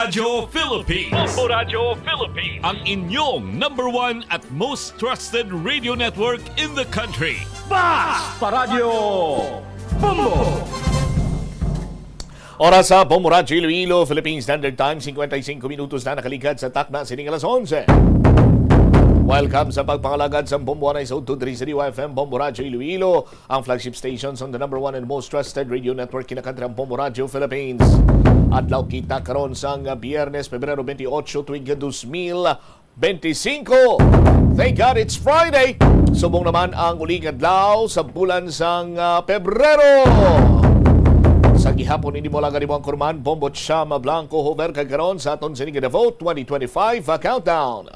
Radyo Philippines. Bombo Radyo Philippines. Ang inyong number one at most trusted radio network in the country. Basta Radyo Bombo. Oras sa Bombo Radyo Iloilo, Philippine Standard Time, 55 minutos na nakalikat sa takna sining alas 11. Welcome sa pagpangalagad sa Bombo Anay sa 230 FM Bombo Radyo Iloilo, ang flagship stations on the number one and most trusted radio network kinakantri ang Bombo Radyo Philippines. Adlaw kita karon sang Biyernes, Pebrero 28, tuig 2025. Thank God it's Friday. Subong naman ang uling adlaw sa bulan sang Pebrero. Sa gihapon hindi mo lang ganimo ang kurman, Bombo Chama Blanco Hover kagaron sa aton sining Vote 2025 countdown.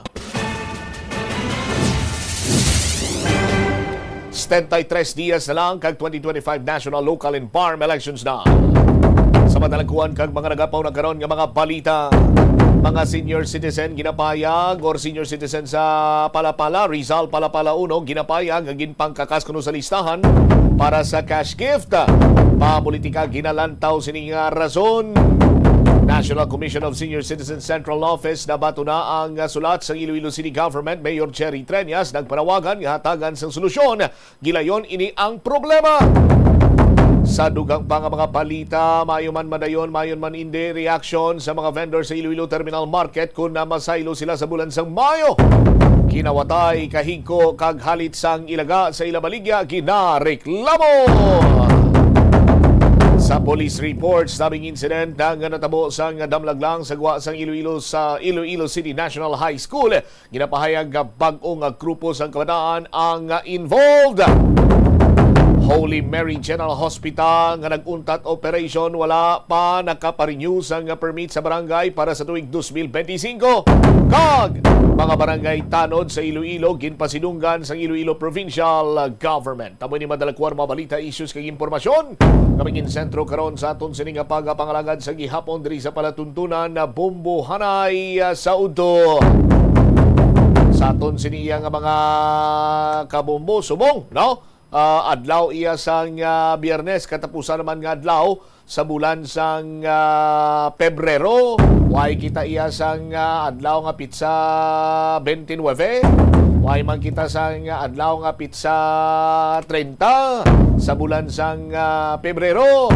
73 dias na lang kag 2025 national, local and farm elections na. Sa madalagkuhan kag mga nagapaw na karon nga mga balita, mga senior citizen ginapayag or senior citizen sa Palapala, Rizal Palapala 1 ginapayag ang ginpangkakas kuno sa listahan para sa cash gift. Papolitika ginalantaw sining rason. National Commission of Senior Citizens Central Office nabato na ang sulat sa Iloilo City Government. Mayor Cherry Treñas nagpanawagan nga hatagan sa solusyon. Gilayon ini ang problema. Sa dugang pa nga mga balita, mayo man madayon, mayon man hindi, reaction sa mga vendor sa Iloilo Terminal Market kung namasaylo sila sa bulan sang Mayo. Kinawatay, kahigko, kag halit sang ilaga sa ilabaligya, ginareklamo. Sa police reports, daming incident na natabo sang damlaglang sa gwa sang Iloilo sa Iloilo City National High School. Ginapahayag bag-ong grupo sang kabataan ang involved. Holy Mary General Hospital nga nag-untat operation, wala pa nakaparenew sang permit sa barangay para sa tuig 2025. Kag mga barangay tanod sa Iloilo ginpasidunggan sa Iloilo Provincial Government. Tamo ni madalakwar mabalita, issues kag impormasyon. Kaming sentro karon sa aton sining pagapangalagad sa gihapon diri sa palatuntunan na Bombo Hanay sa Udo. Sa aton siniya nga mga kabombo subong, no? Adlaw iya sang Biyernes, katapusan naman nga adlaw sa bulan sang Pebrero. Way kita iya sang adlaw nga pizza 29. Way man kita sang adlaw nga pizza 30 sa bulan sang Pebrero.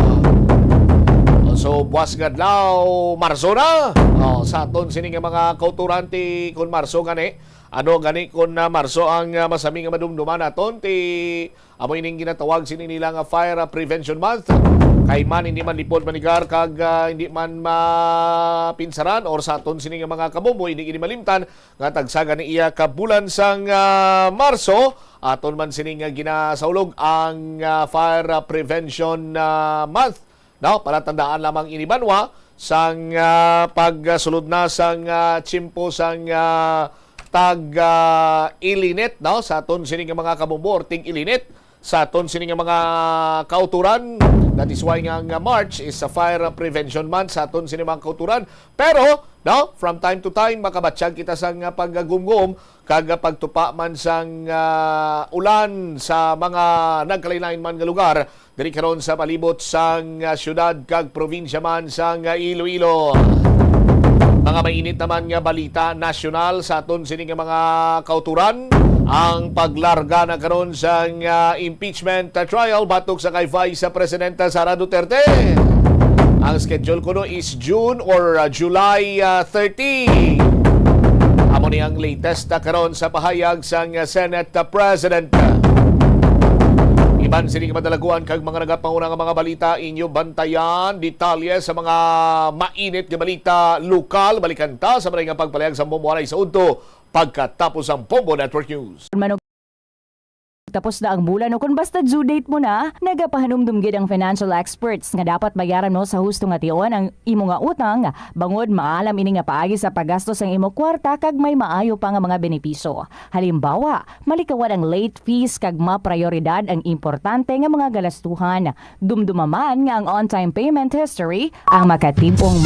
So buwas nga adlaw Marso na. Sa aton sini nga mga kauturante kun Marso gani. Ano gani kun Marso ang masami nga madumduman naton ti amoy ning ginatawag sini nila nga Fire Prevention Month. Kay man hindi man lipod manigar kag hindi man mapinsaran or sa aton sini nga mga kabombo hindi malimtan nga tagsaga ni iya ka bulan sang Marso, aton man sini nga ginasaulog ang Fire Prevention Month. No, para tandaan lamang inibanwa sang pagsulod na sang tsimpo sang tag-ilinit, no? Sa aton sining mga kabombo, tig-ilinit sa aton sining mga kauturan. That is why nga March is a Fire Prevention Month sa aton sining mga kauturan. Pero, no, from time to time makabatsyag kita sang paggagumgum kag pagtupa man sang ulan sa mga nagkalain-lain man nga lugar diri karon sa palibot sang syudad kag probinsya man sang Iloilo. Mga mainit naman nga balita nasyonal sa aton sining mga kauturan, ang paglarga na karon sa impeachment trial batok sa kay Vice Presidenta Sara Duterte. Ang schedule kuno is June or July 30. Amo ni ang latest karon sa pahayag sang Senate President. Iban sining madalaguan kag mga nagapanguna nga mga balita, inyo bantayan detalye sa mga mainit nga balita lokal. Balikan ta sa mga pagpalayag sa Bombo Anay sa Udto pagkatapos ang Bombo Network News. Tapos na ang bulan o kung basta due date mo na, nagapahanumdum gid ang financial experts nga dapat bayaran mo sa husto nga tion ang imo nga utang bangod maalam ini nga paagi sa paggastos ang imo kwarta kag may maayo pa nga mga benepisyo. Halimbawa, malikawan ang late fees kag maprioridad ang importante nga mga galastuhan. Dumdumaman nga ang on-time payment history ang makatimpong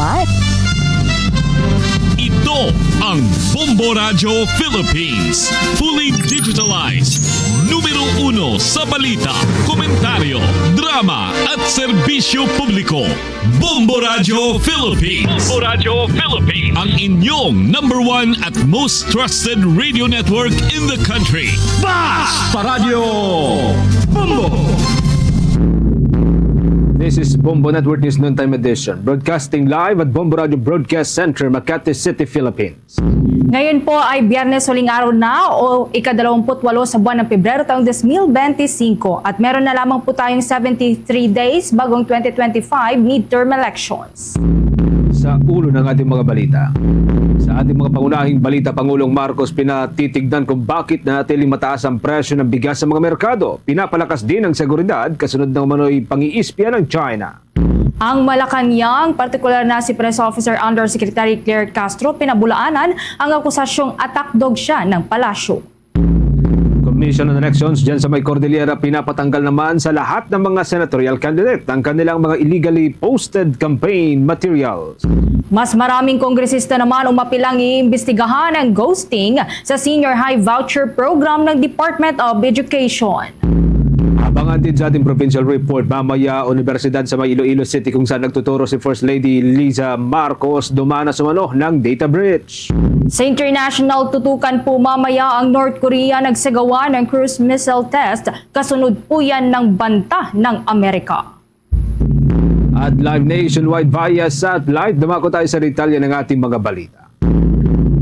Ito ang Bombo Radio Philippines. Fully digitalized. Numero 1 sa balita, komentaryo, drama at serbisyo publiko. Bombo Radio Philippines. Bombo Radio Philippines. Ang inyong number 1 at most trusted radio network in the country. Paradyo Bumbo. This is Bombo Network News Noontime Edition, broadcasting live at Bombo Radio Broadcast Center, Makati City, Philippines. Ngayon po ay Biyernes huling araw na o ika-28 sa buwan ng Pebrero taong 2025 at meron na lamang po tayong 73 days bagong 2025 midterm elections. Sa ulo ng ating mga balita. Sa ating mga pangunahing balita, Pangulong Marcos pinatitignan kung bakit nanatiling mataas ang presyo ng bigas sa mga merkado. Pinapalakas din ang seguridad kasunod ng manoy pangiispya ng China. Ang Malacanang, partikular na si Press Officer Undersecretary Claire Castro, pinabulaanan ang akusasyong attack dog siya ng palasyo. Commission on Elections dyan sa may Cordillera pinapatanggal naman sa lahat ng mga senatorial candidate ang kanilang mga illegally posted campaign materials. Mas maraming kongresista naman umapilang iimbestigahan ang ghosting sa Senior High Voucher Program ng Department of Education. Abangan din sa ating provincial report mamaya Universidad sa may Iloilo City kung saan nagtuturo si First Lady Liza Marcos dumanas umano ng data breach. Sa international tutukan po mamaya ang North Korea nagsagawa ng cruise missile test kasunod po yan ng banta ng Amerika. At live nationwide via satellite, dumako tayo sa detalye ng ating mga balita.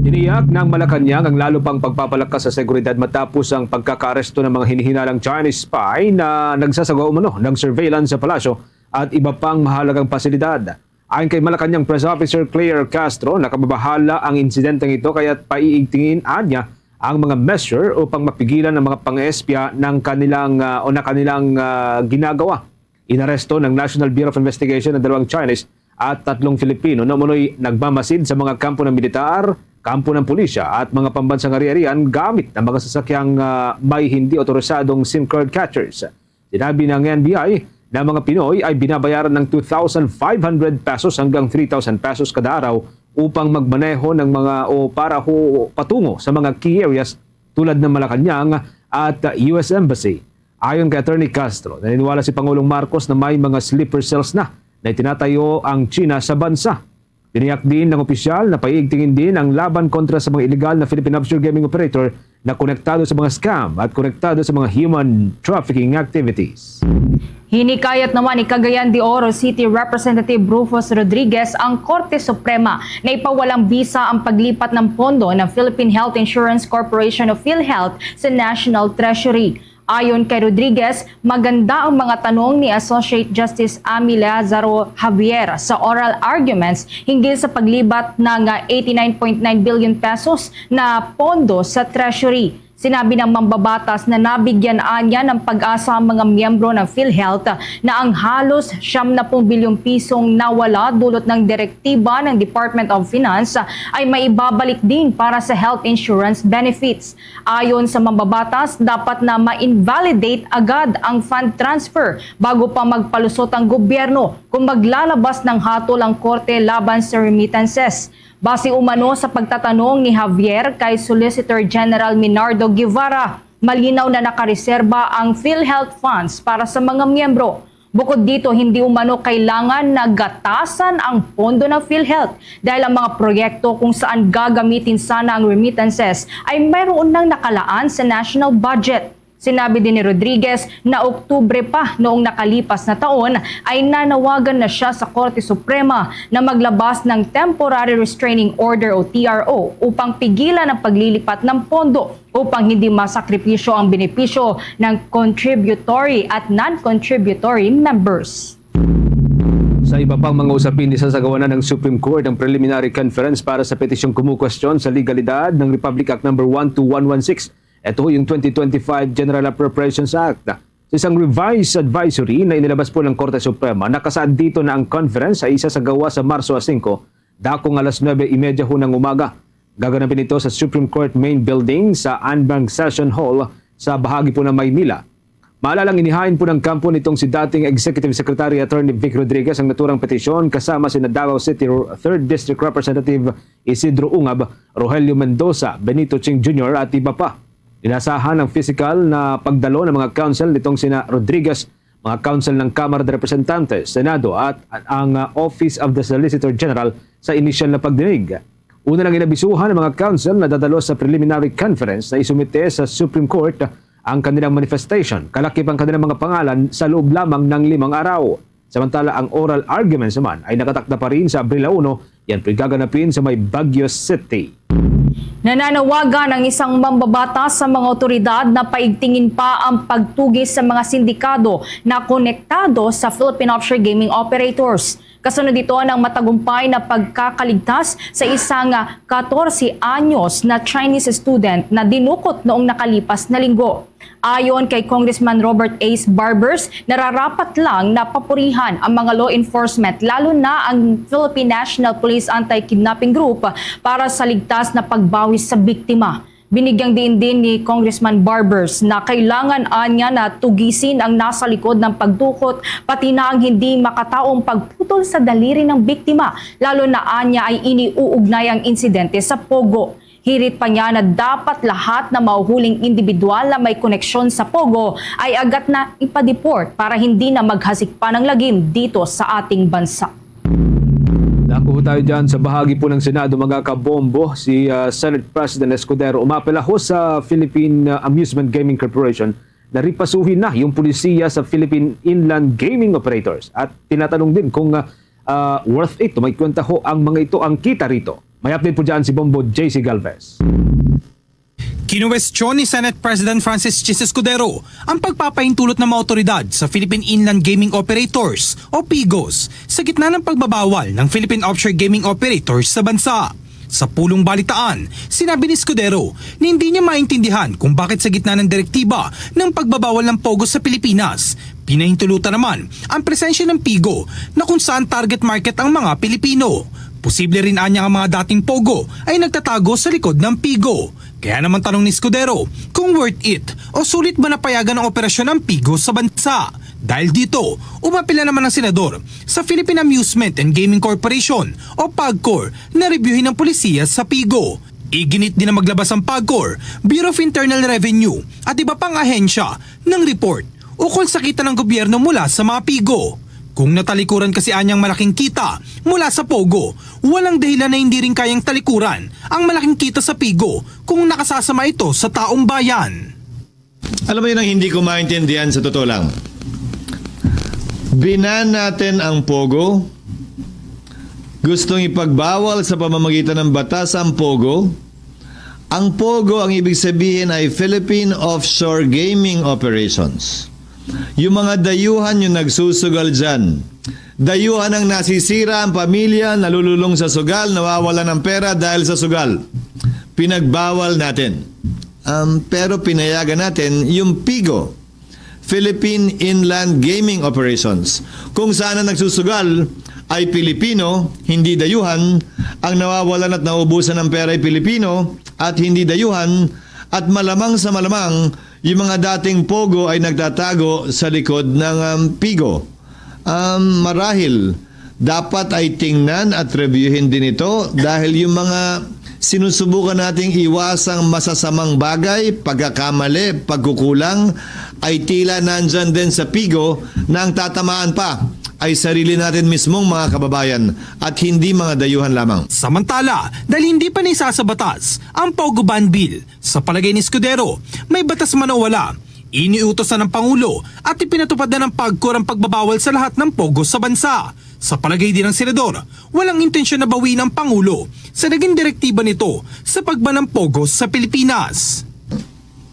Tiniyak ng Malacanang ang lalo pang pagpapalakas sa seguridad matapos ang pagkakaresto ng mga hinihinalang Chinese spy na nagsasagawa umano ng surveillance sa palasyo at iba pang mahalagang pasilidad. Ayon kay Malacanang Press Officer Claire Castro, nakababahala ang insidenteng ito kaya't paiigtingin niya ang mga measure upang mapigilan ang mga pang-espya ng kanilang ginagawa. Inaresto ng National Bureau of Investigation ng 2 Chinese at 3 Filipino na umunoy nagmamasid sa mga kampo ng militar, kampo ng pulisya at mga pambansang ari-arian gamit ng mga sasakyang may hindi otorisadong SIM card catchers. Sinabi ng NBI na mga Pinoy ay binabayaran ng 2,500 pesos hanggang 3,000 pesos kada araw upang magmaneho ng mga patungo sa mga key areas tulad ng Malacanang at US Embassy. Ayon kay Attorney Castro, naniniwala si Pangulong Marcos na may mga sleeper cells na itinatayo ang China sa bansa. Tiniyak din ng opisyal na paiigtingin din ang laban kontra sa mga illegal na Philippine offshore gaming operator na konektado sa mga scam at konektado sa mga human trafficking activities. Hinikayat naman ni Cagayan de Oro City Representative Rufus Rodriguez ang Korte Suprema na ipawalang bisa ang paglipat ng pondo ng Philippine Health Insurance Corporation o PhilHealth sa National Treasury. Ayon kay Rodriguez, maganda ang mga tanong ni Associate Justice Amy Lazaro Javier sa oral arguments hinggil sa paglibat ng 89.9 billion pesos na pondo sa Treasury. Sinabi ng mambabatas na nabigyan niya ng pag-asa ang mga miyembro ng PhilHealth na ang halos 70 bilyong pisong nawala dulot ng direktiba ng Department of Finance ay maibabalik din para sa health insurance benefits. Ayon sa mambabatas, dapat na ma-invalidate agad ang fund transfer bago pa magpalusot ang gobyerno kung maglalabas ng hatol ang korte laban sa remittances. Base umano sa pagtatanong ni Javier kay Solicitor General Minardo Guevara, malinaw na nakareserba ang PhilHealth funds para sa mga miyembro. Bukod dito, hindi umano kailangan na gatasan ang pondo ng PhilHealth dahil ang mga proyekto kung saan gagamitin sana ang remittances ay mayroon nang nakalaan sa national budget. Sinabi din ni Rodriguez na Oktubre pa noong nakalipas na taon ay nanawagan na siya sa Korte Suprema na maglabas ng Temporary Restraining Order o TRO upang pigilan ang paglilipat ng pondo upang hindi masakripisyo ang benepisyo ng contributory at non-contributory members. Sa iba pang mga usapin, isasagawa na ng Supreme Court ang preliminary conference para sa petisyong kumukwestiyon sa legalidad ng Republic Act No. 12116. Ito yung 2025 General Appropriations Act. Sa isang revised advisory na inilabas po ng Korte Suprema, nakasaad dito na ang conference ay isasagawa sa Marso 5, dakong alas 9:30 ho ng umaga. Gaganapin ito sa Supreme Court Main Building sa Anbang Session Hall sa bahagi po ng Maynila. Maalalang inihain po ng kampo nitong si dating Executive Secretary Attorney Vic Rodriguez ang naturang petisyon kasama si Davao City 3rd District Representative Isidro Ungab, Rogelio Mendoza, Benito Ching Jr. at iba pa. Inasahan ng physical na pagdalo ng mga counsel nitong sina Rodriguez, mga counsel ng Kamara de Representantes, Senado at ang Office of the Solicitor General sa inisyal na pagdinig. Una lang inabisuhan ng mga counsel na dadalo sa preliminary conference na isumite sa Supreme Court ang kanilang manifestation, kalakip ang kanilang mga pangalan sa loob lamang ng 5 araw. Samantala, ang oral arguments naman ay nakatakda pa rin sa Abril 1, yan po'y gaganapin sa may Baguio City. Nananawagan ng isang mambabatas sa mga otoridad na paigtingin pa ang pagtugis sa mga sindikado na konektado sa Philippine Offshore Gaming Operators. Kasunod dito ng matagumpay na pagkakaligtas sa isang 14 anyos na Chinese student na dinukot noong nakalipas na linggo. Ayon kay Congressman Robert Ace Barbers, nararapat lang na papurihan ang mga law enforcement, lalo na ang Philippine National Police Anti-Kidnapping Group para sa ligtas na pagbawi sa biktima. Binigyang din ni Congressman Barbers na kailangan anya na tugisin ang nasa likod ng pagdukot, pati na ang hindi makataong pagputol sa daliri ng biktima, lalo na anya ay iniuugnay ang insidente sa Pogo. Hirit pa niya na dapat lahat na mahuhuling individual na may koneksyon sa Pogo ay agad na ipadeport para hindi na maghasik pa ng lagim dito sa ating bansa. Nakuha tayo dyan sa bahagi po ng Senado, mga kabombo. Si Senate President Escudero umapela ho sa Philippine Amusement Gaming Corporation na ripasuhin na yung pulisiya sa Philippine Inland Gaming Operators. At tinatanong din kung worth it, may kwenta ho ang mga ito ang kita rito. May update po dyan si Bombo JC Galvez. Kinuwestiyon ni Senate President Francis Chis Escudero ang pagpapahintulot ng mga otoridad sa Philippine Inland Gaming Operators o PIGOs sa gitna ng pagbabawal ng Philippine Offshore Gaming Operators sa bansa. Sa pulong balitaan, sinabi ni Escudero na hindi niya maintindihan kung bakit sa gitna ng direktiba ng pagbabawal ng POGO sa Pilipinas, pinahintulutan naman ang presensya ng PIGO na kung saan target market ang mga Pilipino. Posible rin anya ang mga dating POGO ay nagtatago sa likod ng PIGO. Kaya naman tanong ni Escudero kung worth it o sulit ba napayagan ang operasyon ng PIGO sa bansa. Dahil dito, umapila naman ang senador sa Philippine Amusement and Gaming Corporation o PAGCOR na reviewin ng polisiya sa PIGO. Iginit din na maglabas ang PAGCOR, Bureau of Internal Revenue at iba pang ahensya ng report ukol sa kita ng gobyerno mula sa mga PIGO. Kung natalikuran kasi anyang malaking kita mula sa POGO, walang dahilan na hindi rin kayang talikuran ang malaking kita sa PIGO kung nakasasama ito sa taong bayan. Alam mo yun ang hindi ko maintindihan sa totoo lang. Binan natin ang POGO, gustong ipagbawal sa pamamagitan ng batas ang POGO. Ang POGO ang ibig sabihin ay Philippine Offshore Gaming Operations. Yung mga dayuhan yung nagsusugal dyan. Dayuhan ang nasisira ang pamilya, nalululong sa sugal, nawawala ng pera dahil sa sugal. Pinagbawal natin. Pero pinayagan natin yung PIGO, Philippine Inland Gaming Operations. Kung saan ang nagsusugal ay Pilipino, hindi dayuhan. Ang nawawalan at naubusan ng pera ay Pilipino at hindi dayuhan. At malamang sa malamang, yung mga dating POGO ay nagtatago sa likod ng PIGO. Marahil, dapat ay tingnan at reviewin din ito dahil yung mga sinusubukan nating iwasang masasamang bagay, pagkakamali, pagkukulang, ay tila nandyan din sa PIGO na ang tatamaan pa ay sarili natin mismong mga kababayan at hindi mga dayuhan lamang. Samantala, dahil hindi pa naisa sa batas ang POGO Ban Bill, sa palagay ni Escudero, may batas man o wala, iniutos na ng Pangulo at ipinatupad na ng PAGCOR ang pagbabawal sa lahat ng POGO sa bansa. Sa palagay din ng senador, walang intensyon na bawiin ng Pangulo sa naging direktiba nito sa pagban ng POGO sa Pilipinas.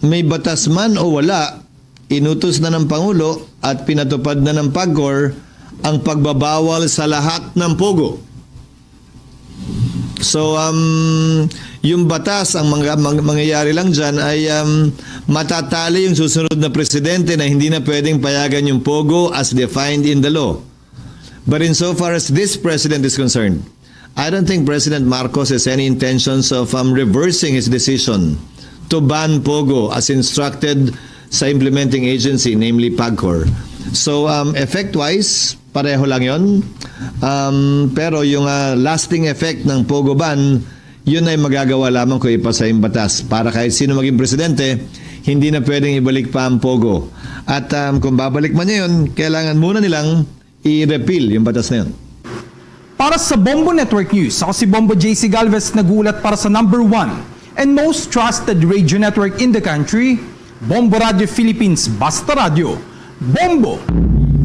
May batas man o wala, inutos na ng Pangulo at pinatupad na ng PAGCOR ang pagbabawal sa lahat ng POGO. So, yung batas, ang mangyayari lang dyan ay matatali yung susunod na presidente na hindi na pwedeng payagan yung POGO as defined in the law. But insofar as this president is concerned, I don't think President Marcos has any intentions of reversing his decision to ban POGO as instructed sa implementing agency, namely PAGCOR. So effect-wise, pareho lang yon. Pero yung lasting effect ng Pogo ban, yun ay magagawa lamang kung ipasa yung batas. Para kahit sino maging presidente, hindi na pwedeng ibalik pa ang Pogo. At kung babalik man yun, kailangan muna nilang i-repeal yung batas na yun. Para sa Bombo Network News, ako si Bombo JC Galvez, nagulat para sa number 1 and most trusted radio network in the country, Bombo Radio Philippines, Basta Radio, Bombo!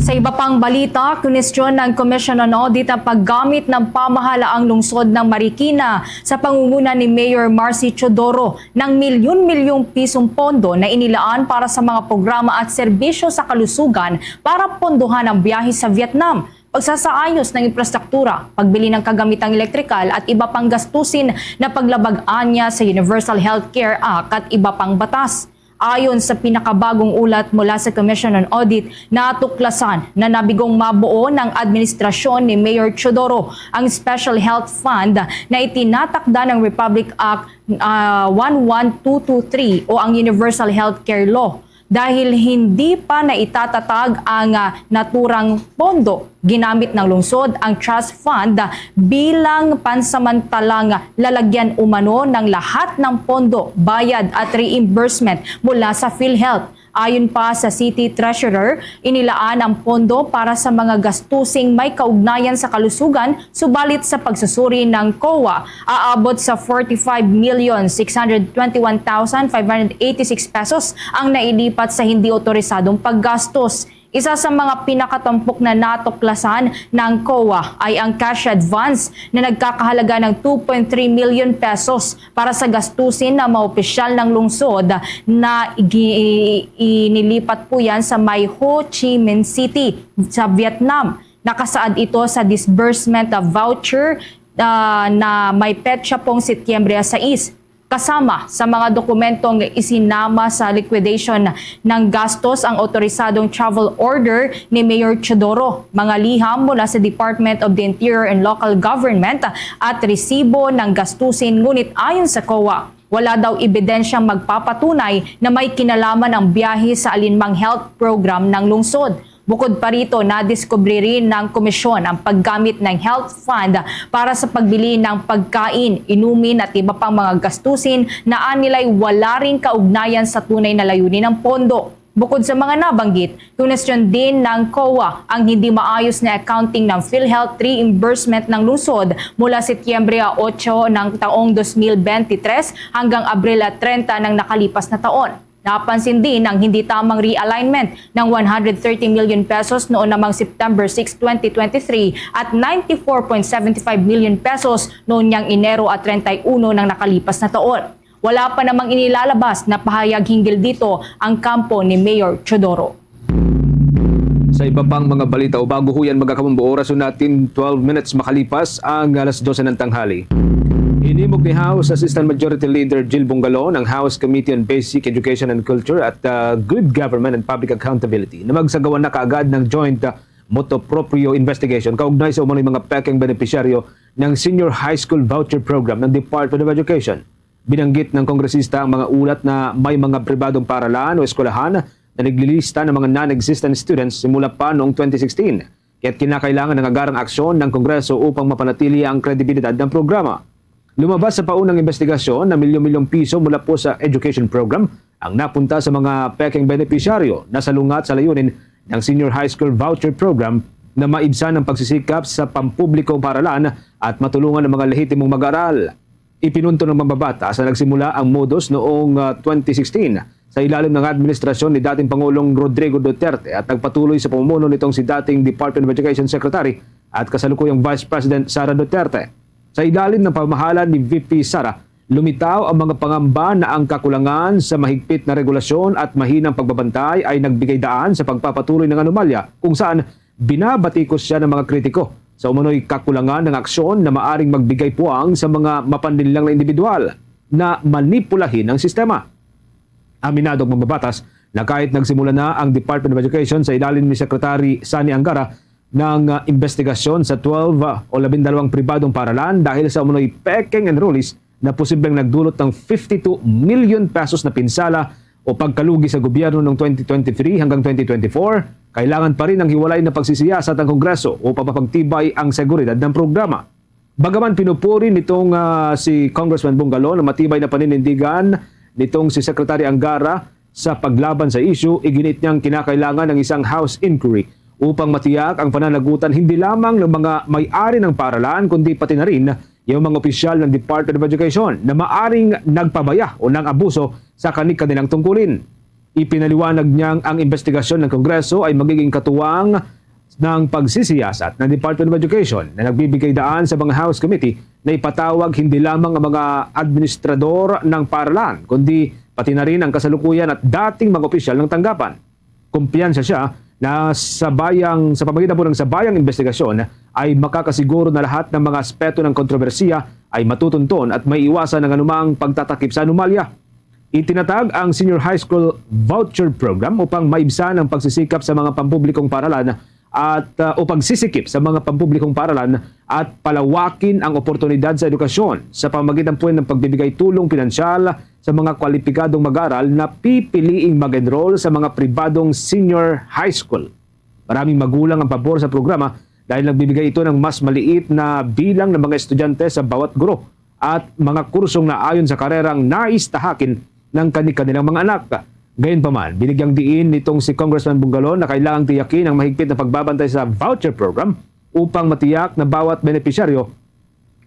Sa iba pang balita, kunestyon ng Commission on Audit ang paggamit ng pamahalaang lungsod ng Marikina sa pangunguna ni Mayor Marcy Chodoro ng milyon-milyong pisong pondo na inilaan para sa mga programa at serbisyo sa kalusugan para pondohan ang biyahe sa Vietnam, pagsasaayos ng infrastruktura, pagbili ng kagamitang elektrikal at iba pang gastusin na paglabag-an niya sa Universal Healthcare Act at iba pang batas. Ayon sa pinakabagong ulat mula sa Commission on Audit, natuklasan na nabigong mabuo ng administrasyon ni Mayor Chodoro ang Special Health Fund na itinatakda ng Republic Act 11223 o ang Universal Healthcare Law. Dahil hindi pa naitatatag ang naturang pondo, ginamit ng lungsod ang trust fund bilang pansamantalang lalagyan umano ng lahat ng pondo, bayad at reimbursement mula sa PhilHealth. Ayon pa sa City Treasurer, inilaan ang pondo para sa mga gastusing may kaugnayan sa kalusugan, subalit sa pagsusuri ng COA, aabot sa 45,621,586 pesos ang nailipat sa hindi otorisadong paggastos. Isa sa mga pinakatampok na natuklasan ng COA ay ang cash advance na nagkakahalaga ng 2.3 million pesos para sa gastusin ng mga opisyal ng lungsod na inilipat po yan sa may Ho Chi Minh City sa Vietnam. Nakasaad ito sa disbursement of voucher na may petsa pong Setyembre 6. Kasama sa mga dokumentong isinama sa liquidation ng gastos ang otorisadong travel order ni Mayor Chodoro, mga liham mula sa Department of the Interior and Local Government at resibo ng gastusin, ngunit ayon sa COA, wala daw ebidensyang magpapatunay na may kinalaman ang biyahe sa alinmang health program ng lungsod. Bukod pa rito, nadiskubre rin ng komisyon ang paggamit ng health fund para sa pagbili ng pagkain, inumin at iba pang mga gastusin na anilay wala ring kaugnayan sa tunay na layunin ng pondo. Bukod sa mga nabanggit, kunestyon din ng COA ang hindi maayos na accounting ng PhilHealth reimbursement ng lungsod mula Setyembre 8 ng taong 2023 hanggang Abril 30 ng nakalipas na taon. Napansin din ang hindi tamang realignment ng 130 million pesos noon namang September 6, 2023 at 94.75 million pesos noon niyang Enero at 31 ng nakalipas na taon. Wala pa namang inilalabas na pahayag hinggil dito ang kampo ni Mayor Chodoro. Sa iba pang mga balita o bago ho yan magkakamumbo oras natin 12 minutes makalipas ang alas 12 ng tanghali. Inimog ni House Assistant Majority Leader Jill Bungalo ng House Committee on Basic Education and Culture at Good Government and Public Accountability na magsagawa na kaagad ng joint motu proprio investigation kaugnay sa umano'y mga pekeng benepisyaryo ng Senior High School Voucher Program ng Department of Education. Binanggit ng kongresista ang mga ulat na may mga pribadong paaralan o eskwelahan na naglilista ng mga non-existent students simula pa noong 2016. Kaya't kinakailangan ng agarang aksyon ng Kongreso upang mapanatili ang kredibilidad ng programa. Lumabas sa paunang investigasyon na milyon-milyong piso mula po sa education program ang napunta sa mga pekeng benepisyaryo na salungat sa layunin ng Senior High School Voucher Program na maibsan ang pagsisikap sa pampublikong paaralan at matulungan ng mga lehitimong mag-aral. Ipinunto ng mambabatas na nagsimula ang modus noong 2016 sa ilalim ng administrasyon ni dating Pangulong Rodrigo Duterte at nagpatuloy sa pamumuno nitong si dating Department of Education Secretary at kasalukuyang Vice President Sara Duterte. Sa ilalim ng pamahalaan ni VP Sara, lumitaw ang mga pangamba na ang kakulangan sa mahigpit na regulasyon at mahinang pagbabantay ay nagbigay daan sa pagpapatuloy ng anomalya kung saan binabatikos siya ng mga kritiko sa umano'y kakulangan ng aksyon na maaring magbigay puwang sa mga mapanlinlang na individual na manipulahin ang sistema. Aminadong mambabatas na kahit nagsimula na ang Department of Education sa ilalim ni Secretary Sani Angara ng investigasyon sa 12 o 12 pribadong paaralan dahil sa umano'y pekeng enrollees na posibleng nagdulot ng 52 million pesos na pinsala o pagkalugi sa gobyerno noong 2023 hanggang 2024, kailangan pa rin ng hiwalay na pagsisiyasat ng Kongreso o papapagtibay ang seguridad ng programa. Bagaman pinupuri nitong si Congressman Bungalo na matibay na paninindigan nitong si Secretary Angara sa paglaban sa issue, iginit niyang kinakailangan ng isang House inquiry upang matiyak ang pananagutan hindi lamang ng mga may-ari ng paaralan kundi pati na rin yung mga opisyal ng Department of Education na maaring nagpabaya o nang abuso sa kanilang tungkulin. Ipinaliwanag niyang ang investigasyon ng Kongreso ay magiging katuwang ng pagsisiyasat ng Department of Education na nagbibigay daan sa mga House Committee na ipatawag hindi lamang ang mga administrador ng paaralan kundi pati na rin ang kasalukuyan at dating mga opisyal ng tanggapan. Kumpiyansa siya na sa pamagitan po ng sabayang investigasyon ay makakasiguro na lahat ng mga aspeto ng kontrobersiya ay matutunton at may iwasan ng anumang pagtatakip sa anomalya. Itinatag ang Senior High School Voucher Program upang maibsan ang pagsisikap sa mga pampublikong paaralan at pagsisikip sa mga pampublikong paaralan at palawakin ang oportunidad sa edukasyon sa pamamagitan po ng pagbibigay tulong pinansyal sa mga kwalipikadong mag-aral na pipiliing mag-enroll sa mga pribadong senior high school. Maraming magulang ang pabor sa programa dahil nagbibigay ito ng mas maliit na bilang ng mga estudyante sa bawat guro at mga kursong na ayon sa karerang nais tahakin ng kanilang mga anak. Gayunpaman, binigyang diin nitong si Congressman Bungalo na kailangang tiyakin ang mahigpit na pagbabantay sa voucher program upang matiyak na bawat benepisyaryo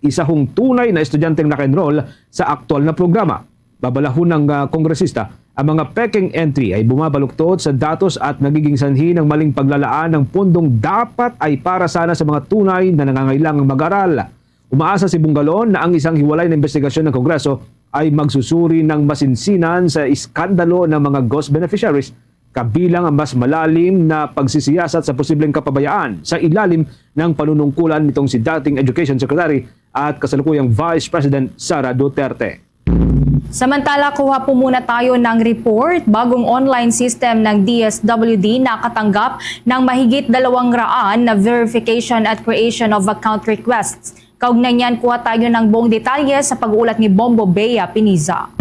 isa hong tunay na estudyanteng naka-enroll sa aktual na programa. Babalahon ng kongresista, ang mga peking entry ay bumabaluktot sa datos at nagiging sanhi ng maling paglalaan ng pondong dapat ay para sana sa mga tunay na nangangailangang mag-aral. Umaasa si Bungalo na ang isang hiwalay na investigasyon ng Kongreso ay magsusuri ng masinsinan sa iskandalo ng mga ghost beneficiaries, kabilang ang mas malalim na pagsisiyasat sa posibleng kapabayaan sa ilalim ng panunungkulan nitong si dating Education Secretary at kasalukuyang Vice President Sara Duterte. Samantala, kuha po muna tayo ng report. Bagong online system ng DSWD nakatanggap ng mahigit 200 na verification at creation of account requests. Kaugnay niyan, kuha tayo ng buong detalye sa pag-uulat ni Bombo Bea Piniza.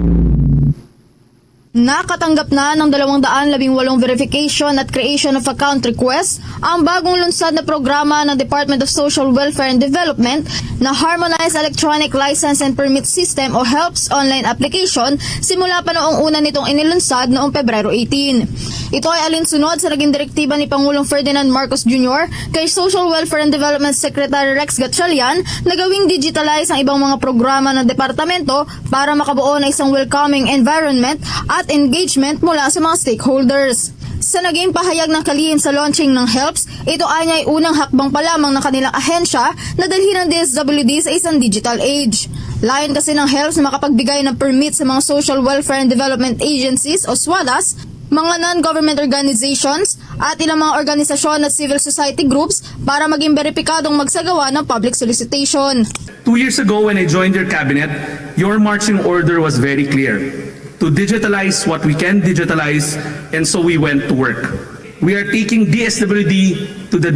Nakatanggap na ng 218 verification at creation of account requests ang bagong lunsad na programa ng Department of Social Welfare and Development na Harmonized Electronic License and Permit System o HELPS online application simula pa noong una nitong inilunsad noong Pebrero 18. Ito ay alinsunod sa naging direktiba ni Pangulong Ferdinand Marcos Jr. kay Social Welfare and Development Secretary Rex Gatchalian na gawing digitalize ang ibang mga programa ng departamento para makabuo na isang welcoming environment at engagement mula sa mga stakeholders. Sa naging pahayag ng kalihim sa launching ng HELPS, ito ay unang hakbang pa lamang ng kanilang ahensya na dalhin ng DSWD sa isang digital age. Layon kasi ng HELPS na makapagbigay ng permit sa mga Social Welfare and Development Agencies o SWADAs, mga non-government organizations at ilang mga organisasyon at civil society groups para maging beripikadong magsagawa ng public solicitation. 2 years ago when I joined your cabinet, your marching order was very clear: to digitalize what we can digitalize, and so we went to work. We are taking DSWD to the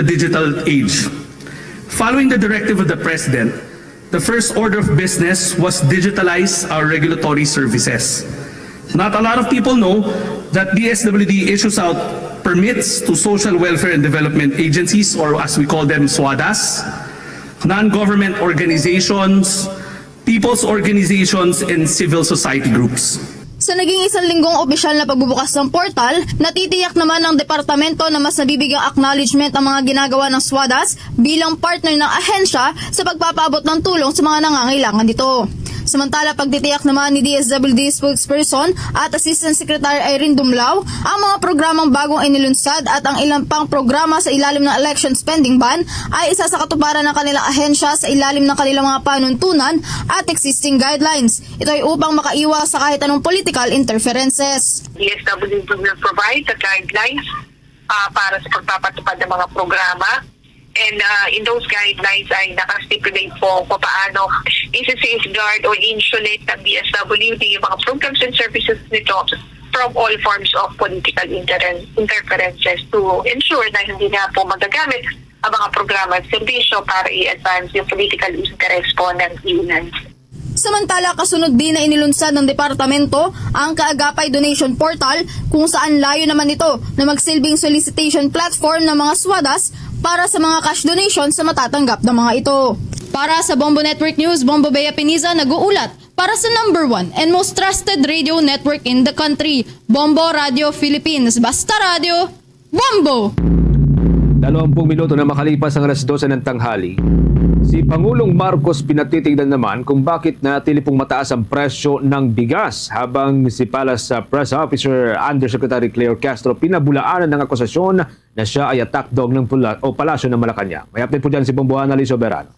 digital age. Following the directive of the President, the first order of business was digitalize our regulatory services. Not a lot of people know that DSWD issues out permits to social welfare and development agencies, or as we call them, SWADAs, non-government organizations, people's organizations, and civil society groups. Sa naging isang linggong opisyal na pagbubukas ng portal, natitiyak naman ng departamento na mas nabibigyang acknowledgement ang mga ginagawa ng SWADAs bilang partner ng ahensya sa pagpapaabot ng tulong sa mga nangangailangan dito. Samantala, pagtitiyak naman ni DSWD spokesperson at Assistant Secretary Irene Dumlao, ang mga programang bagong inilunsad at ang ilang pang programa sa ilalim ng election spending ban ay isa sa katuparan ng kanilang ahensya sa ilalim ng kanilang mga panuntunan at existing guidelines. Ito ay upang makaiwas sa kahit anong political interferences. DSWD will provide the guidelines para sa pagpapatupad ng mga programa. And in those guidelines ay nakastipulate po kung paano isi-safeguard o insulate ng DSWD yung mga programs and services nito from all forms of political interferences to ensure na hindi na po magagamit ang mga programa at servisyo para i-advance yung political interest po ng iunan. Sa Samantala, kasunod din na inilunsad ng departamento ang Kaagapay Donation Portal kung saan layo naman ito na magsilbing solicitation platform ng mga swadas para sa mga cash donation sa matatanggap ng mga ito. Para sa Bombo Network News, Bombo Bea Piniza nag-uulat para sa number 1 and most trusted radio network in the country, Bombo Radio Philippines. Basta Radio, Bombo! 20 minuto na makalipas ang alas 12 ng tanghali, si Pangulong Marcos pinatitignan naman kung bakit natili pong mataas ang presyo ng bigas, habang si Palace Press Officer Undersecretary Claire Castro pinabulaanan ng akusasyon na siya ay attack dog ng Palasyo ng Malacanang. May update po dyan si Bomboana Liz Soberano.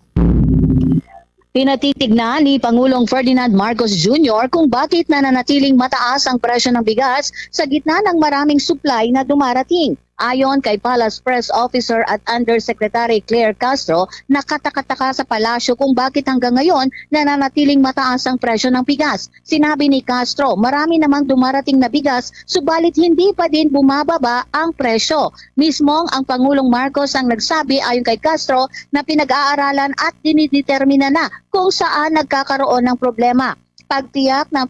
Pinatitignan ni Pangulong Ferdinand Marcos Jr. kung bakit nananatiling mataas ang presyo ng bigas sa gitna ng maraming supply na dumarating. Ayon kay Palace Press Officer at Undersecretary Claire Castro, nakatakataka sa palasyo kung bakit hanggang ngayon nananatiling mataas ang presyo ng bigas. Sinabi ni Castro, marami namang dumarating na bigas, subalit hindi pa din bumababa ang presyo. Mismong ang Pangulong Marcos ang nagsabi ayon kay Castro na pinag-aaralan at dinidetermina na kung saan nagkakaroon ng problema. Pagtiyak ng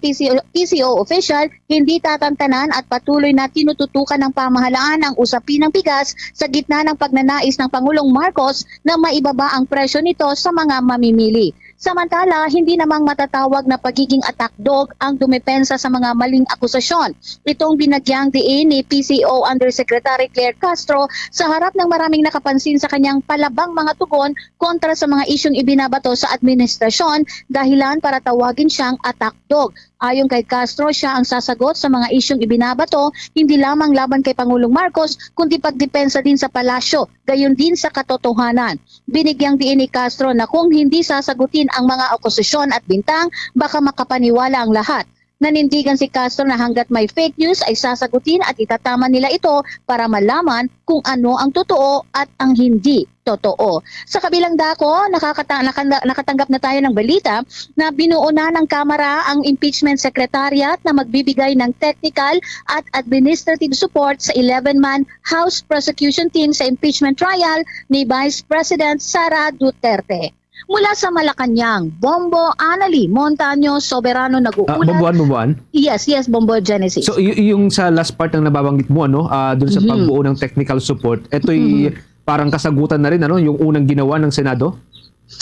PCO official, hindi tatantanan at patuloy na tinututukan ng pamahalaan ang usapin ng bigas sa gitna ng pagnanais ng Pangulong Marcos na maibaba ang presyo nito sa mga mamimili. Samantala, hindi namang matatawag na pagiging attack dog ang dumepensa sa mga maling akusasyon. Itong binagyang diin ni PCO Undersecretary Claire Castro sa harap ng maraming nakapansin sa kanyang palabang mga tugon kontra sa mga isyong ibinabato sa administrasyon, dahilan para tawagin siyang attack dog. Ayon kay Castro, siya ang sasagot sa mga isyong ibinabato, hindi lamang laban kay Pangulong Marcos, kundi pagdepensa din sa palasyo, gayon din sa katotohanan. Binigyang diin ni Castro na kung hindi sasagutin ang mga akusasyon at bintang, baka makapaniwala ang lahat. Nanindigan si Castro na hanggat may fake news ay sasagutin at itatama nila ito para malaman kung ano ang totoo at ang hindi totoo. Sa kabilang dako, nakatanggap na tayo ng balita na binuo na ng Kamara ang Impeachment Secretariat na magbibigay ng technical at administrative support sa 11-man House Prosecution Team sa impeachment trial ni Vice President Sara Duterte. Mula sa Malacanang, Bombo Anali Montaño Soberano nag-uulat. Bomboan? Yes, Bombo Genesis. So yung sa last part ng nababanggit mo, doon sa pagbuo ng technical support, ito'y parang kasagutan na rin yung unang ginawa ng Senado?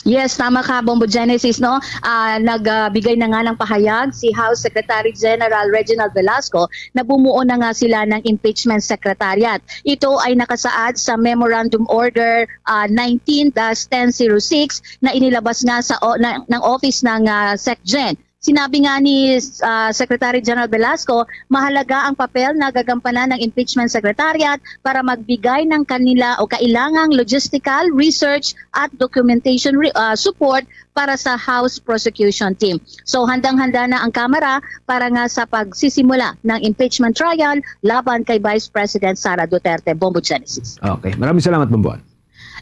Yes, tama ka, Bombo Genesis, no? Nagbigay na nga ng pahayag si House Secretary General Reginald Velasco na bumuo na nga sila ng Impeachment Secretariat. Ito ay nakasaad sa Memorandum Order 19-1006 na inilabas nga ng office ng SecGen. Sinabi nga ni Secretary General Velasco, mahalaga ang papel na gagampanan ng Impeachment Secretariat para magbigay ng kanila o kailangang logistical, research at documentation support para sa House Prosecution Team. So handang-handa na ang Kamara para nga sa pagsisimula ng impeachment trial laban kay Vice President Sara Duterte. Bombo Genesis. Okay, maraming salamat, Bomboan.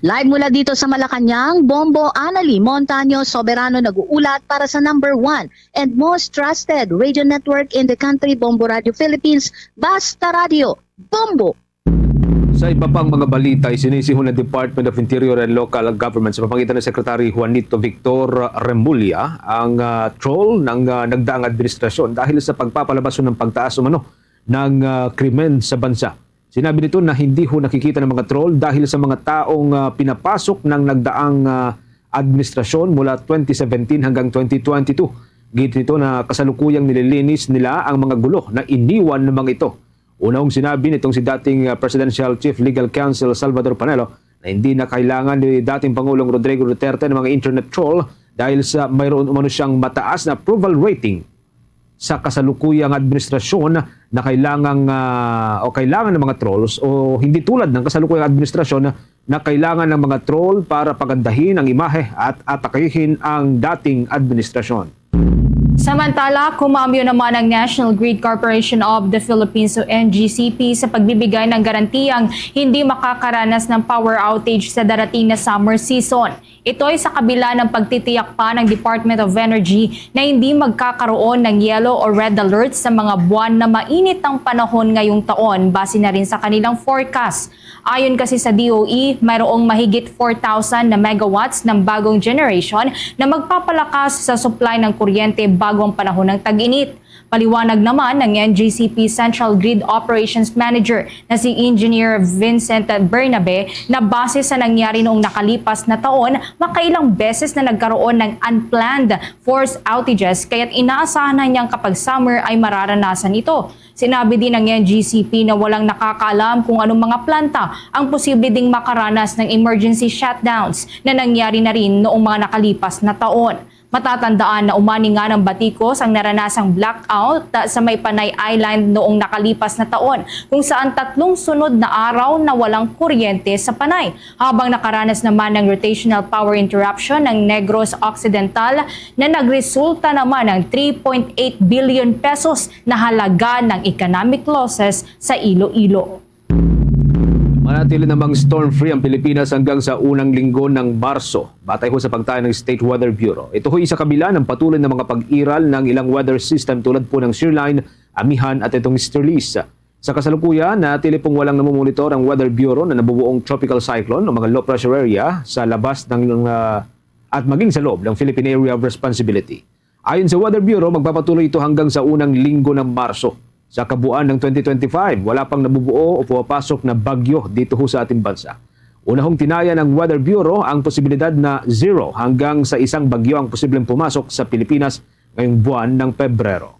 Live mula dito sa Malacanang, Bombo Anali Montaño Soberano nag-uulat para sa number 1 and most trusted radio network in the country, Bombo Radio Philippines. Basta Radio, Bombo! Sa iba pang mga balita, sinisihon ng Department of Interior and Local Government sa pamamagitan ng Secretary Juanito Victor Remulla ang troll ng nagdaang administrasyon dahil sa pagpapalabas ng pagtaas umano ng krimen sa bansa. Sinabi nito na hindi nakikita ng mga troll dahil sa mga taong pinapasok ng nagdaang administrasyon mula 2017 hanggang 2022. Git nito na kasalukuyang nililinis nila ang mga gulo na iniwan ng mga ito. Unang sinabi nitong si dating Presidential Chief Legal Counsel Salvador Panelo na hindi na kailangan ni dating Pangulong Rodrigo Duterte ng mga internet troll dahil sa mayroon umano siyang mataas na approval rating sa kasalukuyang administrasyon na kailangan ng mga trolls o hindi tulad ng kasalukuyang administrasyon na kailangan ng mga troll para pagandahin ang imahe at atakihin ang dating administrasyon. Samantala, kumambyo naman ang National Grid Corporation of the Philippines o NGCP sa pagbibigay ng garantiyang hindi makakaranas ng power outage sa darating na summer season. Ito ay sa kabila ng pagtitiyak pa ng Department of Energy na hindi magkakaroon ng yellow o red alert sa mga buwan na mainit ang panahon ngayong taon base na rin sa kanilang forecast. Ayon kasi sa DOE, mayroong mahigit 4,000 na megawatts ng bagong generation na magpapalakas sa supply ng kuryente bago ang panahon ng tag-init. Paliwanag naman ng NGCP Central Grid Operations Manager na si Engineer Vincent Bernabe na base sa nangyari noong nakalipas na taon, makailang beses na nagkaroon ng unplanned forced outages kaya't inaasahan na niyang kapag summer ay mararanasan ito. Sinabi din ng NGCP na walang nakakaalam kung anong mga planta ang posible ding makaranas ng emergency shutdowns na nangyari na rin noong mga nakalipas na taon. Matatandaan na umani nga ng Batikos ang naranasang blackout sa may Panay Island noong nakalipas na taon kung saan 3 sunod na araw na walang kuryente sa Panay. Habang nakaranas naman ng rotational power interruption ng Negros Occidental na nagresulta naman ng 3.8 billion pesos na halaga ng economic losses sa Iloilo. Manatili namang storm-free ang Pilipinas hanggang sa unang linggo ng Marso, batay ho sa pagtaya ng State Weather Bureau. Ito ho isa kabila ng patuloy na mga pag-iral ng ilang weather system tulad po ng Shearline, Amihan at itong Sterlis. Sa kasalukuyan, natili pong walang namumonitor ang Weather Bureau na nabubuong tropical cyclone o mga low pressure area sa labas ng at maging sa loob ng Philippine Area of Responsibility. Ayon sa Weather Bureau, magpapatuloy ito hanggang sa unang linggo ng Marso. Sa kabuuan ng 2025, wala pang nabubuo o pumapasok na bagyo dito ho sa ating bansa. Una hong tinaya ng Weather Bureau ang posibilidad na 0 hanggang sa isang bagyo ang posibleng pumasok sa Pilipinas ngayong buwan ng Pebrero.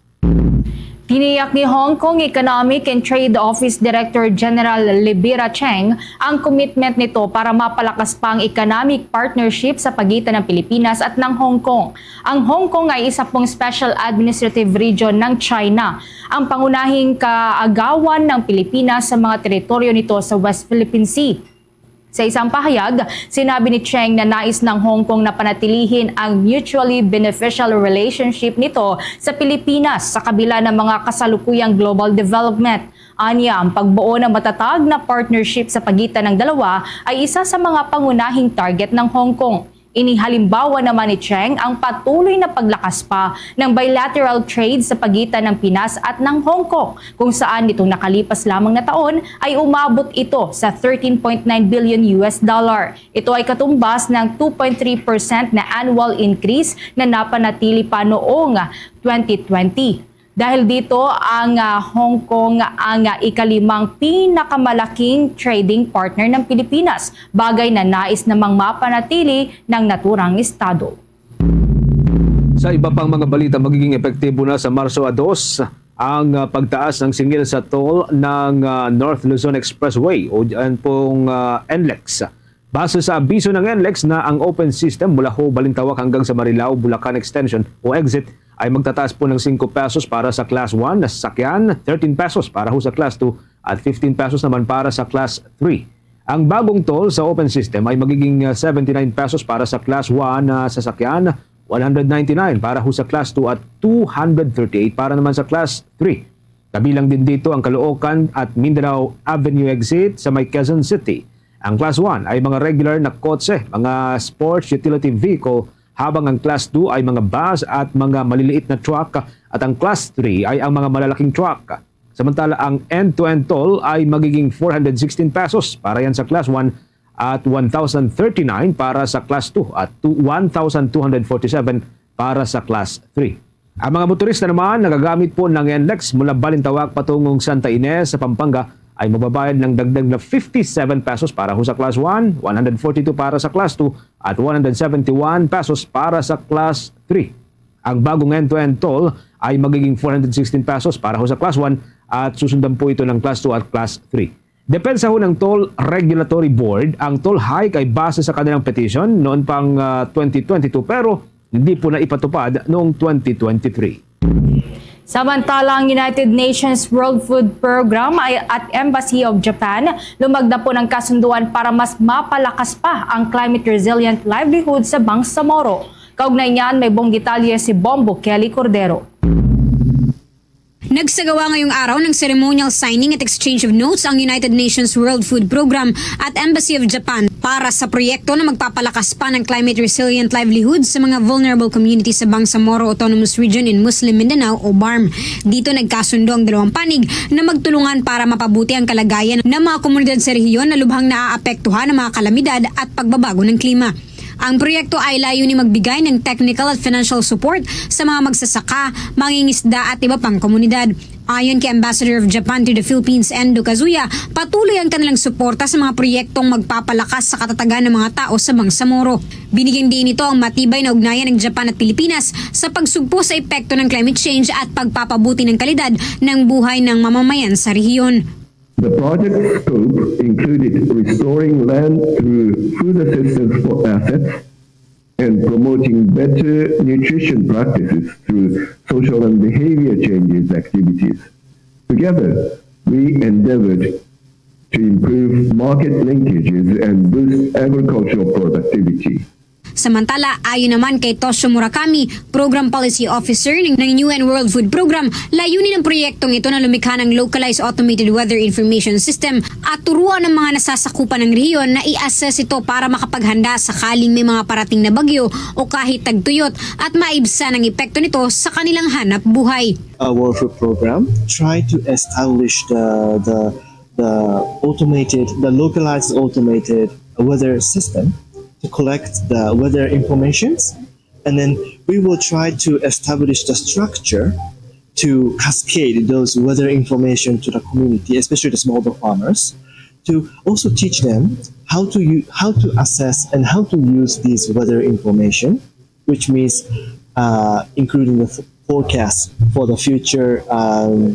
Tiniyak ni Hong Kong Economic and Trade Office Director General Libera Cheng ang commitment nito para mapalakas pa ang economic partnership sa pagitan ng Pilipinas at ng Hong Kong. Ang Hong Kong ay isa pong special administrative region ng China, ang pangunahing kaagawan ng Pilipinas sa mga teritoryo nito sa West Philippine Sea. Sa isang pahayag, sinabi ni Cheng na nais ng Hong Kong na panatilihin ang mutually beneficial relationship nito sa Pilipinas sa kabila ng mga kasalukuyang global development. Anya, ang pagbuo ng matatag na partnership sa pagitan ng dalawa ay isa sa mga pangunahing target ng Hong Kong. Inihalimbawa naman ni Cheng ang patuloy na paglakas pa ng bilateral trade sa pagitan ng Pinas at ng Hong Kong, kung saan nitong nakalipas lamang na taon ay umabot ito sa 13.9 billion US dollar. Ito ay katumbas ng 2.3% na annual increase na napanatili pa noong 2020. Dahil dito, ang Hong Kong ang ikalimang pinakamalaking trading partner ng Pilipinas, bagay na nais namang mapanatili ng naturang estado. Sa iba pang mga balita, magiging epektibo na sa Marso 2 ang pagtaas ng singil sa toll ng North Luzon Expressway o dyan pong NLEX. Base sa abiso ng NLEX na ang open system mula ho Balintawak hanggang sa Marilao, Bulacan Extension o exit ay magtataas po ng 5 pesos para sa Class 1 na sasakyan, 13 pesos para ho sa Class 2 at 15 pesos naman para sa Class 3. Ang bagong toll sa open system ay magiging 79 pesos para sa Class 1 na sasakyan, 199 para ho sa Class 2 at 238 para naman sa Class 3. Kabilang din dito ang Caloocan at Mindanao Avenue exit sa may Quezon City. Ang Class 1 ay mga regular na kotse, mga sports utility vehicle, habang ang Class 2 ay mga bus at mga maliliit na truck at ang Class 3 ay ang mga malalaking truck. Samantala ang end-to-end toll ay magiging 416 pesos para yan sa Class 1 at 1,039 para sa Class 2 at 1,247 para sa Class 3. Ang mga motorista naman nagagamit po ng NLEX mula Balintawak patungong Santa Ines sa Pampanga ay magbabayad ng dagdag na 57 pesos para ho sa Class 1, 142 para sa Class 2 at 171 pesos para sa Class 3. Ang bagong end-to-end toll ay magiging 416 pesos para ho sa Class 1 at susundan po ito ng Class 2 at Class 3. Depensa ho ng Toll Regulatory Board, ang toll hike ay base sa kanilang petition noon pang 2022 pero hindi po na ipatupad noong 2023. Samantala, ang United Nations World Food Program at Embassy of Japan lumagda po ng kasunduan para mas mapalakas pa ang climate resilient livelihood sa Bangsamoro. Kaugnay niyan, may buong detalye si Bombo Kelly Cordero. Nagsagawa ngayong araw ng ceremonial signing at exchange of notes ang United Nations World Food Program at Embassy of Japan para sa proyekto na magpapalakas pa ng climate resilient livelihoods sa mga vulnerable communities sa Bangsamoro Autonomous Region in Muslim Mindanao o BARM. Dito nagkasundo ang dalawang panig na magtulungan para mapabuti ang kalagayan ng mga komunidad sa rehiyon na lubhang naaapektuhan ng mga kalamidad at pagbabago ng klima. Ang proyekto ay layunin magbigay ng technical at financial support sa mga magsasaka, mangingisda at iba pang komunidad. Ayon kay Ambassador of Japan to the Philippines, Endo Kazuya, patuloy ang kanilang suporta sa mga proyektong magpapalakas sa katatagan ng mga tao sa Bangsamoro. Binigyan din ito ang matibay na ugnayan ng Japan at Pilipinas sa pagsugpo sa epekto ng climate change at pagpapabuti ng kalidad ng buhay ng mamamayan sa rehiyon. The project scope included restoring land through food assistance for assets and promoting better nutrition practices through social and behavior changes activities. Together, we endeavored to improve market linkages and boost agricultural productivity. Samantala, ayon naman kay Toshio Murakami, Program Policy Officer ng UN World Food Program, layunin ng proyektong ito na lumikha ng localized automated weather information system at turuan ng mga nasasakupan ng rehiyon na i-assess ito para makapaghanda sakaling may mga parating na bagyo o kahit tagtuyot at maibsan ang epekto nito sa kanilang hanap buhay. Our World Food Program tried to establish the localized automated weather system to collect the weather informations, and then we will try to establish the structure to cascade those weather information to the community, especially the smallholder farmers, to also teach them how to assess and how to use these weather information, which means including the forecast for the future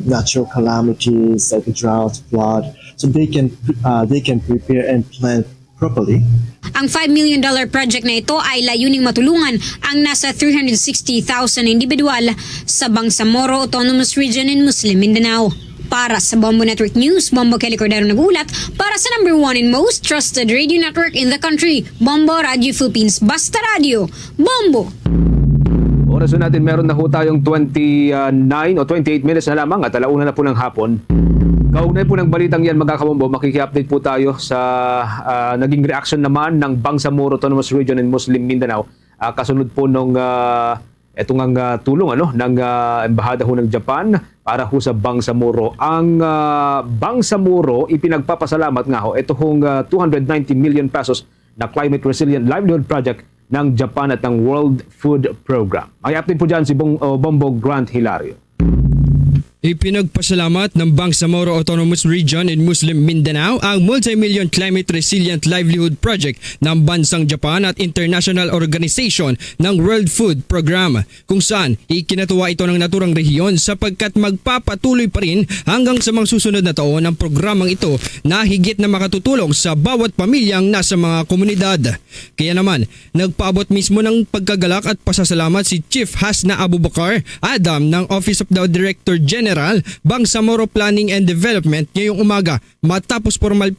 natural calamities like drought, flood, so they can prepare and plan properly. Ang $5 million project na ito ay layuning matulungan ang nasa 360,000 individual sa Bangsamoro Autonomous Region in Muslim Mindanao. Para sa Bombo Network News, Bombo Kelly Cordero nagulat para sa #1 and most trusted radio network in the country, Bombo Radio Philippines. Basta Radio, Bombo! Oras natin, meron na ho tayong 29 o 28 minutes na lamang at alauna na po ng hapon. Kaugnay po ng balitang yan, magkakabombo, makiki-update po tayo sa naging reaction naman ng Bangsamoro Autonomous Region in Muslim Mindanao. Kasunod po nung etong tulong ng Embahada ho ng Japan para ho sa Bangsamoro. Ang Bangsamoro, ipinagpapasalamat nga ho, ito hong 290 million pesos na Climate Resilient Livelihood Project ng Japan at ng World Food Program. May update po dyan si Bombo Grant Hilario. Ipinagpasalamat ng Bangsamoro Autonomous Region in Muslim Mindanao ang multi-million climate resilient livelihood project ng bansang Japan at international organization ng World Food Program, kung saan ikinatuwa ito ng naturang rehiyon sapagkat magpapatuloy pa rin hanggang sa mga susunod na taon ang programang ito na higit na makatutulong sa bawat pamilyang nasa mga komunidad. Kaya naman, nagpaabot mismo ng pagkagalak at pasasalamat si Chief Hasna Abubakar Adam ng Office of the Director General Bangsamoro Planning and Development ngayong umaga matapos pormahal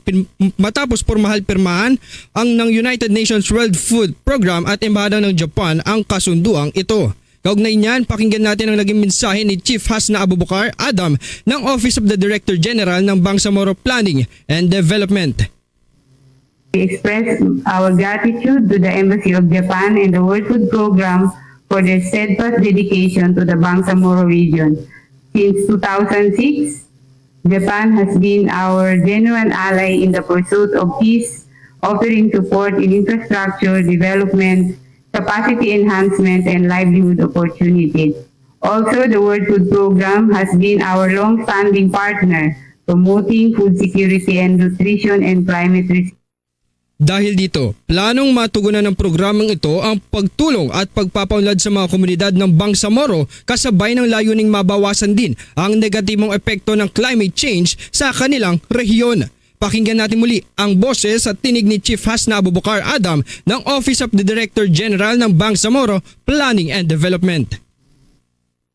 pirmahan ang ng United Nations World Food Program at Embahada ng Japan ang kasunduang ito. Kaugnay niyan, pakinggan natin ang naging mensahe ni Chief Hasna Abubakar Adam ng Office of the Director General ng Bangsamoro Planning and Development. We express our gratitude to the Embassy of Japan and the World Food Program for their steadfast dedication to the Bangsamoro region. Since 2006, Japan has been our genuine ally in the pursuit of peace, offering support in infrastructure development, capacity enhancement, and livelihood opportunities. Also, the World Food Program has been our long-standing partner, promoting food security and nutrition and climate resilience. Dahil dito, planong matugunan ng programang ito ang pagtulong at pagpapaunlad sa mga komunidad ng Bangsamoro kasabay ng layuning mabawasan din ang negatibong epekto ng climate change sa kanilang rehiyon. Pakinggan natin muli ang boses at tinig ni Chief Hasna Abubakar Adam ng Office of the Director General ng Bangsamoro Planning and Development.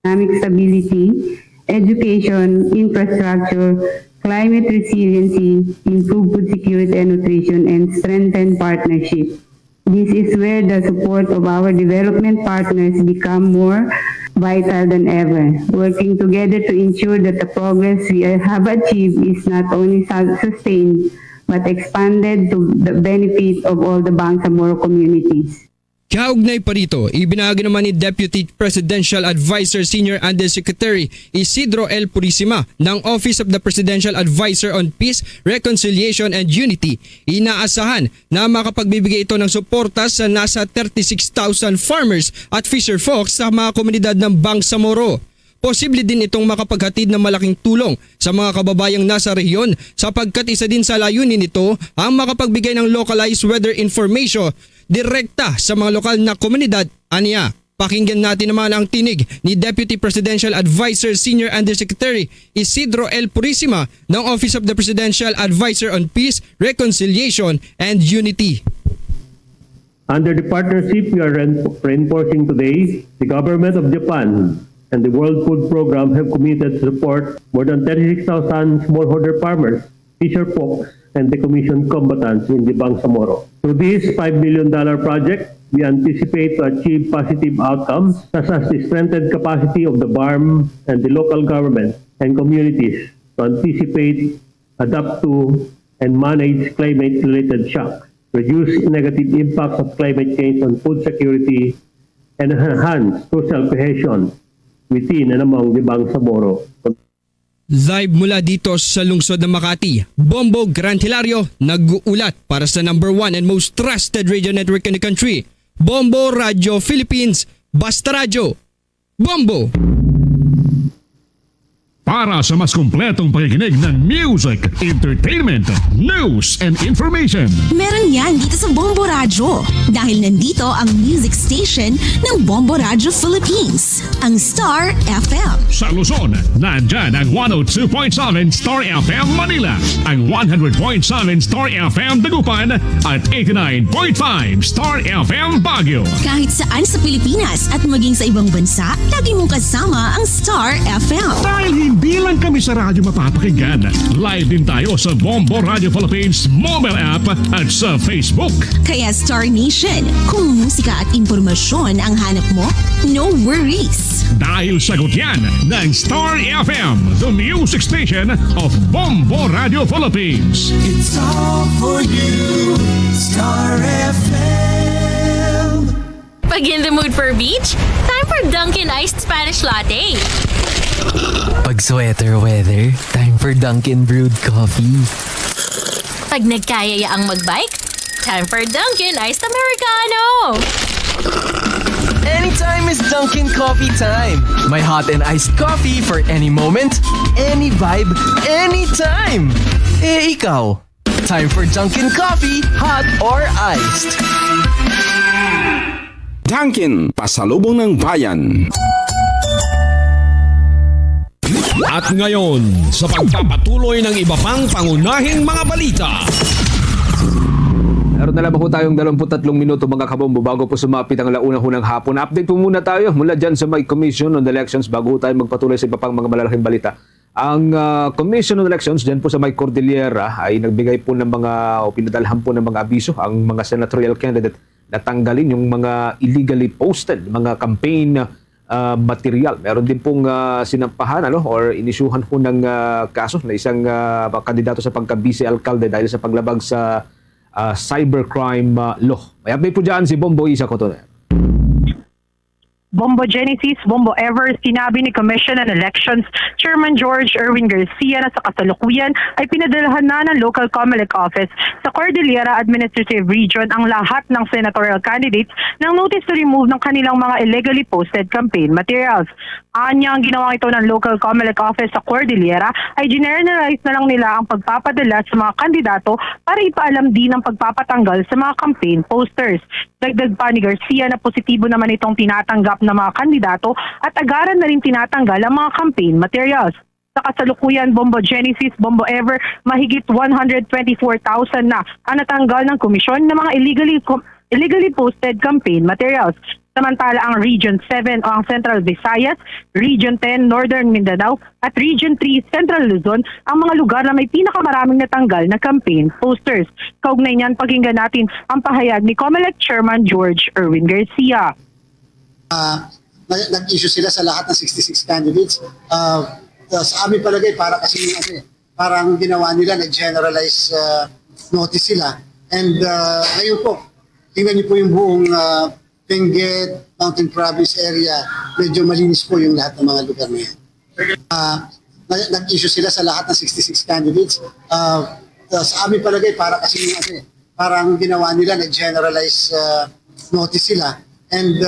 Economic stability, education, infrastructure, climate resiliency, improve food security and nutrition, and strengthen partnership. This is where the support of our development partners become more vital than ever, working together to ensure that the progress we have achieved is not only sustained but expanded to the benefit of all the Bangsamoro communities. Kaugnay pa rito, ibinahagi naman ni Deputy Presidential Advisor Senior Undersecretary Isidro L. Purisima ng Office of the Presidential Advisor on Peace, Reconciliation and Unity. Inaasahan na makapagbibigay ito ng suporta sa nasa 36,000 farmers at fisher folks sa mga komunidad ng Bangsamoro. Posible din itong makapaghatid ng malaking tulong sa mga kababayang nasa rehiyon sapagkat isa din sa layunin nito ang makapagbigay ng localized weather information direkta sa mga lokal na komunidad. Aniya, pakinggan natin naman ang tinig ni Deputy Presidential Advisor Senior Undersecretary Isidro L. Purisima ng Office of the Presidential Advisor on Peace, Reconciliation and Unity. Under the partnership we are reinforcing today, the government of Japan and the World Food Program have committed to support more than 36,000 smallholder farmers, fisher folks, and decommissioned combatants in the Bangsamoro. Through this $5 million project, we anticipate to achieve positive outcomes such as the strengthened capacity of the BARM and the local government and communities to anticipate, adapt to, and manage climate-related shocks, reduce negative impacts of climate change on food security, and enhance social cohesion within and among the Bangsamoro. Live mula dito sa lungsod ng Makati, Bombo Gran Hilario nag-uulat para sa number 1 and most trusted radio network in the country, Bombo Radio Philippines, Basta Radio, Bombo! Para sa mas kumpletong pakikinig ng music, entertainment, news, and information. Meron yan dito sa Bombo Radio. Dahil nandito ang music station ng Bombo Radio Philippines, ang Star FM. Sa Luzon, nandyan ang 102.7 Star FM Manila, ang 100.7 Star FM Dagupan, at 89.5 Star FM Baguio. Kahit saan sa Pilipinas at maging sa ibang bansa, lagi mong kasama ang Star FM. Dahil hindi lang kami sa radyo mapapakinggan, live din tayo sa Bombo Radio Philippines mobile app at sa Facebook. Kaya Star Nation, kung musika at impormasyon ang hanap mo, no worries. Dahil sagot yan ng Star FM, the music station of Bombo Radio Philippines. It's all for you, Star FM. Pag in the mood for beach, time for Dunkin' Iced Spanish Latte. Pag sweater weather, time for Dunkin' Brewed Coffee. Pag nagkayaya ang magbike, time for Dunkin' Iced Americano. Anytime is Dunkin' Coffee time. My hot and iced coffee for any moment, any vibe, anytime. Eh, ikaw? Time for Dunkin' Coffee, hot or iced. Dunkin', pasalubong ng bayan. At ngayon, sa pagpapatuloy ng iba pang pangunahing mga balita. Meron na lamang po tayong 23 minuto mga kabombo bago po sumapit ang launa-hunang hapon. Update po muna tayo mula dyan sa may Commission on Elections bago tayo magpatuloy sa iba pang mga malalaking balita. Ang Commission on Elections dyan po sa may Cordillera ay nagbigay po ng mga o pinadalhan po ng mga abiso ang mga senatorial candidate na tanggalin yung mga illegally posted, mga campaign material. Meron din pong sinampahan or inisyuhan po ng kaso na isang kandidato sa pagka-vice-alcalde dahil sa paglabag sa cybercrime law. May update po dyan si Bombo Isa Cotoner. Bombo Genesis, Bombo Ever, sinabi ni Commission on Elections Chairman George Erwin Garcia na sa kasalukuyan ay pinadalhan na ng local COMELEC office sa Cordillera Administrative Region ang lahat ng senatorial candidates ng notice to remove ng kanilang mga illegally posted campaign materials. Anya, ang ginawa ito ng local COMELEC office sa Cordillera ay generalize na lang nila ang pagpapadala sa mga kandidato para ipaalam din ang pagpapatanggal sa mga campaign posters. Dagdag pa ni Garcia na positibo naman itong tinatanggap ng mga kandidato at agaran na rin tinatanggal ang mga campaign materials. Sa kasalukuyan, Bombo Genesis, Bombo Ever, mahigit 124,000 na ang natanggal ng komisyon ng mga illegally posted campaign materials. Samantala ang Region 7 o ang Central Visayas, Region 10 Northern Mindanao at Region 3 Central Luzon ang mga lugar na may pinakamaraming natanggal na campaign posters. Kaugnay niyan, pakinggan natin ang pahayag ni COMELEC Chairman George Erwin Garcia. Nag-issue sila sa lahat ng 66 candidates. Sa amin palagay, para kasi parang ginawa nila, nag-generalize notice sila. And ngayon po, tingnan niyo po yung buong Benguet, Mountain Province area, medyo malinis po yung lahat ng mga lugar na yan. Nag-issue sila sa lahat ng 66 candidates. Sa amin palagay, para kasi parang ginawa nila, nag-generalize notice sila. And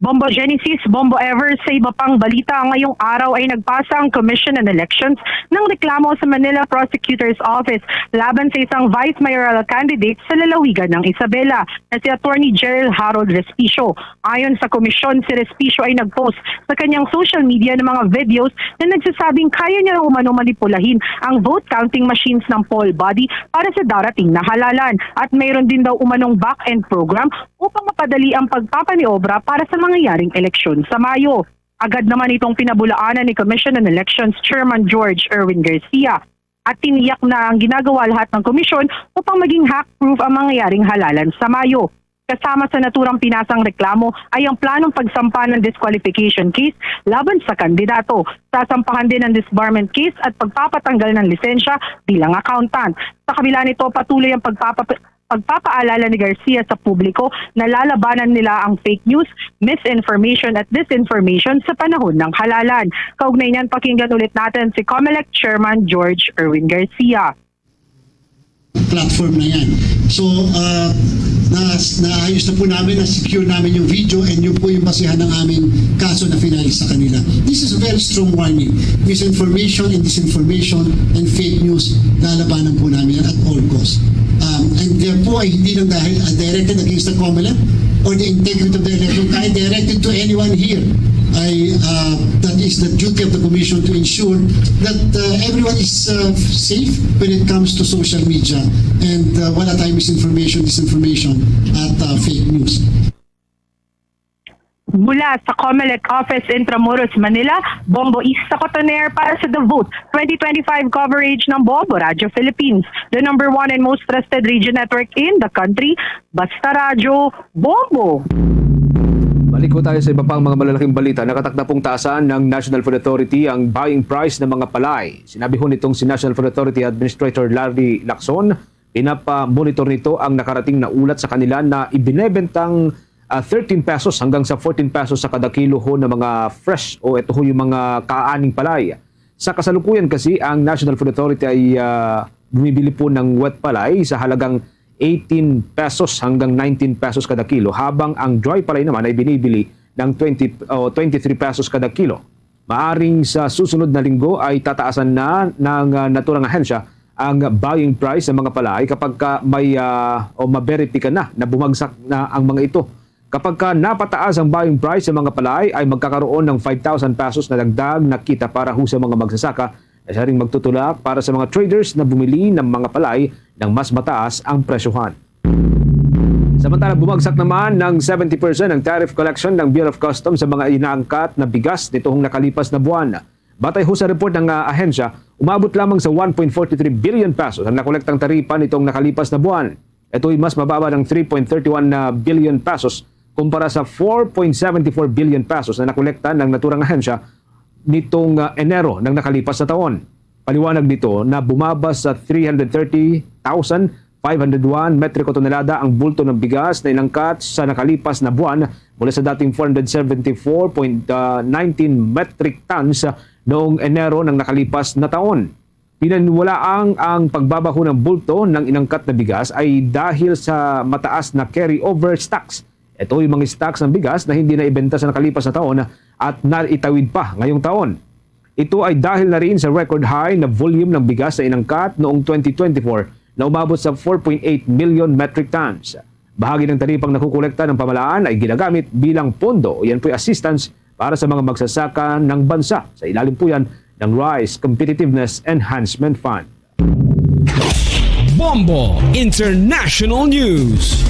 Bombo Genesis, Bombo Ever, sa iba pang balita, ngayong araw ay nagpasa ang Commission on Elections ng reklamo sa Manila Prosecutor's Office laban sa isang vice mayoral candidate sa lalawigan ng Isabela na si Attorney Gerald Harold Respicio. Ayon sa komisyon, si Respicio ay nagpost sa kanyang social media ng mga videos na nagsasabing kaya niya umano manipulahin ang vote counting machines ng poll body para sa darating na halalan at mayroon din daw umanong back-end program upang mapadali ang pagpapaniobra para sa mangyayaring eleksyon sa Mayo. Agad naman itong pinabulaanan ni Commission on Elections Chairman George Erwin Garcia at tiniyak na ang ginagawa lahat ng komisyon upang maging hack-proof ang mangyayaring halalan sa Mayo. Kasama sa naturang pinasang reklamo ay ang planong pagsampa ng disqualification case laban sa kandidato. Sasampahan din ang disbarment case at pagpapatanggal ng lisensya bilang accountant. Sa kabila nito, patuloy ang pagpapaalala ni Garcia sa publiko na lalabanan nila ang fake news, misinformation at disinformation sa panahon ng halalan. Kaugnay niyan, pakinggan ulit natin si COMELEC Chairman George Erwin Garcia. Platform na yan. So, naayos na po namin, na-secure namin yung video and yun po yung basihan ng aming kaso na finali sa kanila. This is a very strong warning. Misinformation and disinformation and fake news, lalabanan po namin yan at all costs. And therefore, ay hindi lang dahil directed against the COMELEC or the integrity of the election, kahit directed to anyone here. That is the duty of the Commission to ensure that everyone is safe when it comes to social media and wala tayong misinformation, disinformation at fake news. Mula sa COMELEC Office Intramuros, Manila, Bombo Isa Cotoner para sa The Vote 2025 coverage ng Bombo Radio Philippines, the number 1 and most trusted radio network in the country. Basta Radio, Bombo! Balik ko tayo sa iba pang mga malalaking balita. Nakatakda pong taasan ng National Food Authority ang buying price ng mga palay. Sinabi ho nitong si National Food Authority Administrator Larry Lacson, pinapa-monitor nito ang nakarating na ulat sa kanila na ibinebentang 13 pesos hanggang sa 14 pesos sa kada kilo ho ng mga fresh o ito ho yung mga kaaning palay. Sa kasalukuyan kasi, ang National Food Authority ay bumibili po ng wet palay sa halagang 18 pesos hanggang 19 pesos kada kilo, habang ang dry palay naman ay binibili ng 23 pesos kada kilo. Maaring sa susunod na linggo ay tataasan na ng naturang ahensya ang buying price ng mga palay kapag may ma-verify na bumagsak na ang mga ito. Kapag napataas ang buying price ng mga palay ay magkakaroon ng 5,000 pesos na dagdag na kita para ho sa mga magsasaka na siya ring magtutulak para sa mga traders na bumili ng mga palay ng mas mataas ang presyohan. Samantala, bumagsak naman ng 70% ang tariff collection ng Bureau of Customs sa mga inaangkat na bigas nitong nakalipas na buwan. Batay ho sa report ng ahensya, umabot lamang sa 1.43 billion pesos ang nakolektang taripa nitong nakalipas na buwan. Ito ay mas mababa ng 3.31 billion pesos kumpara sa 4.74 billion pesos na nakolekta ng naturang ahensya nitong Enero ng nakalipas na taon. Paliwanag nito na bumaba sa 330,501 metriko tonelada ang bulto ng bigas na inangkat sa nakalipas na buwan mula sa dating 474.19 metric tons noong Enero ng nakalipas na taon. Pinaniwalaang ang pagbabaho ng bulto ng inangkat na bigas ay dahil sa mataas na carry-over stocks. Ito yung mga stocks ng bigas na hindi na ibenta sa nakalipas na taon at naitawid pa ngayong taon. Ito ay dahil na rin sa record high na volume ng bigas na inangkat noong 2024 na umabot sa 4.8 million metric tons. Bahagi ng taripang nakukolekta ng pamahalaan ay ginagamit bilang pondo o yan po'y assistance para sa mga magsasaka ng bansa. Sa ilalim po yan ng Rice Competitiveness Enhancement Fund. Bombo International News.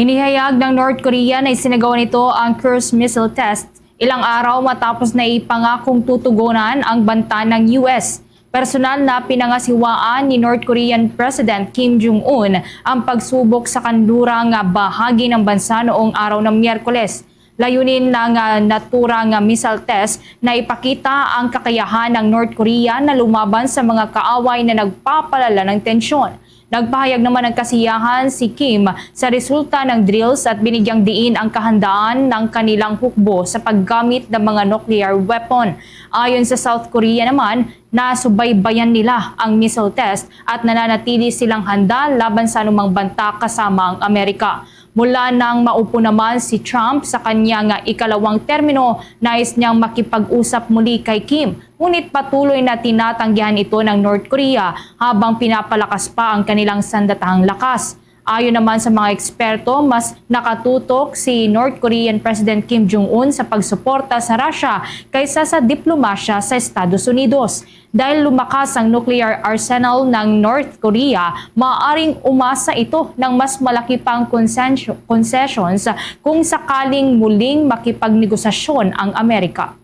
Hinihayag ng North Korea na isinagawa nito ang cruise missile test ilang araw matapos na ipangakong tutugunan ang banta ng US. Personal na pinangasiwaan ni North Korean President Kim Jong-un ang pagsubok sa kanlurang bahagi ng bansa noong araw ng Miyerkules. Layunin ng naturang missile test na ipakita ang kakayahan ng North Korea na lumaban sa mga kaaway na nagpapalala ng tensyon. Nagpahayag naman ng kasiyahan si Kim sa resulta ng drills at binigyang diin ang kahandaan ng kanilang hukbo sa paggamit ng mga nuclear weapon. Ayon sa South Korea naman, nasubaybayan nila ang missile test at nananatili silang handa laban sa anumang banta kasama ang Amerika. Mula nang maupo naman si Trump sa kanyang ikalawang termino, nais niyang makipag-usap muli kay Kim. Ngunit patuloy na tinatanggihan ito ng North Korea habang pinapalakas pa ang kanilang sandatahang lakas. Ayon naman sa mga eksperto, mas nakatutok si North Korean President Kim Jong-un sa pagsuporta sa Russia kaysa sa diplomasya sa Estados Unidos. Dahil lumakas ang nuclear arsenal ng North Korea, maaaring umasa ito ng mas malaki pang concessions kung sakaling muling makipagnegosasyon ang Amerika.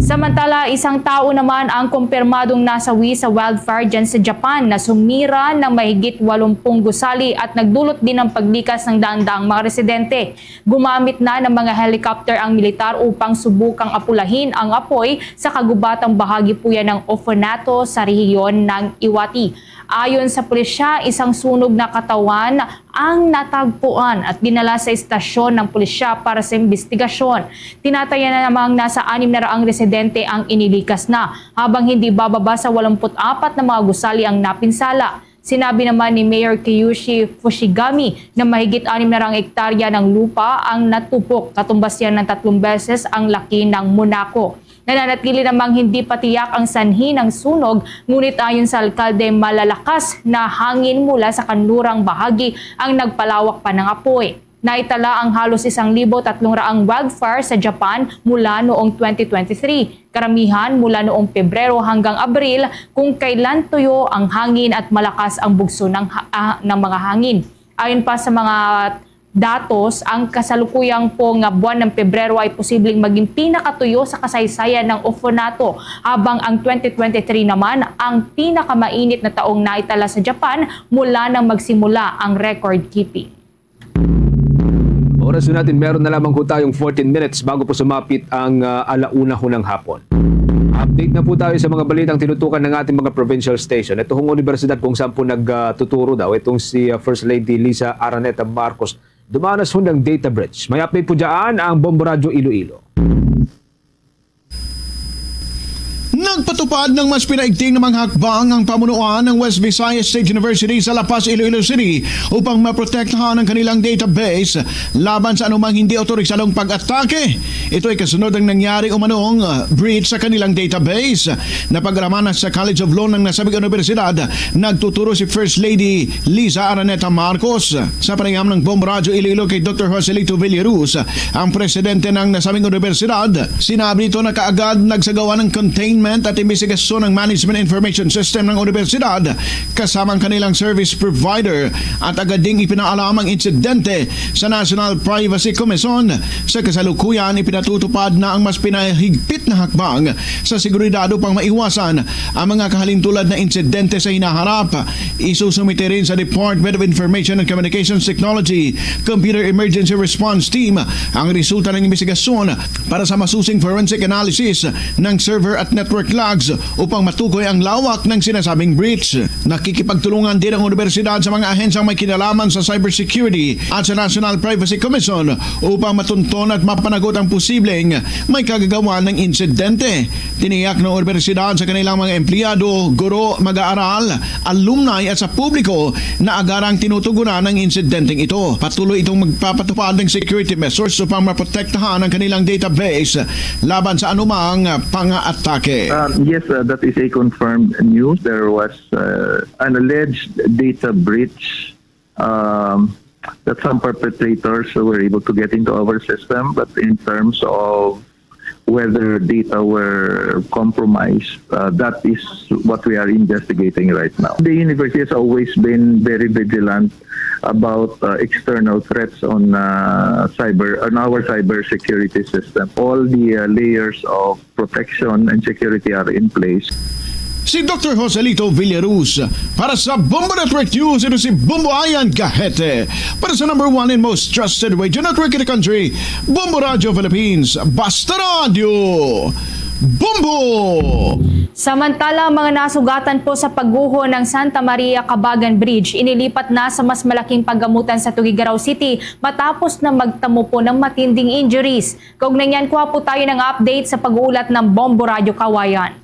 Samantala, isang tao naman ang kumpirmadong nasawi sa wildfire dyan sa Japan na sumira ng mahigit 80 gusali at nagdulot din ng paglikas ng daan-daang mga residente. Gumamit na ng mga helicopter ang militar upang subukang apulahin ang apoy sa kagubatang bahagi po yan ng Ofanato sa rehiyon ng Iwate. Ayon sa pulisya, isang sunog na katawan ang natagpuan at dinala sa istasyon ng pulisya para sa investigasyon. Tinataya na namang nasa 600 residente ang inilikas na, habang hindi bababa sa 84 na mga gusali ang napinsala. Sinabi naman ni Mayor Kiyoshi Fushigami na mahigit 600 hektarya ng lupa ang natupok, katumbas yan ng 3 beses ang laki ng Monaco. Nananatili namang hindi patiyak ang sanhi ng sunog, ngunit ayon sa alkalde, malalakas na hangin mula sa kanlurang bahagi ang nagpalawak pa ng apoy. Naitala ang halos 1,300 wildfire sa Japan mula noong 2023. Karamihan mula noong Pebrero hanggang Abril, kung kailan tuyo ang hangin at malakas ang bugso ng mga hangin. Ayon pa sa mga datos, ang kasalukuyang pong buwan ng Pebrero ay posibleng maging pinakatuyo sa kasaysayan ng Ofanato, habang ang 2023 naman ang pinakamainit na taong naitala sa Japan mula nang magsimula ang record keeping. Oras na natin, meron na lamang po tayong 14 minutes bago po sumapit ang alauna ho ng hapon. Update na po tayo sa mga balitang tinutukan ng ating mga provincial station. Ito hong universidad kung saan po nagtuturo daw. Itong si First Lady Liza Araneta Marcos. Dumanas ho ng data breach. May update po dyan ang Bombo Radio Iloilo. Nagpatupad ng mas pinaigting na mga hakbang ang pamunuan ng West Visayas State University sa La Paz, Iloilo City upang maprotektahan ang kanilang database laban sa anumang hindi otorisadong pag-atake. Ito ay kasunod ng nangyari umanong breach sa kanilang database. Napag-araman sa College of Law ng nasabing universidad, nagtuturo si First Lady Liza Araneta Marcos. Sa panayam ng Bombo Radio Iloilo kay Dr. Joselito Villaruz, ang presidente ng nasabing universidad, sinabi nito na kaagad nagsagawa ng containment at imbestigasyon ng Management Information System ng Universidad kasama ang kanilang service provider at agad ding ipinaalam ang insidente sa National Privacy Commission. Sa kasalukuyan, ipinatutupad na ang mas pinahigpit na hakbang sa seguridad upang maiwasan ang mga kahalintulad na insidente sa hinaharap. Isusumite rin sa Department of Information and Communications Technology Computer Emergency Response Team ang resulta ng investigasyon para sa masusing forensic analysis ng server at network logs upang matukoy ang lawak ng sinasabing breach. Nakikipagtulungan din ang universidad sa mga ahensyang may kinalaman sa cybersecurity at sa National Privacy Commission upang matunton at mapanagot ang posibleng may kagagawa ng insidente. Tiniyak ng universidad sa kanilang mga empleyado, guro, mag-aaral, alumni at sa publiko na agarang tinutugunan ng insidenteng ito. Patuloy itong magpapatupad ng security measures upang maprotektahan ang kanilang database laban sa anumang pang-atake. Yes, that is a confirmed news. There was an alleged data breach that some perpetrators were able to get into our system, but in terms of whether data were compromised. That is what we are investigating right now. The university has always been very vigilant about external threats on our cyber security system. All the layers of protection and security are in place. Si Dr. Joselito Villaruz para sa Bombo Network News. Ito si Bombo Ayan Gahete para sa number 1 and most trusted radio network in the country, Bombo Radio Philippines. Basta Radio Bombo! Samantala, mga nasugatan po sa pagguho ng Santa Maria Cabagan Bridge, inilipat na sa mas malaking paggamutan sa Tuguegarao City matapos na magtamo po ng matinding injuries. Kaugnay niyan, kuha po tayo ng update sa pag-uulat ng Bombo Radio Kawayan.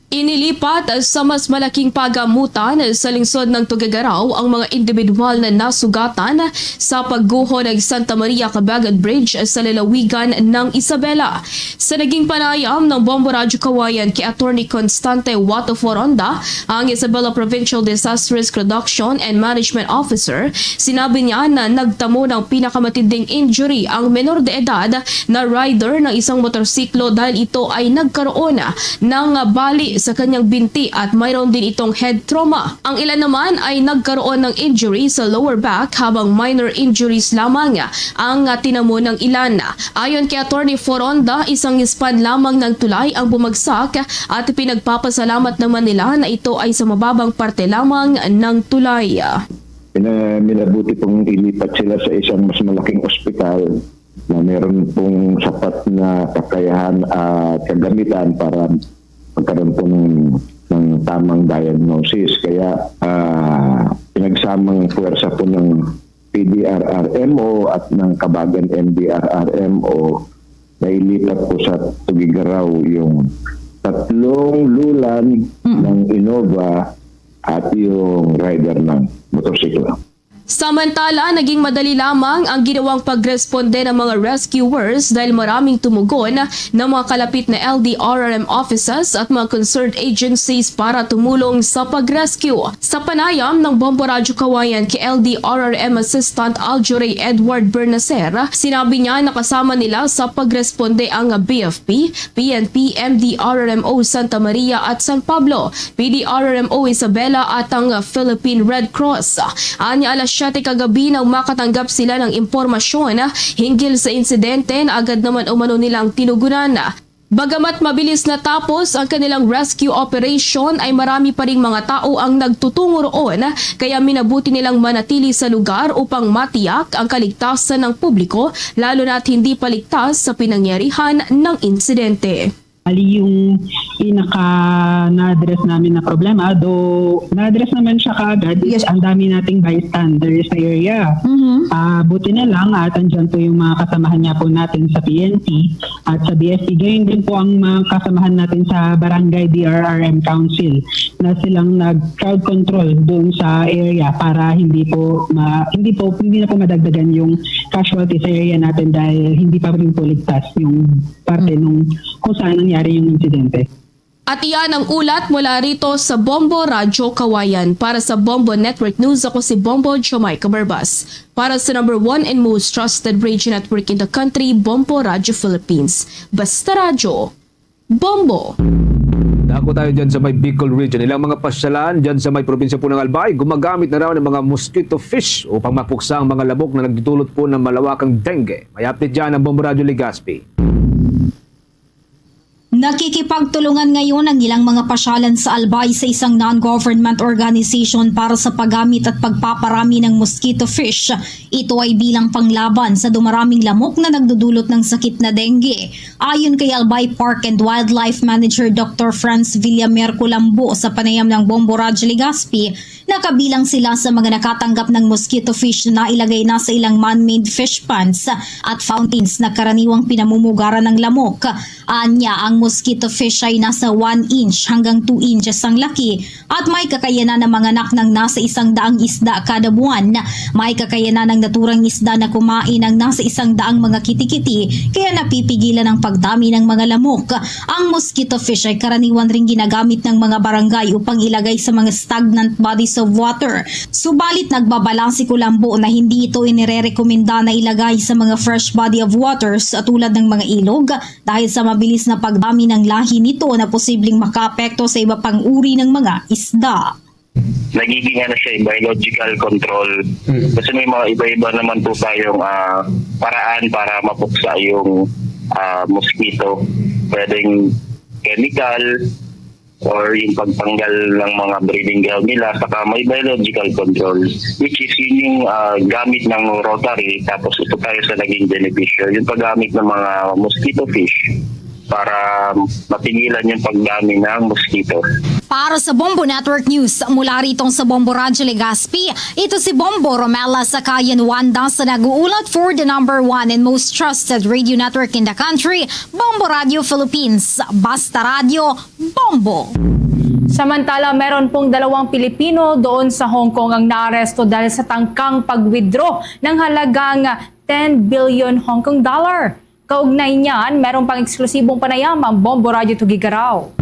Inilipat sa mas malaking pagamutan sa lungsod ng Tuguegarao ang mga individual na nasugatan sa pagguho ng Santa Maria Cabagan Bridge sa lalawigan ng Isabela. Sa naging panayam ng Bombo Radio Kawayan kay Attorney Constante Wato Foronda, ang Isabela Provincial Disaster Risk Reduction and Management Officer, sinabi niya na nagtamo ng pinakamatinding injury ang menor de edad na rider ng isang motorsiklo dahil ito ay nagkaroon ng bali sa kanyang binti at mayroon din itong head trauma. Ang ilan naman ay nagkaroon ng injury sa lower back habang minor injuries lamang ang tinamo ng ilan. Ayon kay Attorney Foronda, isang span lamang ng tulay ang bumagsak at pinagpapasalamat naman nila na ito ay sa mababang parte lamang ng tulay. Minabuti pong ilipat sila sa isang mas malaking ospital na meron pong sapat na kakayahan at kagamitan para magkaroon po ng tamang diagnosis. Kaya pinagsamang puwersa po ng PDRRMO at ng Cabagan MDRRMO na ilipat po sa Tuguegarao yung 3 lulan ng Innova at yung rider ng motorsiklo. Samantala, naging madali lamang ang ginawang pagresponde ng mga rescuers dahil maraming tumugon ng mga kalapit na LDRRM officers at mga concerned agencies para tumulong sa pag-rescue. Sa panayam ng Bombo Radio Kawayan kay LDRRM Assistant Aljoray Edward Bernacer, sinabi niya na kasama nila sa pagresponde ang BFP, PNP, MDRRMO Santa Maria at San Pablo, PDRRMO Isabela at ang Philippine Red Cross. Anya alas 7 kagabi nang makatanggap sila ng impormasyon hinggil sa insidente na agad naman umano nilang tinugunan. Bagamat mabilis natapos ang kanilang rescue operation ay marami pa ring mga tao ang nagtutungo roon kaya minabuti nilang manatili sa lugar upang matiyak ang kaligtasan ng publiko lalo na't hindi paligtas sa pinangyarihan ng insidente. Ali yung na-address namin na problema, though na-address naman siya kaagad, yes, ang dami nating bystanders sa area. Buti na lang at andyan po yung mga kasamahan niya po natin sa PNP at sa BSP. Ganyan din po ang mga kasamahan natin sa Barangay DRRM Council na silang nag-crowd control doon sa area para hindi na po madagdagan yung casualty sa area natin dahil hindi pa rin po ligtas yung parte nung kung saan nangyari yung insidente. At iyan ang ulat mula rito sa Bombo Radio Kawayan. Para sa Bombo Network News, ako si Bombo Jamaica Barbas. Para sa number 1 and most trusted radio network in the country, Bombo Radio Philippines. Basta Radio, Bombo! Dako tayo dyan sa may Bicol region. Ilang mga pasyalan dyan sa may probinsya po ng Albay, gumagamit na raw ng mga mosquito fish upang mapuksa ang mga labok na nagdudulot po ng malawakang dengue. May update dyan ang Bombo Radio Legazpi. Nakikipagtulungan ngayon ang ilang mga pasyalan sa Albay sa isang non-government organization para sa paggamit at pagpaparami ng mosquito fish. Ito ay bilang panglaban sa dumaraming lamok na nagdudulot ng sakit na dengue. Ayon kay Albay Park and Wildlife Manager Dr. Franz Villamer Culambo sa panayam ng Bombo Radio Legazpi, nakabilang sila sa mga nakatanggap ng mosquito fish na ilagay na sa ilang man-made fish ponds at fountains na karaniwang pinamumugaran ng lamok. Anya, ang mosquito fish ay nasa 1 inch hanggang 2 inches ang laki at may kakayanan na manganak ng nasa 100 isda kada buwan. May kakayanan ng naturang isda na kumain ng nasa 100 mga kitikiti kaya napipigilan ang pagdami ng mga lamok. Ang mosquito fish ay karaniwan ring ginagamit ng mga barangay upang ilagay sa mga stagnant bodies of water. Subalit nagbabalansi Kulambo na hindi ito inirerekomenda na ilagay sa mga fresh body of waters tulad ng mga ilog dahil sa mabilis na pagdami ng lahi nito na posibleng makaapekto sa iba pang uri ng mga isda. Nagiging siya biological control. Kasi may mga iba-iba naman po tayong paraan para mapuksa yung mosquito. Pwedeng chemical or yung pagtanggal ng mga breeding ground nila, saka may biological control, which is yun yung gamit ng Rotary. Tapos ito tayo sa naging beneficiary, yung paggamit ng mga mosquito fish para mapigilan yung pagdami ng mosquito. Para sa Bombo Network News, mula ritong sa Bombo Radyo Legazpi, ito si Bombo Romela Sakayan Wanda sa nag-uulat for the number 1 and most trusted radio network in the country, Bombo Radio Philippines. Basta Radio, Bombo! Samantala, meron pong 2 Pilipino doon sa Hong Kong ang naaresto dahil sa tangkang pag-withdraw ng halagang 10 billion Hong Kong dollar. Kaugnay niyan, meron pang eksklusibong panayam ang Bombo Radio Tugigaraw.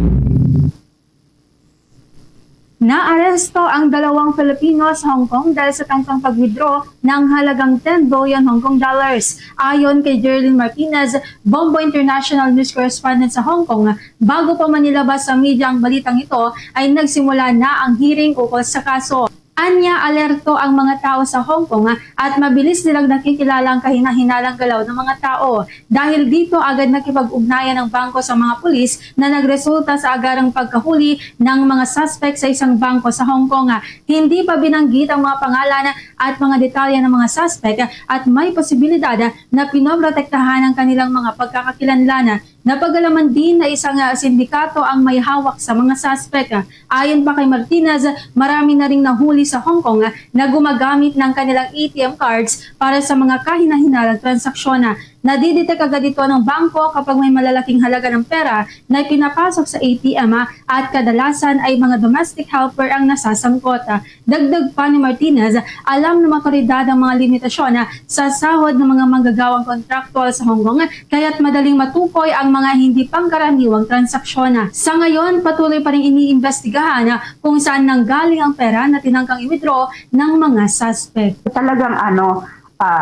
Naaresto ang 2 Pilipino sa Hong Kong dahil sa tangkang pag-withdraw ng halagang 10 billion Hong Kong dollars. Ayon kay Jerlyn Martinez, Bombo International News Correspondent sa Hong Kong, bago pa man nilabas sa media ang balitang ito, ay nagsimula na ang hearing ukol sa kaso. Anya, alerto ang mga tao sa Hong Kong at mabilis nilang nakikilala ang kahina-hinalang galaw ng mga tao. Dahil dito agad nakipag-ugnayan ng bangko sa mga pulis na nagresulta sa agarang pagkahuli ng mga suspect sa isang bangko sa Hong Kong. Hindi pa binanggit ang mga pangalan at mga detalye ng mga suspect at may posibilidad na pinoprotektahan ang kanilang mga pagkakakilanlan. Napagalaman din na isang sindikato ang may hawak sa mga suspect. Ayon pa kay Martinez, marami na ring nahuli sa Hong Kong na gumagamit ng kanilang ATM cards para sa mga kahina-hinalang transaksyon. Nadidetect agad ito ng bangko kapag may malalaking halaga ng pera na pinapasok sa ATM at kadalasan ay mga domestic helper ang nasasangkot. Dagdag pa ni Martinez, alam ng mga ang mga limitasyon sa sahod ng mga manggagawang kontraktual sa Hong Kong kaya't madaling matukoy ang mga hindi pangkaraniwang transaksyon. Sa ngayon, patuloy pa rin iniimbestigahan kung saan nanggaling ang pera na tinangkang i-withdraw ng mga suspect. Talagang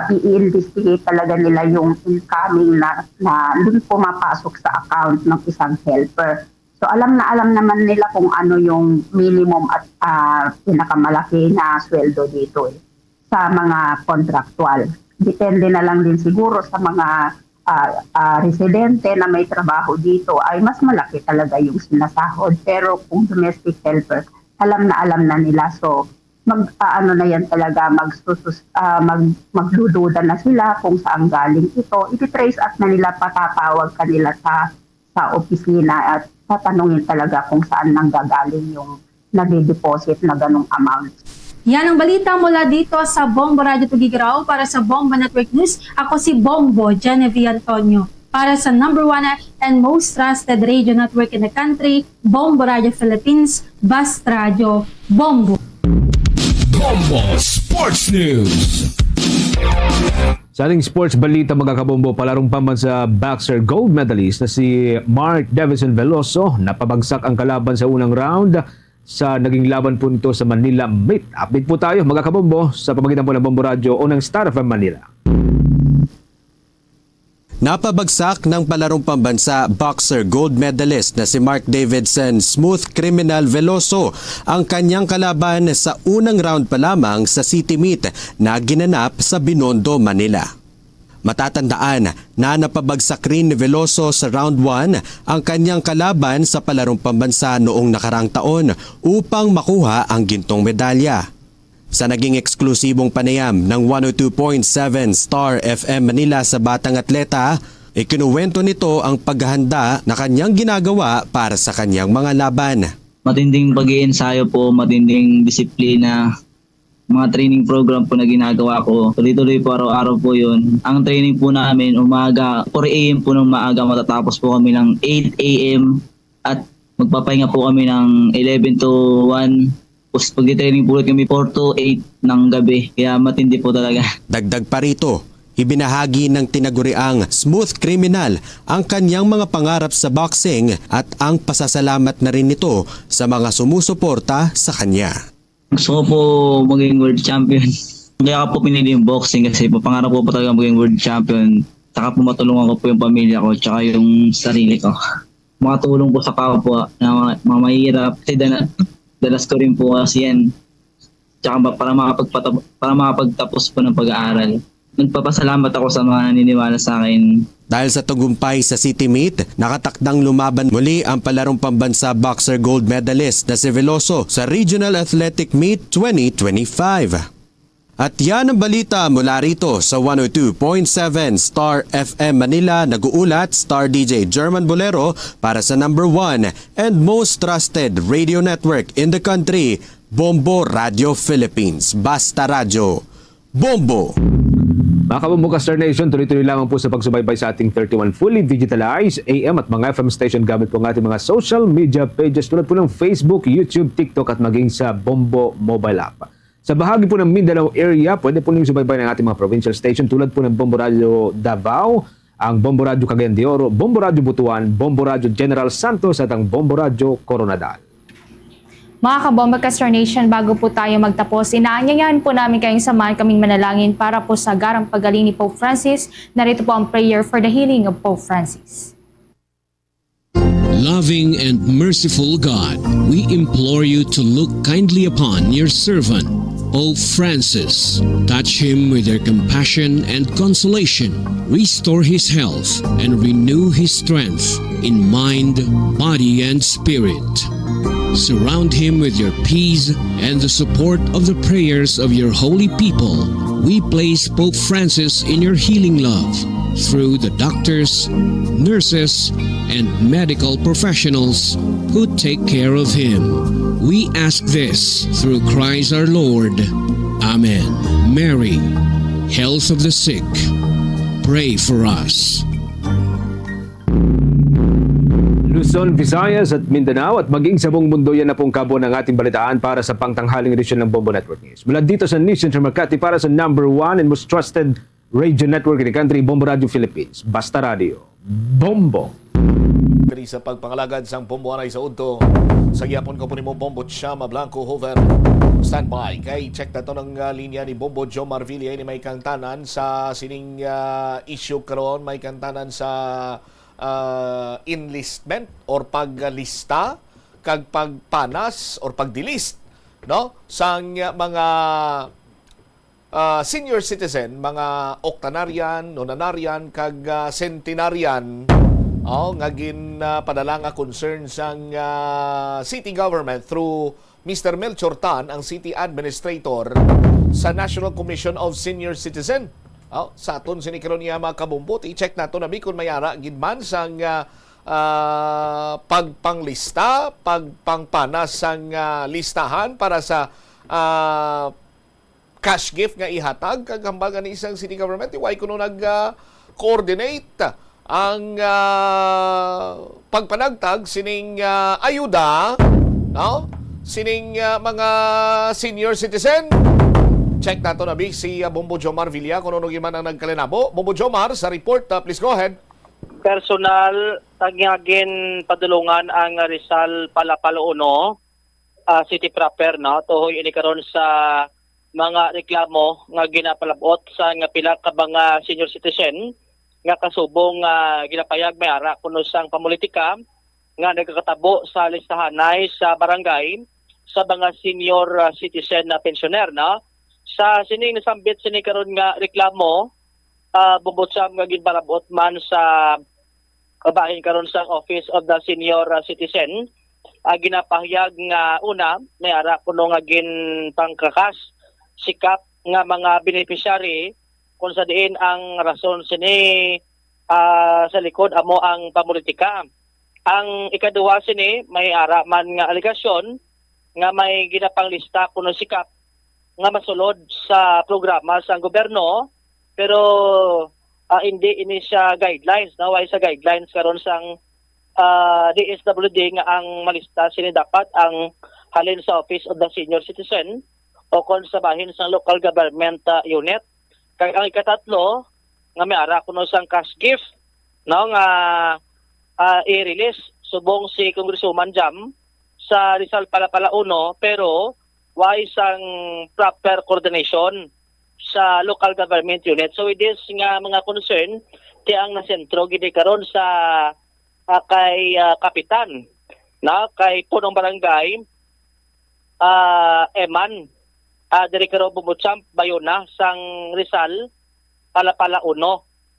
i-investigate talaga nila yung incoming na hindi pumapasok sa account ng isang helper. So alam naman nila kung ano yung minimum at pinakamalaki na sweldo dito sa mga contractual. Depende na lang din siguro sa mga residente na may trabaho dito ay mas malaki talaga yung sinasahod. Pero kung domestic helper, alam na nila. So na yan talaga, magdududa na sila kung saan galing ito. Iti-trace at na nila, patatawag kanila sa opisina at tatanungin talaga kung saan nanggagaling yung nade-deposit na ganong amount. Yan ang balita mula dito sa Bombo Radio Tugigaraw. Para sa Bombo Network News, ako si Bombo Genevieve Antonio. Para sa number 1 and most trusted radio network in the country, Bombo Radio Philippines, Basta Radio, Bombo. Bombo Sports News. Sa ating sports balita mga kabombo, palarong pambansa boxer gold medalist na si Mark Davison Veloso napabagsak ang kalaban sa unang round sa naging laban po nito sa Manila Meet. Update po tayo mga kabombo sa pamagitan po ng Bombo Radio o ng Star FM Manila. Napabagsak ng palarong pambansa boxer gold medalist na si Mark Davidson Smooth Criminal Veloso ang kanyang kalaban sa unang round pa lamang sa City Meet na ginanap sa Binondo, Manila. Matatandaan na napabagsak rin ni Veloso sa round 1 ang kanyang kalaban sa palarong pambansa noong nakarang taon upang makuha ang gintong medalya. Sa naging eksklusibong panayam ng 102.7 Star FM Manila sa batang atleta, ikinuwento nito ang paghahanda na kanyang ginagawa para sa kanyang mga laban. Matinding pag-iensayo po, matinding disiplina, mga training program po na ginagawa ko. Tuloy-tuloy po araw-araw po yun. Ang training po namin umaga, 4 a.m. po ng maaga, matatapos po kami ng 8 a.m. at magpapahinga po kami ng 11 to 1. Tapos pag-training po ulit kami 4 to 8 ng gabi. Kaya matindi po talaga. Dagdag pa rito, ibinahagi ng tinaguriang smooth criminal ang kanyang mga pangarap sa boxing at ang pasasalamat na rin nito sa mga sumusuporta sa kanya. Gusto ko po maging world champion. Kaya ako po pinili yung boxing kasi pangarap ko po talaga maging world champion. Saka po matulungan ko po yung pamilya ko tsaka yung sarili ko. Makatulong po sa kapwa na mahirap kasi dalas ko rin po kasi yan. Tsaka para makapagtapos po ng pag-aaral. Nagpapasalamat ako sa mga naniniwala sa akin. Dahil sa tagumpay sa City Meet, nakatakdang lumaban muli ang palarong pambansa boxer gold medalist na si Veloso sa Regional Athletic Meet 2025. At yan ang balita mula rito sa 102.7 Star FM Manila. Nag-uulat Star DJ German Bolero para sa number 1 and most trusted radio network in the country, Bombo Radio Philippines. Basta Radio. Bombo! Mga kabombo ka Star Nation, tuloy-tuloy lamang po sa pagsubaybay sa ating 31 fully digitalized AM at mga FM station gamit po ng ating mga social media pages tulad po ng Facebook, YouTube, TikTok at maging sa Bombo mobile app. Sa bahagi po ng Mindanao area, pwede po ninyong subaybay ng ating mga provincial station tulad po ng Bombo Radio Davao, ang Bombo Radio Cagayan de Oro, Bombo Radio Butuan, Bombo Radio General Santos at ang Bombo Radio Coronadal. Mga kabomba ka Star Nation, bago po tayo magtapos, inaanyayahan po namin kayong samahan kaming manalangin para po sa garang pagaling ni Pope Francis. Narito po ang prayer for the healing of Pope Francis. Loving and merciful God, we implore you to look kindly upon your servant, Pope Francis. Touch him with your compassion and consolation. Restore his health and renew his strength in mind, body, and spirit. Surround him with your peace and the support of the prayers of your holy people. We place Pope Francis in your healing love through the doctors, nurses, and medical professionals who take care of him. We ask this through Christ our Lord. Amen. Mary, health of the sick, pray for us. Luzon, Visayas at Mindanao at maging sa buong mundo yan na pong kabo ng ating balitaan para sa pangtanghaling edisyon ng Bombo Network News. Mula dito sa News Center Makati para sa number 1 and most trusted radio network in the country, Bombo Radio Philippines. Basta Radio. Bombo! Diri sa pagpangalagad sang Bombo anay sa udto. Sa gyapon ko po ni mo Bombo Chama Blanco Hover. Standby. Kay check na to ng linya ni Bombo Joe Marvilla ni may kantanan sa sining issue karon, may kantanan sa enlistment or paglista kag pagpanas or pagdilist no sang mga senior citizen, mga oktanaryan, nonanaryan kag centenaryan nga padala nga concern sang city government through Mr. Melchor Tan, ang city administrator sa National Commission of Senior Citizen. Sa aton sinikaron niya mga kabumbot, i-check nato na kung mayara gidman sang pagpanglista, pagpangpanas sang listahan para sa cash gift nga ihatag kag hambagan ni isang city government. Iway kuno nag-coordinate ang pagpanagtag sining ayuda, no? Sining mga senior citizen. Check nato na si Bombo Jomar Villa kung ano man ang nagkalinabo. Bombo Jomar, sa report, please go ahead. Personal, tagingagin padulungan ang Rizal Palapaloono, city proper, no? Tuhoy ini karon sa mga reklamo nga ginapalabot sa nga pila ka mga senior citizen nga kasubong ginapayag may ara kuno sang pamulitika nga nagkakatabo sa listahanay sa barangay sa mga senior citizen na pensioner, no? Sa sining nasambit sini karon nga reklamo, bubot sa nga ginbalabot man sa kabahin karon sa Office of the Senior Citizen, ginapahayag nga una may ara kuno nga gin pangkakas sikap nga mga beneficiary kung sa diin ang rason sini sa likod amo ang pamulitika. Ang ikaduha sini may ara man nga aligasyon nga may ginapanglista kuno sikap nga masulod sa programa sa gobyerno, pero hindi ini siya guidelines, no? Why sa guidelines karon sang DSWD nga ang malista sini dapat ang halin sa Office of the Senior Citizen o kon sa bahin sa local government unit. Kay ang ikatatlo nga may ara kuno sang cash gift, no, nga i-release subong si Congresswoman Jam sa Rizal Palapala 1, pero why sang proper coordination sa local government unit. So it is nga mga concern ti ang nasentro gid karon sa kay kapitan, na kay punong barangay Eman diri karon Bumutsam Bayona sang Rizal Palapala 1.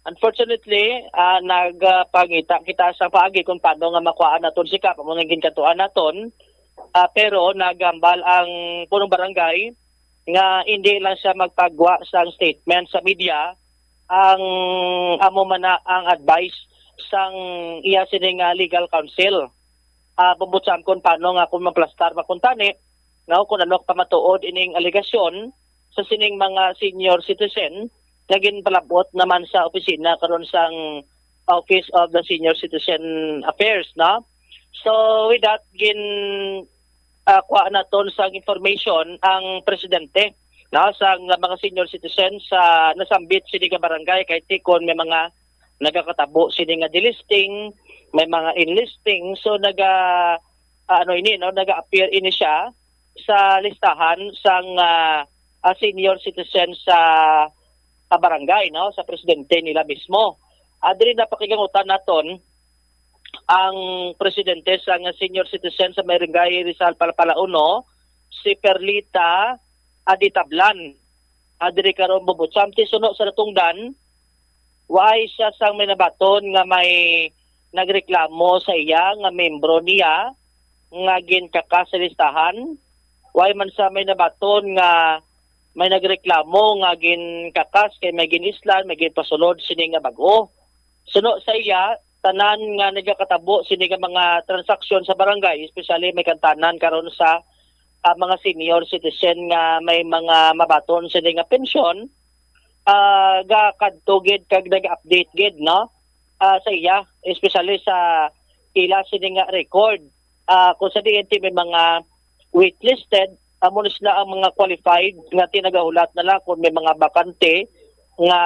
Unfortunately, nagpangita kita sa paagi kung paano nga makuhaan naton si Kap, mga ginkatuan naton, pero nagambal ang punong barangay nga hindi lang siya magpagwa sa statement sa media, ang amo man na ang advice sang iya sining legal counsel. Bubutsam kung paano nga kung maplastar makuntani, no, kung ano pamatuod ining aligasyon sa sining mga senior citizen naging palabot naman sa opisina karon sang Office of the Senior Citizen Affairs, no? So with that kuha naton sang information ang presidente, no, sang mga senior citizen sa nasambit sini ka barangay kay tikon may mga nagakatabo sini nga delisting, may mga enlisting, so naga-appear ini siya sa listahan sang senior citizen sa barangay, no, sa presidente nila mismo. Diri na pakigangutan naton ang presidente sa senior citizen sa Barangay Rizal Palapala 1, si Perlita Aditablan. Diri karon Bumutsam ti suno sa natungdan, why siya sang may nabaton nga may nagreklamo sa iya nga membro niya nga ginkaka sa listahan. Why man sa may nabaton nga may nagreklamo nga ginkakas kay may ginislan, may ginpasulod sini nga bag-o. Suno sa iya, tanan nga nagakatabo sini nga mga transaksyon sa barangay, especially may kantanan karon sa mga senior citizen nga may mga mabaton sini nga pensyon, kadtugid kag nag-update gid, no, sa iya, especially sa ila sini nga record. Kung sa DNT may mga waitlisted, amo na sila ang mga qualified nga tinagahulat na lang kung may mga bakante nga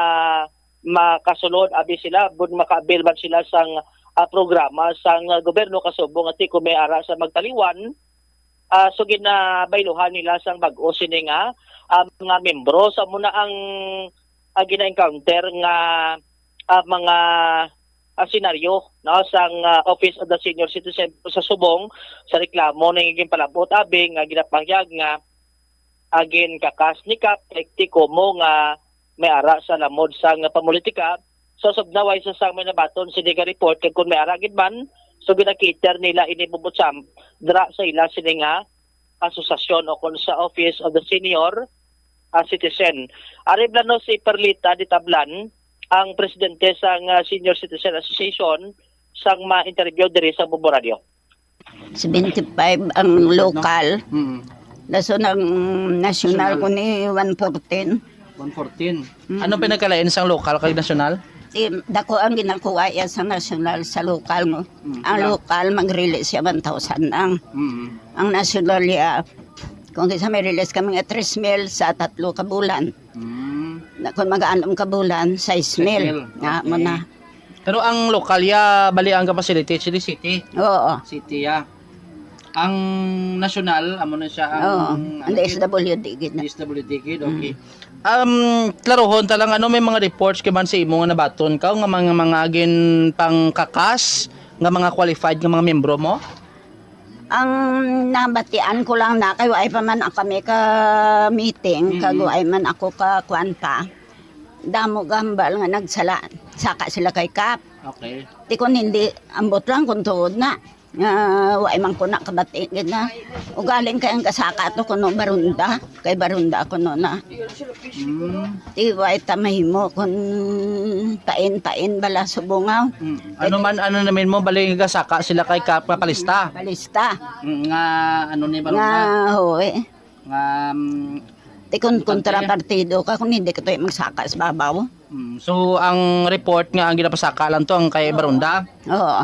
makasulod abi sila bud maka-avail man sila sang programa sang gobyerno kasubong ati kung may ara sa magtaliwan, so ginabayluhan nila sang bag-o sini nga mga membro sa muna ang gina-encounter nga mga senaryo, no, sang Office of the Senior Citizen sa subong sa reklamo na higing palabot abi nga ginapangyag nga agin kakas ni Kap mo nga may ara sa lamod sang pamulitika. So subnaway sa sang may nabaton sini nga report kag kun may ara gid man, so ginakiter nila ini Bumutsam dra sa ila sini nga asosasyon o kun sa Office of the Senior Citizen. Ariblano si Perlita Ditablan, ang presidente sang Senior Citizen Association, sang ma-interview diri sa Bubo Radio. 75 ang local. Daso ng national ko ni 114. 114. Ano pinagkalain sang local kay national? Dako ang ginakuha ya sa national sa local mo. Ang local mag-release siya 1,000 ang. Ang national ya kung kasi may release kami nga 3,000 sa 3 ka bulan. Kung mag-aanom ka bulan, 6,000. Nga mo na. Pero ang lokal ya, bali ang facility, city. Oo. City ya. Ang national, amo na siya ang... ang DSWD gid na. DSWD gid, okay. Klarohon talang ano, may mga reports kay man sa imo nga nabaton ka, nga mga agin pang kakas, nga mga qualified nga mga membro mo? Ang nabatian ko lang na kayo ay pa man kami ka meeting, kago ay man ako ka kuan pa. Damo gambal nga nagsala, saka sila kay Kap. Okay. Di kon hindi ambot lang kung tuod na. Wa man ko na kabati gid na. Ugaling kay ang kasaka to kuno barunda, kay barunda kuno na. Di wa ita mahimo kun tain bala subungaw. Ano namin mo bali nga kasaka sila kay Kap palista. Palista. Nga ano ni barunda. Nga hoy. Nga Tikon kontrapartido ka kung hindi ka to magsaka sa babaw. So ang report nga ang ginapasaka lang to ang kay Baronda. Oo.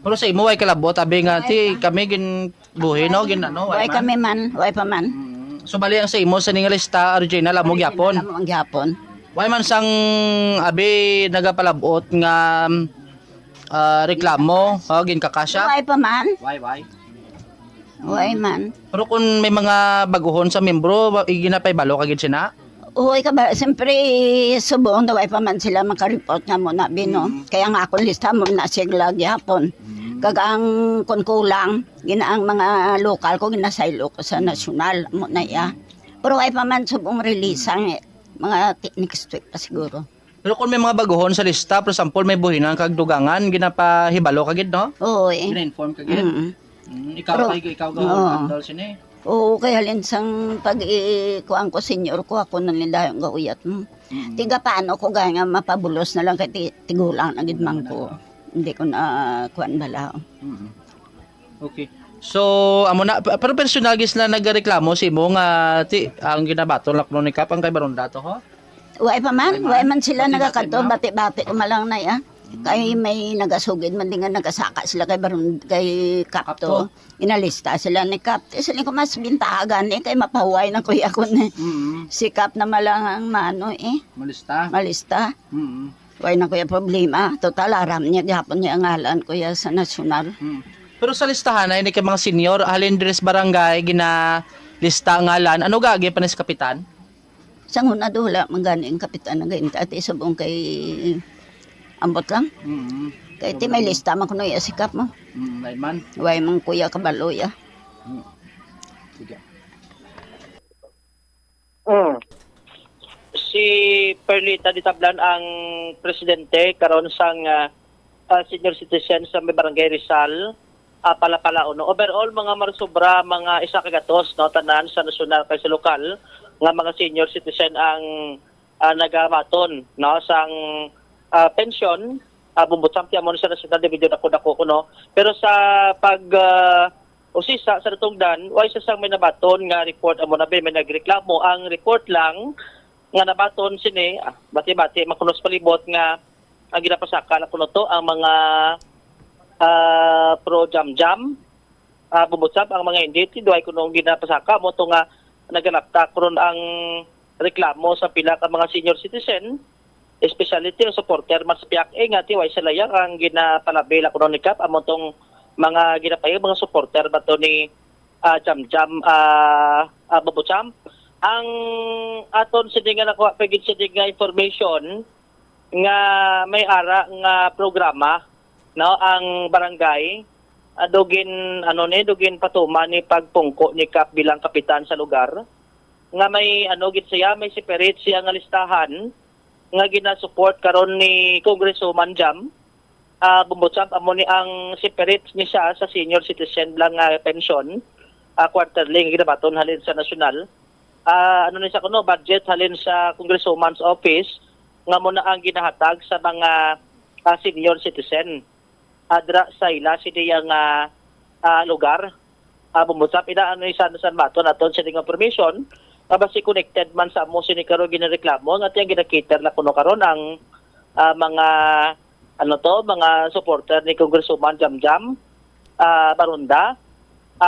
Pero sa imo way kalabot abi nga ti kami gin buhi no gin ano Way kami man, way pa man. So bali ang sa imo sa ning lista original amo gyapon. Amo ang gyapon. Way man sang abi nagapalabot nga reklamo gin kakasya. Way pa man. Way. Way man. Pero kung may mga baguhon sa membro, ginapay balo kagid sina? Uy, siyempre, subong daw ay pa man sila makareport nga mo na, Bino. Kaya nga akong lista mo na sigla gyapon. Kagang kung kulang, ginaang mga lokal ko, ginasaylo ko sa nasyonal mo na iya. Pero ay pa man subong release ang mga next week pa siguro. Pero kung may mga baguhon sa lista, for example, may buhinan kag dugangan, ginapahibalo kagid, no? Uy. Gina-inform kagid. Ikaw handle sini. Oo, kaya linsang pag-ikuan ko, senior ko, ako nang nilahang gauyat mo. Tiga paano ko gaya nga mapabulos na lang kay tigulang na gidmang ko. Hindi ko na kuan bala. Okay. So, amo na, pero personal gis na nagreklamo si mo nga ang ginabato lakno ni Kap ang kay Baronda to ho? Way pa man sila nagakato, bati-bati ko malang na ya. Kay may nagasugid man din nga nagasaka sila kay Kapto. Inalista sila ni Kapto. Sila ko mas bintahagan kay mapahuway na kuya ko ni. Si Kap na malang ang mano Malista. Way na kuya problema. Total aram niya gihapon niya ang ngalan kuya sa nasyonal. Pero sa listahan ay ni kay mga senior halin dres barangay gina lista ang ngalan. Ano gagi pa ni kapitan? Sa una dula maganing kapitan nga ati subong kay ambot lang. Kaya ti may lista man kuno ya sikap mo. Way man kuya kabalo ya. Si Perlita Ditablan ang presidente karon sang senior citizen sa may barangay Rizal, Palapalauno. Overall mga marsobra mga isa kagatos no tanan sa nasyonal kay sa lokal nga mga senior citizen ang nagamaton no sang pension bumbutampi amon sa national division ako no pero sa pag usisa sa natungdan way sa sang may nabaton nga report amo na may nagreklamo ang report lang nga nabaton sini bati-bati makunos palibot nga ang ginapasaka na kuno to ang mga pro jam bumbutamp ang mga hindi duay kuno ginapasaka mo to nga nagalapta kuron ang reklamo sa pila ka mga senior citizen speciality o supporter man sa PIAC nga tiway sa layang ang ginapalabela kuno ni Kap among tong mga ginapayag mga supporter ba to ni Babucham ang aton sidi nga nakuha pagid sidi nga information nga may ara nga programa no ang barangay dugin patuma ni pagpungko ni Kap bilang kapitan sa lugar nga may gid siya may separate siya nga listahan nga ginasupport karon ni Congresswoman Jam bumbutsap amo ni ang separate ni siya sa senior citizen lang pension quarterly nga ginabaton halin sa nasyonal ni sa kuno budget halin sa Congresswoman's office nga mo na ang ginahatag sa mga senior citizen adra sa ila siniyang lugar bumbutsap ida isa sa baton aton sa ding information basi connected man sa mo sini karon ginareklamo nga tiyang ginakater na kuno karon ang mga mga supporter ni Congresswoman Jamjam Baronda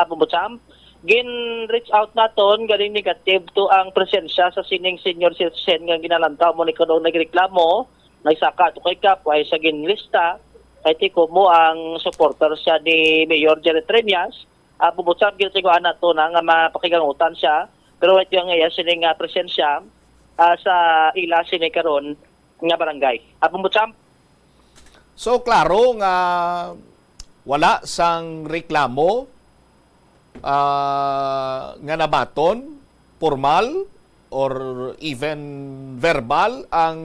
Bumbutsam gin reach out naton galing negative to ang presensya sa sining senior citizen nga ginalantaw mo ni kuno nagreklamo nagsaka to kay Kap ay sa ginlista kay tiko mo ang supporter siya ni Mayor Jerry Treñas Bumbutsam gid tigo anato na nga mapakigangutan siya pero ito yung sining presensya sa ila sini karon nga barangay. Bumbutsam. So klaro nga wala sang reklamo nga nabaton formal or even verbal ang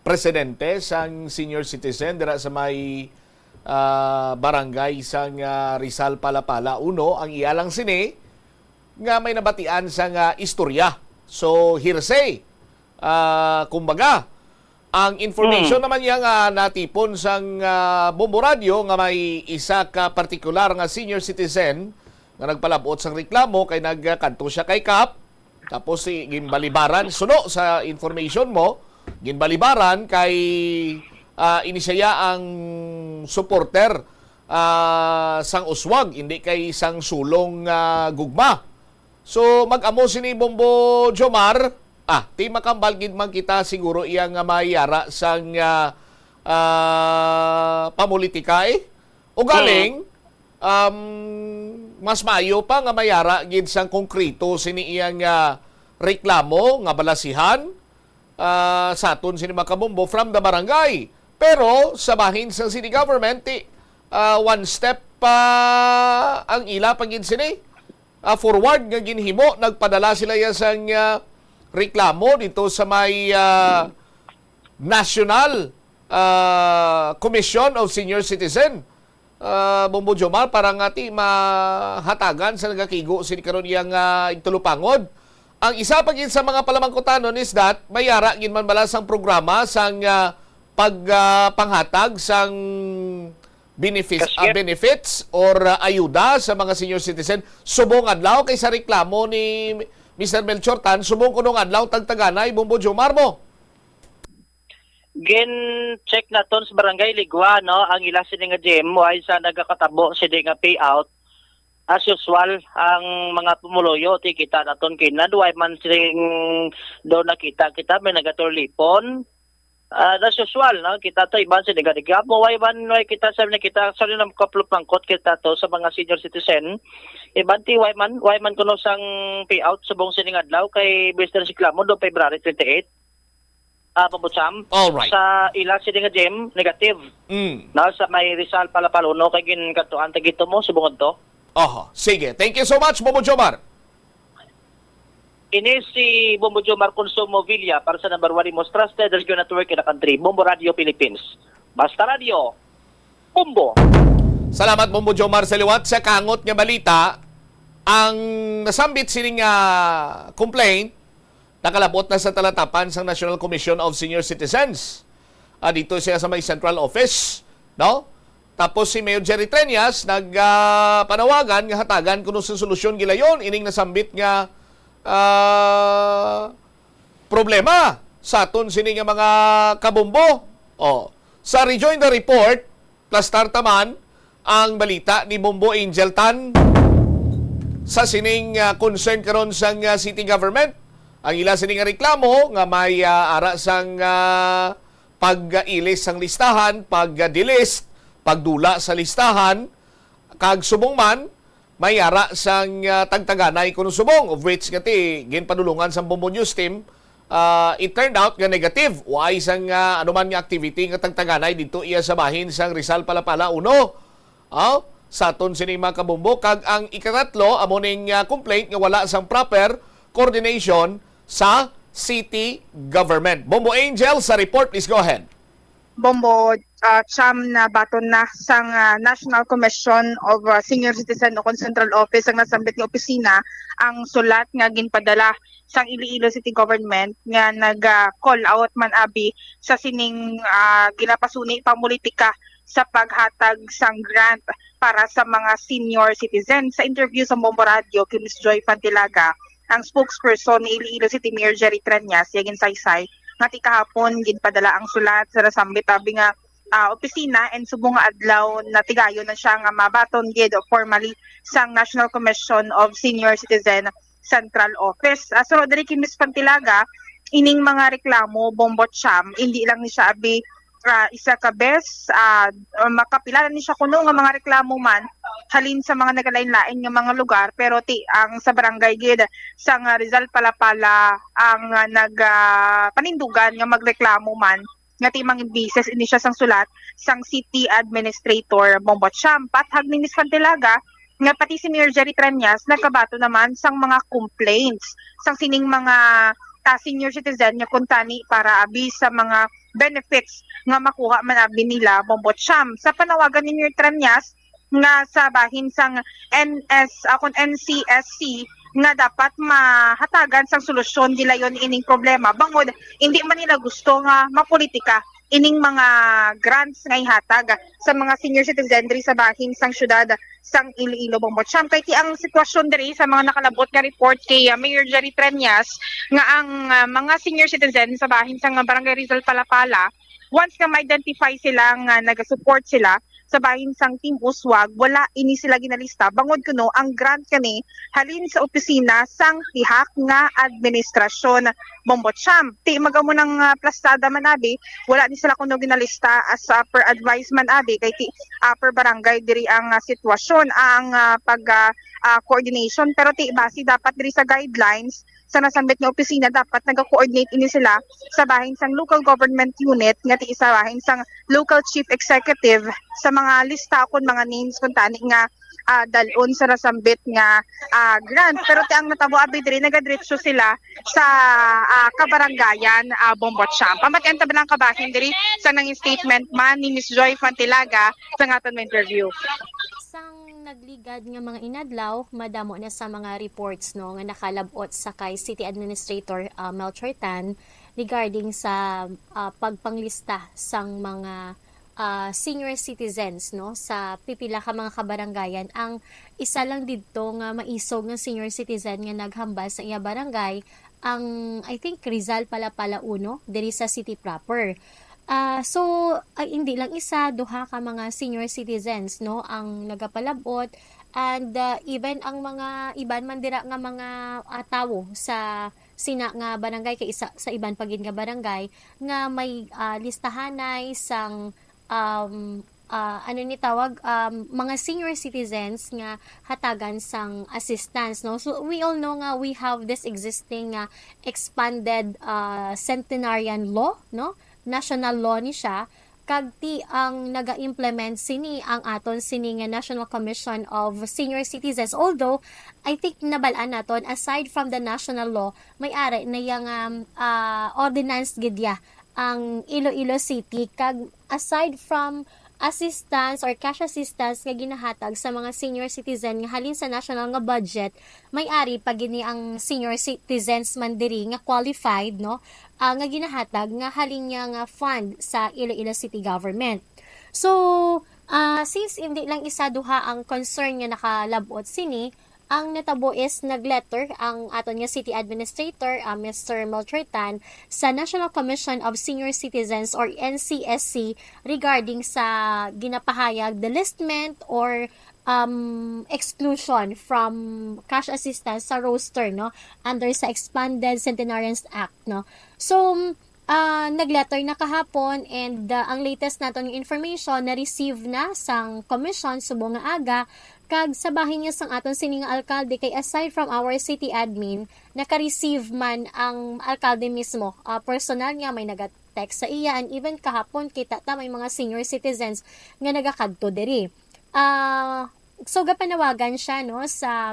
presidente sang senior citizen dira sa may barangay sang Rizal Palapala. Uno ang iyalang sini nga may nabatian sa nga istorya. So, hearsay. Kumbaga, ang information naman niya nga natipon sa Bombo Radio nga may isa ka partikular nga senior citizen nga nagpalabot sang reklamo kay nagkanto siya kay Kap Tapos ginbalibaran, suno sa information mo, ginbalibaran kay inisaya ang supporter sang uswag, hindi kay sang sulong gugma. So mag-amo sini Bombo Jomar, ti makambal gid man kita siguro iyang mayara sang pamulitika o galing mas maayo pa nga mayara gid sang konkreto sini iyang reklamo nga balasihan sa aton sini makabombo from the barangay. Pero sa bahin sa city government one step pa ang ila pagid sini forward nga ginhimo, nagpadala sila sang reklamo dito sa may National Commission of Senior Citizen. Bombo Jomar, para nga ti mahatagan sa nagakigo sini karon iyang itulupangod. Ang isa pagin sa mga palamangkutanon is that mayara gin man bala sang programa sang pagpanghatag sang benefits or ayuda sa mga senior citizen. Subong adlaw kay sa reklamo ni Mr. Melchor Tan, subong kunong adlaw tagtaganay Bombo Jomar mo. Check naton sa barangay Ligwa, no, ang ila sini nga gym ay sa nagakatabo sini nga payout. As usual, ang mga pumuloyo ti kita naton kinad way man sining do nakita may nagaturlipon. As usual, no, kita to iban sini gadigamo way kita sa nang couple pangkot kita to sa mga senior citizen. Iban ti way man kuno sang payout subong sini nga adlaw kay Mr. Siklamo do February 28. Pabutsam. Alright. Sa ila sini nga gym negative. Na sa may Rizal Palapaluno kay ginkatuan tagito mo subong to. Sige. Thank you so much, Bombo Jomar. Ini si Bombo Jomar Consumo Villa para sa number 1 most trusted radio network in the country, Bombo Radio Philippines. Basta Radio, Bombo. Salamat, Bombo Jomar, sa liwat sa kangot nga balita. Ang nasambit sining complaint nakalabot na sa talatapan sa National Commission of Senior Citizens. Dito siya sa may central office, no? Tapos si Mayor Jerry Treñas nagpanawagan nga hatagan kuno sa solusyon gilayon ining nasambit nga problema sa aton sini nga mga kabombo. Sa Rejoin the Report plus tartaman ang balita ni Bombo Angel Tan sa sining concern karon sang city government. Ang ila sining reklamo nga may ara sang pag-ilis sang listahan, pag-delist, pagdula sa listahan, kag subong man may ara sang tagtaganay kuno subong, of which ngati ginpadulungan sa Bombo News team. It turned out nga negative. Why sang anuman nga activity nga tagtaganay dito iya sa bahin sang Rizal Palapala 1. Sa aton sini mga kabombo, kag ang ikatatlo amo ning complaint nga wala sang proper coordination sa city government. Bombo Angel sa report, please go ahead. Bombo Cham na baton na sang National Commission of Senior Citizen o Central Office ang nasambit nga opisina ang sulat nga ginpadala sang Iloilo City Government nga nag-call out man abi sa sining ginapasuni pamulitika sa paghatag sang grant para sa mga senior citizen. Sa interview sa Bombo Radio kay Ms. Joy Pantilaga, ang spokesperson ni Iloilo City Mayor Jerry Treñas, yagin saysay nga ti kahapon ginpadala ang sulat sa nasambit abi nga opisina and subong nga adlaw na tigayon na siya nga mabaton gid formally sang National Commission of Senior Citizen Central Office. So Rodrigo Ms. Pantilaga, ining mga reklamo Bombo Cham, hindi lang ni siya abi isa ka bes, makapilala ni siya kuno nga mga reklamo man halin sa mga nagalain-lain nga mga lugar, pero ang sa barangay gid sang Rizal Palapala ang panindugan nga magreklamo man nga timang bises ini siya sang sulat sang city administrator Bombo Cham. Pathag ni Ms. Pantilaga nga pati si Mayor Jerry Treñas nagkabato naman sang mga complaints sang sining mga senior citizen nga kuntani para abi sa mga benefits nga makuha man abi nila Bombo Cham. Sa panawagan ni Mayor Treñas nga sa bahin sang NCSC nga dapat mahatagan sang solusyon nila yon ining problema bangod hindi man nila gusto nga mapolitika ining mga grants nga ihatag sa mga senior citizen diri sa bahin sang syudad sang Iloilo Bombochamp. Kay ti ang sitwasyon diri sa mga nakalabot nga report kay Mayor Jerry Treñas nga ang mga senior citizen sa bahin sang Barangay Rizal Palapala, once nga ma-identify sila nga nag-support sila sa bahin sang Team Uswag, wala ini sila ginalista. Bangod kuno ang grant kani halin sa opisina sang tihak nga administrasyon Bombochamp. Ti magamo ng plastada man abi, wala ni sila kuno ginalista as per advice man abi kay ti per barangay diri ang sitwasyon ang coordination, pero ti base dapat diri sa guidelines sa nasambit nga opisina dapat naga-coordinate ini sila sa bahin sang local government unit nga ti isa bahin sang local chief executive sa mga lista kon mga names kun tani nga dalon sa nasambit nga grant. Pero ti ang natabo abi diri nagadiretso sila sa kabarangayan Bombochamp. Pamatyan ta lang kabahin diri sa nang statement man ni Miss Joy Fantilaga sa aton interview. Nagligad nga mga inadlaw, madamo na sa mga reports no nga nakalabot sa kay City Administrator Melchor Tan regarding sa pagpanglista sang mga senior citizens no sa pipila ka mga kabarangayan. Ang isa lang didto nga maisog nga senior citizen nga naghambal sa iya barangay ang I think Rizal Palapala 1 diri sa city proper. So hindi lang isa, duha ka mga senior citizens no ang nagapalabot, and even ang mga iban man dira nga mga tawo sa sina nga barangay kay isa sa iban pagin nga barangay nga may listahanay sang ano ni tawag mga senior citizens nga hatagan sang assistance no. So we all know nga we have this existing expanded centenarian law no, national law ni siya, kag ti ang naga-implement sini ang aton sini nga National Commission of Senior Citizens. Although I think nabalaan naton aside from the national law, may ari na yang ordinance gidya ang Iloilo City, kag aside from assistance or cash assistance nga ginahatag sa mga senior citizen nga halin sa national nga budget, may ari pa gini ang senior citizens man diri nga qualified no nga ginahatag nga halin niya nga fund sa Iloilo City government. So since hindi lang isa duha ang concern nga nakalabot sini, ang natabo is nagletter ang aton nga city administrator Mr. Melchor Tan sa National Commission of Senior Citizens or NCSC regarding sa ginapahayag delistment or exclusion from cash assistance sa roster no under sa Expanded Centenarians Act no. So nagletter na kahapon, and ang latest naton yung information na receive na sang commission subong nga aga, kag sa bahin niya sang aton sining alkalde kay aside from our city admin, naka-receive man ang alkalde mismo. Personal nga may naga-text sa iya, and even kahapon kita ta may mga senior citizens nga nagakadto diri. So gapanawagan siya no sa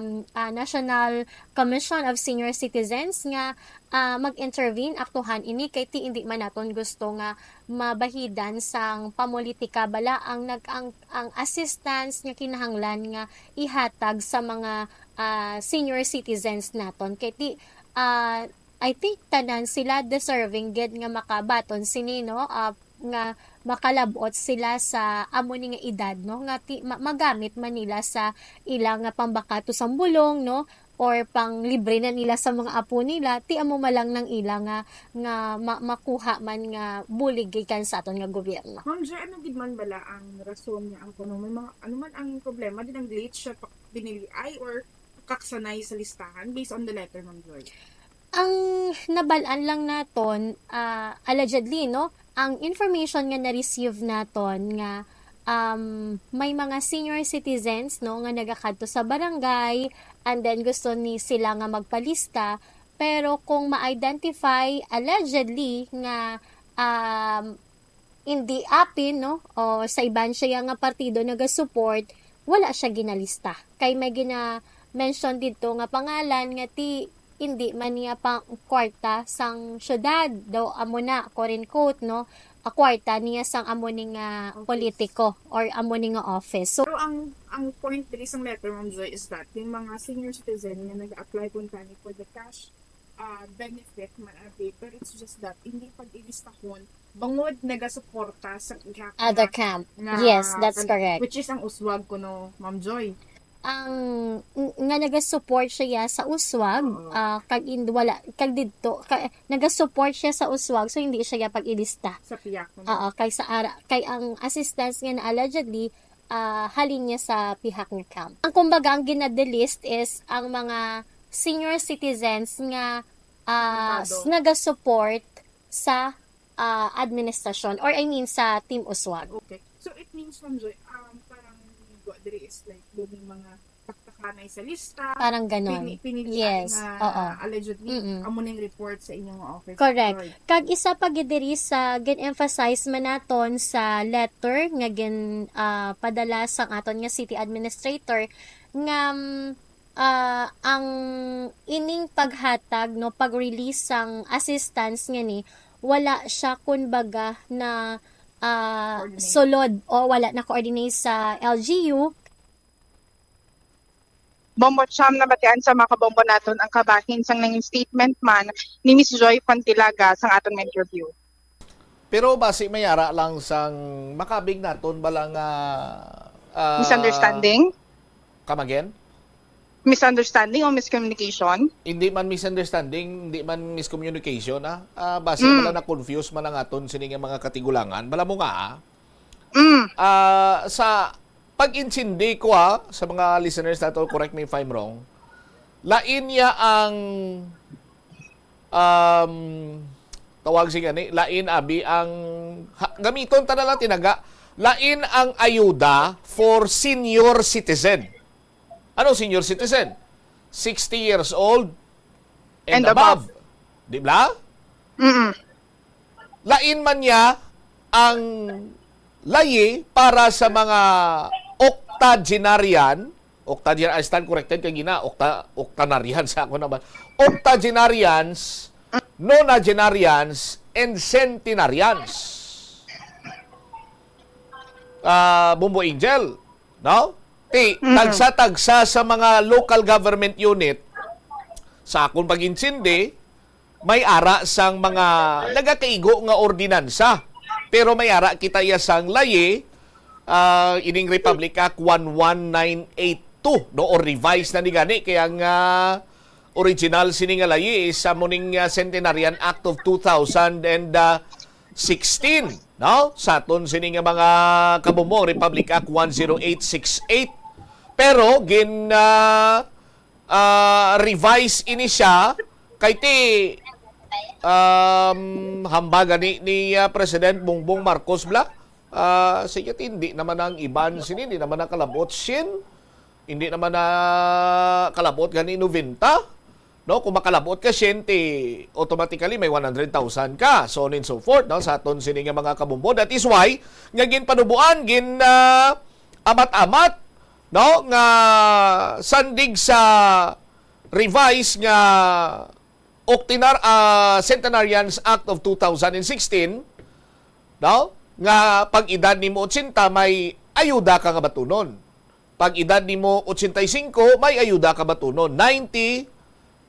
National Commission of Senior Citizens nga mag-intervene aktuhan ini kay ti hindi man naton gusto nga mabahidan sang pamulitika bala ang ang assistance nga kinahanglan nga ihatag sa mga senior citizens naton kay ti I think tanan sila deserving gid nga makabaton sini no nga makalabot sila sa amo ni nga edad no nga magamit man nila sa ilang pambakato sang bulong no or pang libre na nila sa mga apo nila, ti amo malang ng ilang nga makuha man nga bulig gikan sa aton nga gobyerno. Ma'am Joy, ano gid man bala ang rason niya ang kuno may mga ano man ang problema din ang glitch sa binili ay or kaksanay sa listahan based on the letter, Ma'am Joy? Ang nabalaan lang naton allegedly no ang information nga na-receive naton nga may mga senior citizens no nga nagakadto sa barangay, and then gusto ni sila nga magpalista, pero kung ma-identify allegedly nga hindi apin no o sa iban siya nga partido naga-support, wala siya ginalista kay may gina-mention dito nga pangalan nga ti hindi man niya pang kwarta sang syudad daw amo na quote unquote no kwarta niya sang amo ning politiko or amo ning office. So pero ang point diri sang letter, Ma'am Joy, is that yung mga senior citizen nga nag-apply kung for the cash benefit man paper, it's just that hindi pag-ilistahon bangod nagasuporta sa iha Other camp. Yes, that's correct. Which is ang uswag ko no, Ma'am Joy. Nga nagasupport siya sa uswag, kag wala kag didto nagasupport siya sa uswag, so hindi siya pag-ilista Sa piyak mo. oo kay sa kay ang assistance nga na allegedly halin niya sa pihak nga camp. Ang kumbaga ang ginadelist is ang mga senior citizens nga nagasupport sa administrasyon, or I mean sa Team Uswag. Okay. So it means, Ma'am Joy, parang diri is like yung mga taktakanay sa lista. Parang ganon. Pinili Yes. na Oo. allegedly amo ning report sa inyong office. Correct. Lord. Kag isa pa gid diri sa gin-emphasize man naton sa letter nga gin padala sang aton nga city administrator nga ang ining paghatag no pag-release sang assistance nga ni wala siya kumbaga na sulod o wala na coordinate sa LGU. Bombo siyam na batian sa mga kabombo naton ang kabahin sang nanging statement man ni Miss Joy Pantilaga sang aton interview. Pero basi mayara lang sang makabig naton balang Misunderstanding? Come again? Misunderstanding o miscommunication? Hindi man misunderstanding, hindi man miscommunication base bala na confuse man ang aton sini nga mga katigulangan. Bala mo nga sa pag-intindi ko sa mga listeners nato, correct me if I'm wrong. Lain niya ang tawag siya ni, lain abi ang gamiton ta na lang tinaga. Lain ang ayuda for senior citizen. Ano senior citizen? 60 years old and above. Di ba? Lain man niya ang layi para sa mga octogenarian, I stand corrected kay gina, octogenarian sa ako naman. Octogenarians, nonagenarians, and centenarians. Bumbo Angel, no? Tagsa-tagsa sa mga local government unit, sa akong pag-insindi, may ara sang mga nagakaigo nga ordinansa. Pero may ara kita sang layi, ining Republic Act 11982, no? O revised na ni gani, kaya nga original sini nga layi is sa muning Centenarian Act of 2016, no? Sa aton sini nga mga kabumbo, Republic Act 10868. Pero revise ini siya kay ti hambaga ni President Bongbong Marcos bla. Sige, hindi naman ang iban sini, hindi naman ang kalabot sin, hindi naman na kalabot gani 90. No, kung makalabot ka siyente, automatically may 100,000 ka, so on and so forth, no, sa aton sini nga mga kabumbo. That is why nga gin panubuan gin amat-amat, no, nga sandig sa revise nga Centenarians Act of 2016, no, nga pag edad nimo 80 may ayuda ka nga batunon. Pag edad nimo 85 may ayuda ka batunon. 90,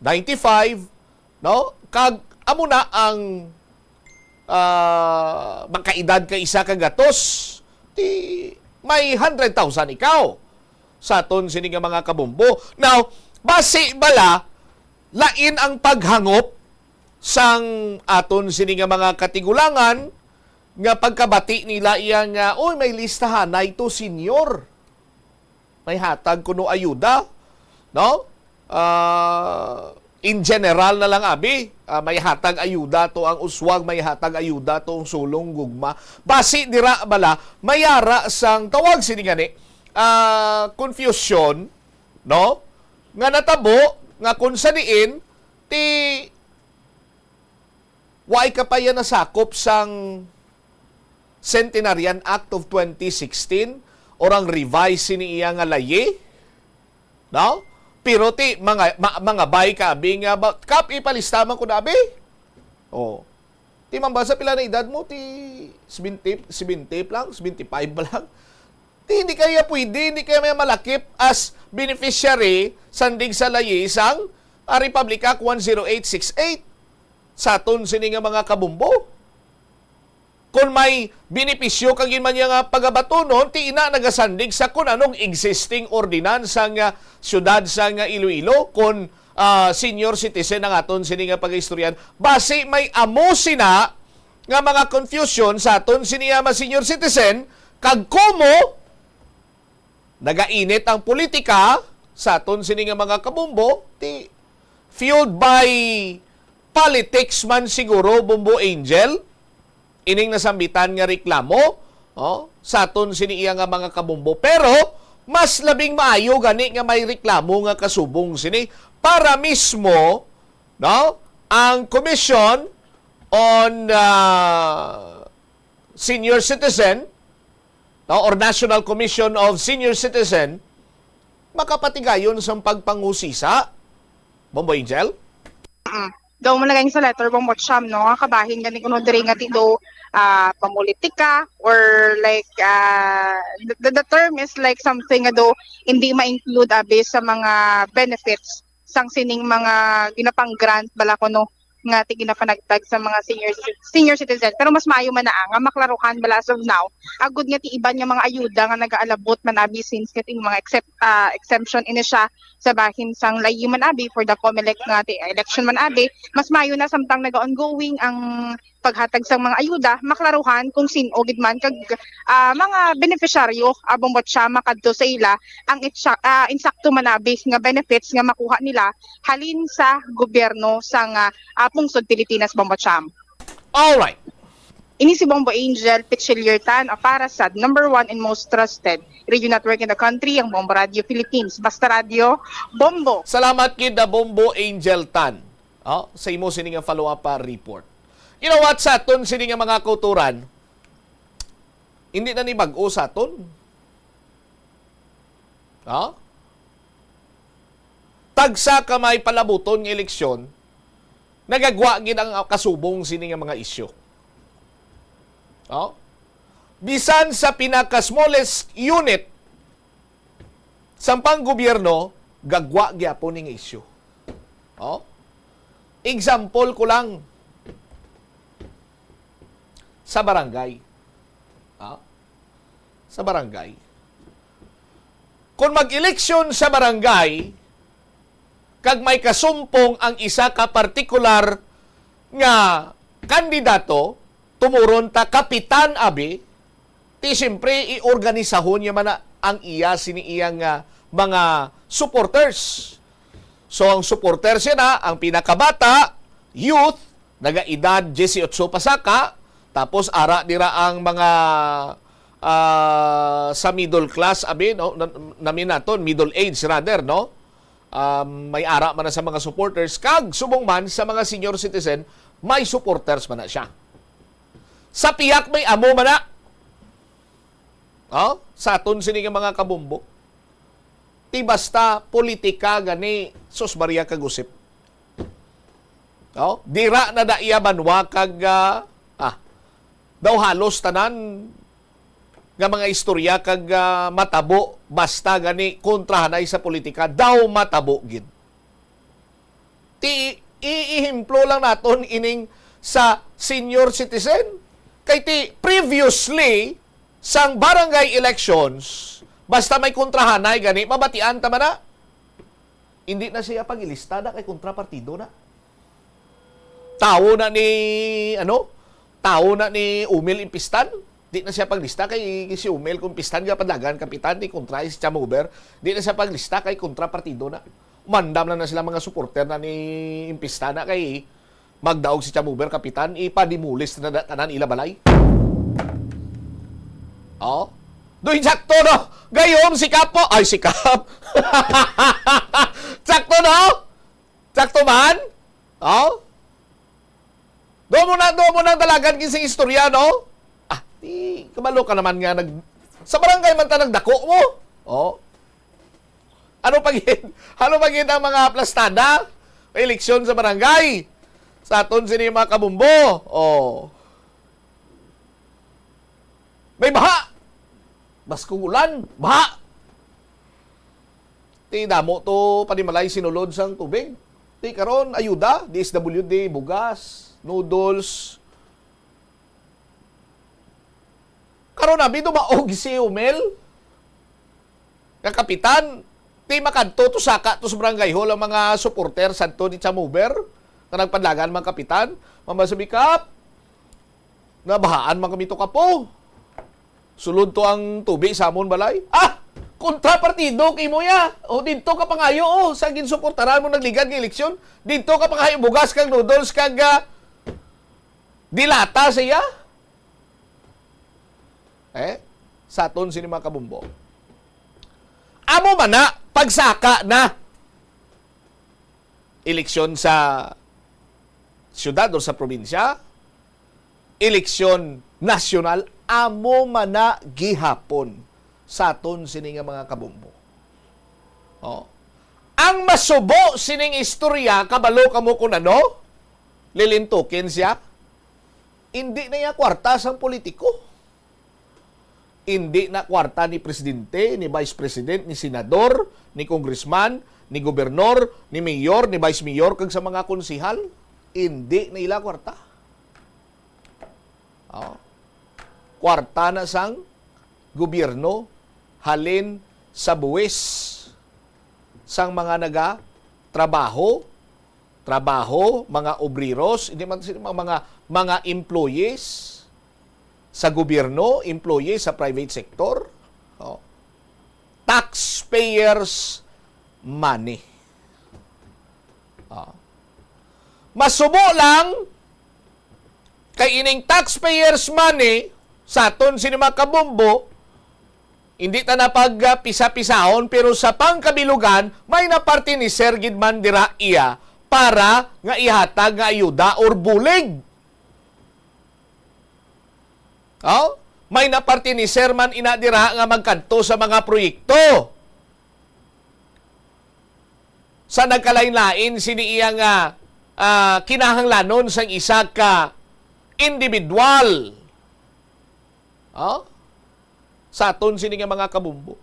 95, no? Kag amo na ang makaedad ka isa ka gatos, ti may 100,000 ikaw sa aton sini nga mga kabumbo. Now, base bala lain ang paghangop sang aton sini nga mga katigulangan nga pagkabati nila iya nga may listahan na ito senior. May hatag kuno ayuda, no? In general na lang abi, may hatag ayuda to ang uswag, may hatag ayuda to ang sulong gugma. Basi dira bala mayara sang tawag sini gani confusion, no? Nga natabo nga kung saniin ti why ka pa yan nasakop sang Centenarian Act of 2016 or ang revise ni iya nga layi, no? Pero ti mga bay ka abi nga kap ipalistaman ko na abi. Ti mambasa pila na edad mo, ti 70 lang, 75 lang. Ti hindi kaya pwede, hindi kaya may malakip as beneficiary sandig sa layi sang Republic Act 10868 sa aton sini nga mga kabumbo. kung may benepisyo kag man nga pagabatunon, ti ina nagasandig sa kung anong existing ordinance nga syudad sa nga Iloilo kung senior citizen ang aton sini nga pag-istoryan. Base may amo sina nga mga confusion sa aton sini nga senior citizen kag kumo nagainit ang politika sa aton sini nga mga kabumbo, ti fueled by politics man siguro, Bumbo Angel, ining nasambitan nga reklamo sa aton sini iya nga mga kabumbo. Pero mas labing maayo gani nga may reklamo nga kasubong sini para mismo ang Commission on Senior Citizen or National Commission of Senior Citizen makapatigayon sa pagpangusisa. Bombo Angel? Daw mo naging sa letter bang motsyam, no? Kabahin gani kuno diri nga tido pamulitika or like the term is like something nga do hindi ma-include sa mga benefits sang sining mga ginapang grant bala kuno nga ti ginapanagtag sa mga senior citizen. Pero mas maayo man nga maklaruhan bala as of now agud nga ti iban nga mga ayuda nga nagaalabot man abi since kating mga exemption ini siya sa bahin sang layi man abi for the COMELEC nga ti election man abi, mas maayo na samtang naga-ongoing ang paghatag sang mga ayuda, maklaruhan kung sino gid man kag mga beneficiaryo abong siya makadto sa ila ang insakto man abi nga benefits nga makuha nila halin sa gobyerno sang pungsod Pilipinas, Bombo Cham. All right. Ini si Bombo Angel Pichillier Tan para sa number 1 and most trusted radio network in the country, ang Bombo Radio Philippines. Basta Radio, Bombo. Salamat kid na Bombo Angel Tan. Sa imo sini nga follow-up report. You know what, sa aton sini nga mga kauturan, hindi na ni bag-o sa aton. Tagsa ka may palabuton ng eleksyon, nagagwa gid ang kasubong sini nga mga isyu. Bisan sa pinaka-smallest unit sa panggobyerno, gagwa gyapon ning isyu. Example ko lang sa barangay. Sa barangay. Kung mag-eleksyon sa barangay, kag may kasumpong ang isa ka partikular nga kandidato, tumuron ta kapitan abi, ti siyempre iorganisahon niya man ang iya siniiyang mga supporters. So ang supporters na ang pinakabata, youth, naga-edad 18 pasaka, tapos ara dira ang mga sa middle class abi, no, namin naton middle age rather, no. May ara man na sa mga supporters, kag subong man sa mga senior citizen, may supporters man na siya. Sa piyak may amo man na. Sa aton sini nga mga kabumbo. Ti basta politika gani sus Maria kagusip. Dira na da iya banwa kag daw halos tanan nga mga istorya kag matabo basta gani kontrahanay sa politika daw matabo gid. Ti iihimplo lang naton ining sa senior citizen kay ti previously sang barangay elections basta may kontrahanay gani mabatian ta man na. Hindi na siya pagilista na kay kontrapartido na. Tao na ni Umil Impistan. Di na siya paglista kay si Umel kung pistan nga padagan kapitan ni kontra si Chamuber. Di na siya paglista kay kontrapartido na. Mandam na sila mga supporter na ni Impistan na kay magdaog si Chamuber kapitan ipadimulis na tanan ila balay. Doon sakto no. Gayom si Kapo. Ay si Kap. Sakto no. Sakto man. Doon mo na dalagan kising istorya no. Kabalo ka naman nga sa barangay man ta nagdako mo. Ano pagin ang mga plastada? Eleksyon sa barangay. Sa aton sini mga kabumbo. May baha. Baskong ulan, baha. Ti damo to panimalay sinulod sang tubig. Ti karon ayuda, DSWD, bugas, noodles. karon na dumaog si Umel nga kapitan ti makadto to saka to sa barangay hall ang mga supporter santo ni Chamuber nga nagpadlagan mga kapitan mamasabikap nabahaan mga kamito kapo sulod to ang tubig sa amon balay kontrapartido kay mo ya o dito ka pangayo sa ginsuportaran mo nagligad ng eleksyon dito ka pangayo bugas kang noodles kag dilata siya saton sini mga kabumbo amo man na pagsaka na eleksyon sa syudad o sa probinsya eleksyon nasyonal amo man na gihapon saton sini nga mga kabumbo ang masubo sining istorya kabalo kamo kun ano lilintukin siya hindi na niya kwarta sang politiko. Hindi na kwarta ni presidente, ni vice president, ni senador, ni congressman, ni gobernador, ni mayor, ni vice mayor, kag sa mga konsihal. Hindi na ila kwarta. Kwarta na sang gobyerno halin sa buwis sang mga trabaho, mga obreros, hindi man mga employees sa gobyerno, employees sa private sector, taxpayers money. Masubo lang kay ining taxpayers money sa aton sini mga kabumbo, hindi ta na pagpisa-pisahon pero sa pangkabilugan may naparte ni Sir Gidman dira iya para nga ihatag nga ayuda or bulig. May naparte ni Sherman inadira nga magkadto sa mga proyekto. Sa nagkalain-lain sini iya nga kinahanglanon sang isa ka individual. Sa aton sini nga mga kabumbo.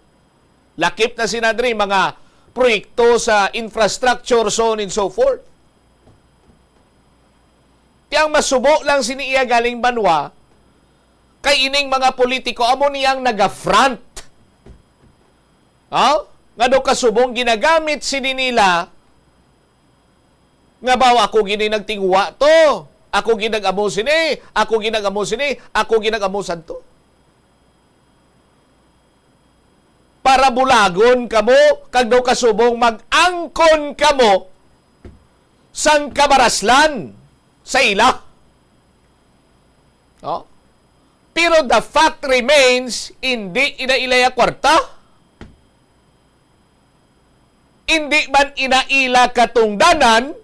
Lakip na sinadri mga proyekto sa infrastructure, so on and so forth. Tiyang masubo lang sini iya galing banwa kay ining mga politiko amo niyang naga-front. Nga do kasubong ginagamit sini nila nga bawa ako gini nagtingwa to. Ako ginagamo sini, ako ginagamo sini, ako ginagamo santo. Para bulagon kamo kag do kasubong mag-angkon kamo sang kabaraslan sa ila. Pero the fact remains, hindi inailaya kwarta. Hindi man inaila katungdanan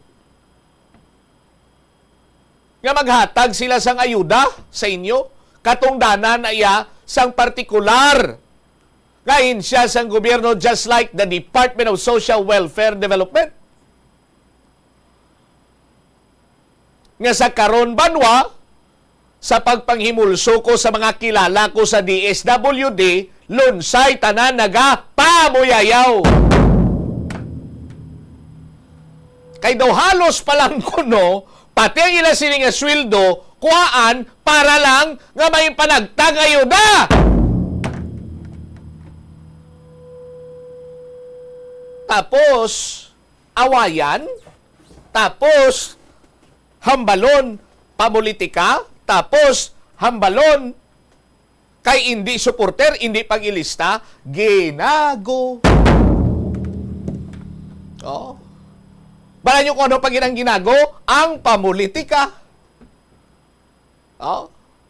nga maghatag sila sang ayuda sa inyo. Katungdanan na iya sang partikular nga hinsya sang gobyerno just like the Department of Social Welfare Development. Nga sa karon banwa, sa pagpanghimulso ko sa mga kilala ko sa DSWD, lunsay tanan nagapamuyayaw. Kay daw halos palang kuno, pati ang ila sining nga sweldo, kuhaan para lang nga may panagtag ayuda. Tapos, awayan, tapos, hambalon, pamulitika, tapos, hambalon, kay hindi supporter, hindi pag-ilista, ginago. Bala nyo kung ano pag ginago? Ang pamulitika.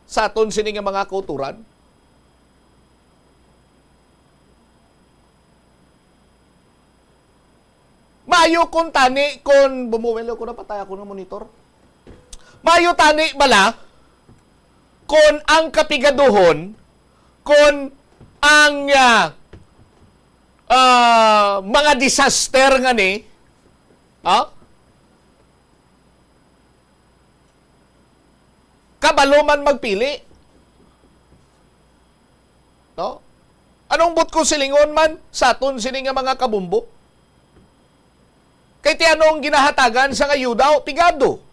Sa aton sini nga mga kulturan. Mayo kung tani, kung bumuwelo ko na patay ako ng monitor. Mayo tani bala, kung ang kapigaduhon, kung ang mga disaster nga ni, kabalo man magpili. Anong but ko silingon man sa aton sini nga mga kabumbo? Kay ti anong ginahatagan sa ayuda o pigado?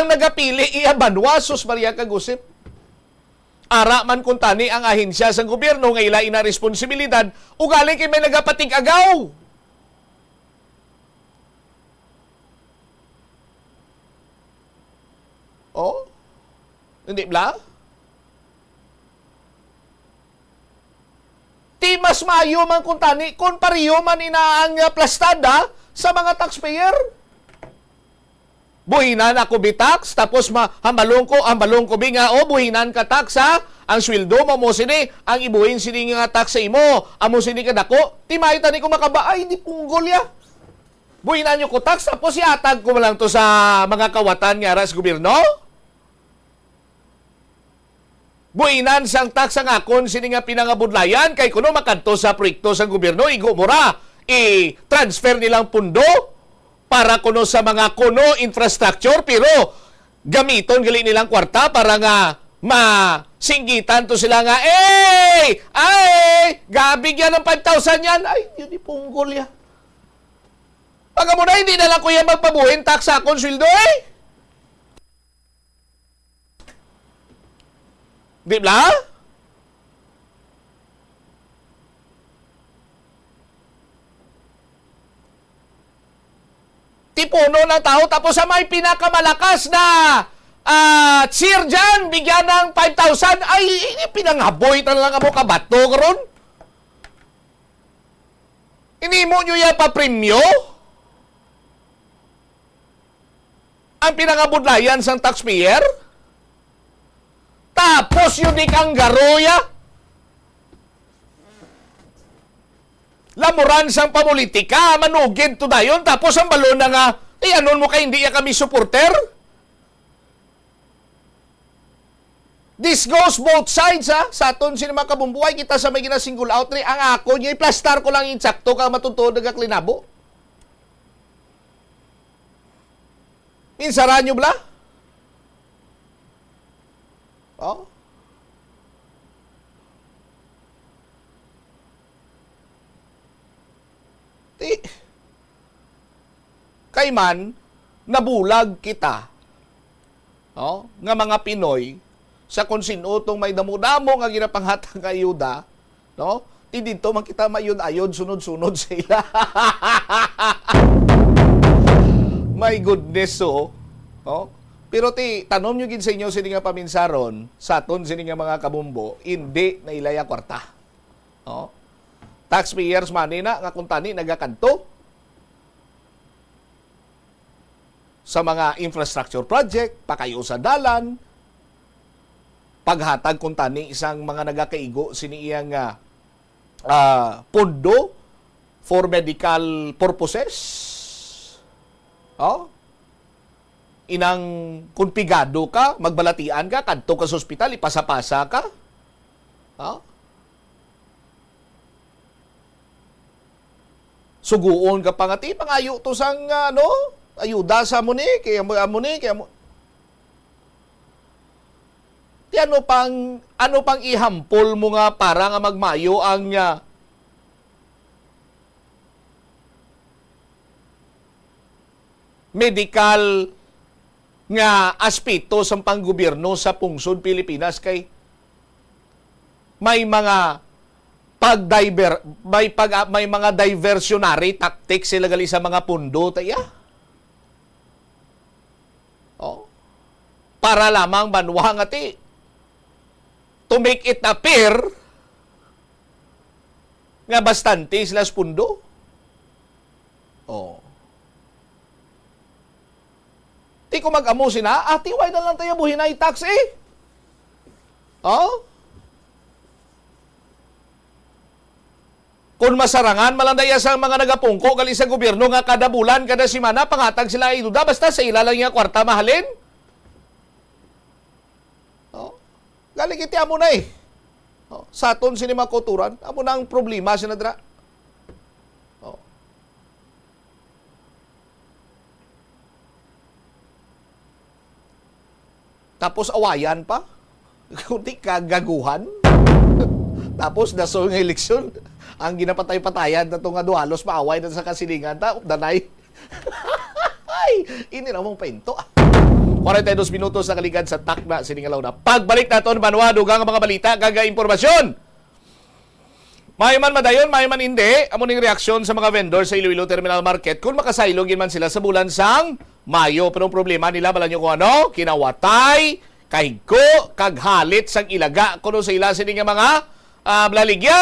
Ang nagapili iya banwa, sus Maria Kagusip. Ara man kung tani ang ahensya sa gobyerno nga ila ina responsibilidad, ugali kay may nagapatig-agaw. Oh? Hindi bla? Ti mas maayo man kung tani, kung pariyo man inaang plastada sa mga taxpayer. Buhinan ako bitax, tapos hambalong ko nga, o buhinan ka tax ha, ang sweldo mo sini, ang ibuhin sini nga tax sa imo, amo sini ka dako, timay tani ko makaba, ay, di punggol ya. Buhinan nyo ko tax, tapos iatag ko lang to sa mga kawatan nga ras gobyerno. Buhinan sang tax ang akon sini nga pinangabudlayan, kay kuno makanto sa proyekto sa gobyerno, igo mura, i-transfer nilang pundo, para kuno sa mga kuno infrastructure, pero gamiton gali nilang kwarta para nga masinggitan to sila nga, gabigyan ng 5,000 yan. Ay, yun ipunggol ya. Pagka mo na, hindi na lang kuya magpabuhin tax sa akong sweldo Di ba? Tipuno ng tao, tapos sa may pinakamalakas na cheer dyan, bigyan ng 5,000, ay, pinanghaboy talaga mo kabato karon. Hindi mo nyo yan pa-premyo? Ang pinangabudlayan sang taxpayer? Tapos yun di kang garoya? Lamuran sang pamulitika, manugid to dayon, tapos ang balon na nga, anon mo kay hindi ya kami supporter? This goes both sides, ha? Sa aton sinima kabumbuhay, kita sa may gina-single out ni, ang ako niya, plastar ko lang insakto ka matutuod na klinabo. Minsaran nyo bala? Oh? Kay man, nabulag kita, nga mga Pinoy, sa kung sinutong may damo-damo nga ginapanghatang ayuda, ti dito man kita mayod-ayod, sunod-sunod sa ila. My goodness, Pero tanom nyo gid sa inyo sini nga paminsaron, sa aton sini nga mga kabumbo, hindi na ilaya kwarta. Taxpayers money na nga kung tani nagakanto sa mga infrastructure project, pakayo sa dalan, paghatag kung tani isang mga nagakaigo siniiyang pondo for medical purposes. Inang kung pigado ka, magbalatian ka, kadto ka sa ospital, ipasa-pasa ka. Suguon ka pa nga, pangayo to sang, ayuda sa mo ni, kaya mo. Ano pang ihampol mo nga para nga magmayo ang medical nga aspeto sa panggobyerno sa pungsod Pilipinas, kay may mga may mga diversionary tactics sila gali sa mga pundo taya. Para lamang banwa nga ti to make it appear nga bastante sila sa pundo. Ti ko mag-amo sina, why na lang tayo buhinay tax Kung masarangan, malandaya sa mga nagapungko gali sa gobyerno nga kada bulan, kada simana, pangatag sila iduda, basta sa ilalang nga kwarta mahalin. Galing iti amo na sa aton sinima kuturan, amo na ang problema sinadra. Tapos awayan pa. Kunti kagaguhan. Tapos daso ng eleksyon, ang ginapatay-patayan na itong halos maaway na sa kasilingan, danay. Ay, Ini na mong painto. 42 minutos na kaligad sa takna siningalaw na. Pagbalik naton banwa dugang mga balita kaga impormasyon. May man madayon, may man hindi. Amo ning reaksyon sa mga vendor sa Iloilo Terminal Market kung makasaylog man sila sa bulan sang Mayo. Pero ang problema nila bala nyo kung ano, kinawatay, kahigko, kaghalit sang ilaga kuno sa ila sini nga mga blaligya.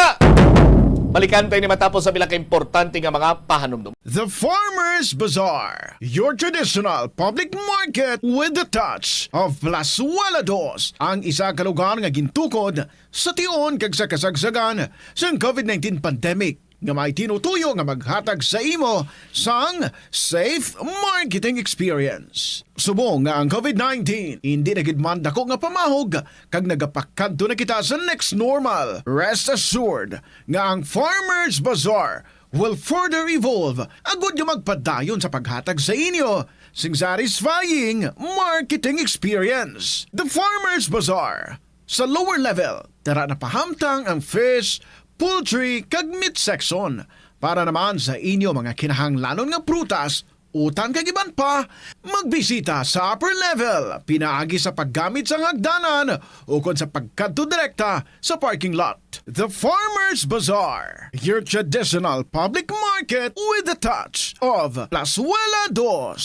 Balikan tayo ni matapos sa bilang importante nga mga pahanumdum. The Farmers Bazaar, your traditional public market with the touch of Plazuela Dos, ang isa ka lugar nga gintukod sa tion kag sa kasagsagan sa COVID-19 pandemic nga may tinutuyo nga maghatag sa imo sang safe marketing experience. Subong nga ang COVID-19 hindi na gid man dako nga pamahog kag nagapakadto na kita sa next normal. Rest assured nga ang Farmers Bazaar will further evolve agud nga magpadayon sa paghatag sa inyo sing satisfying marketing experience. The Farmers Bazaar sa lower level tara na pahamtang ang fish, poultry kag meat section para naman sa inyo mga kinahanglanon nga prutas, utan kag iban pa, magbisita sa upper level pinaagi sa paggamit sa hagdanan o kon sa pagkadto direkta sa parking lot. The Farmers Bazaar, your traditional public market with the touch of Plazuela Dos.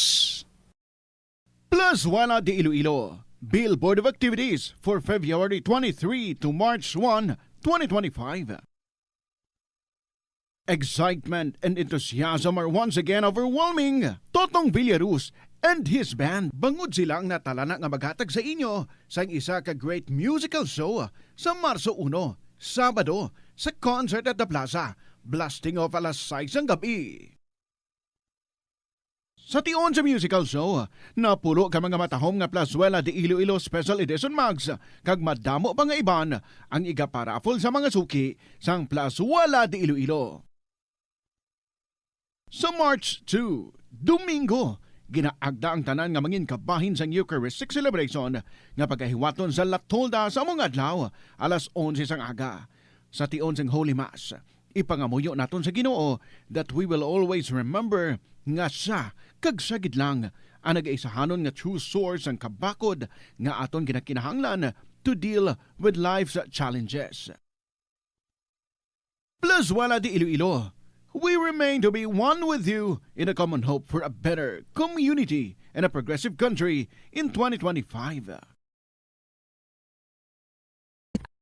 Plazuela de Iloilo, Billboard of Activities for February 23 to March 1, 2025. Excitement and enthusiasm are once again overwhelming. Totong Villaruz and his band bangod silang natalana nga maghatag sa inyo sa isa ka great musical show sa Marso 1, Sabado, sa Concert at the Plaza, blasting off alas 6 ang gabi. Sa tion sa musical show, napulo ka mga matahom nga Plazuela de Iloilo Special Edition Mags kag madamo pa nga iban ang iga-paraffle sa mga suki sang Plazuela de Iloilo. Sa March 2, Domingo, ginaagda ang tanan nga mangin kabahin sang Eucharistic celebration nga pagahiwaton sa Latolda sa among adlaw alas 11 sang aga. Sa tion sang Holy Mass, ipangamuyo naton sa Ginoo that we will always remember nga siya kag sagid lang ang nag-aisahanon nga true source ang kabakod nga aton ginakinahanglan to deal with life's challenges. Plazuela de Iloilo, we remain to be one with you in a common hope for a better community and a progressive country in 2025.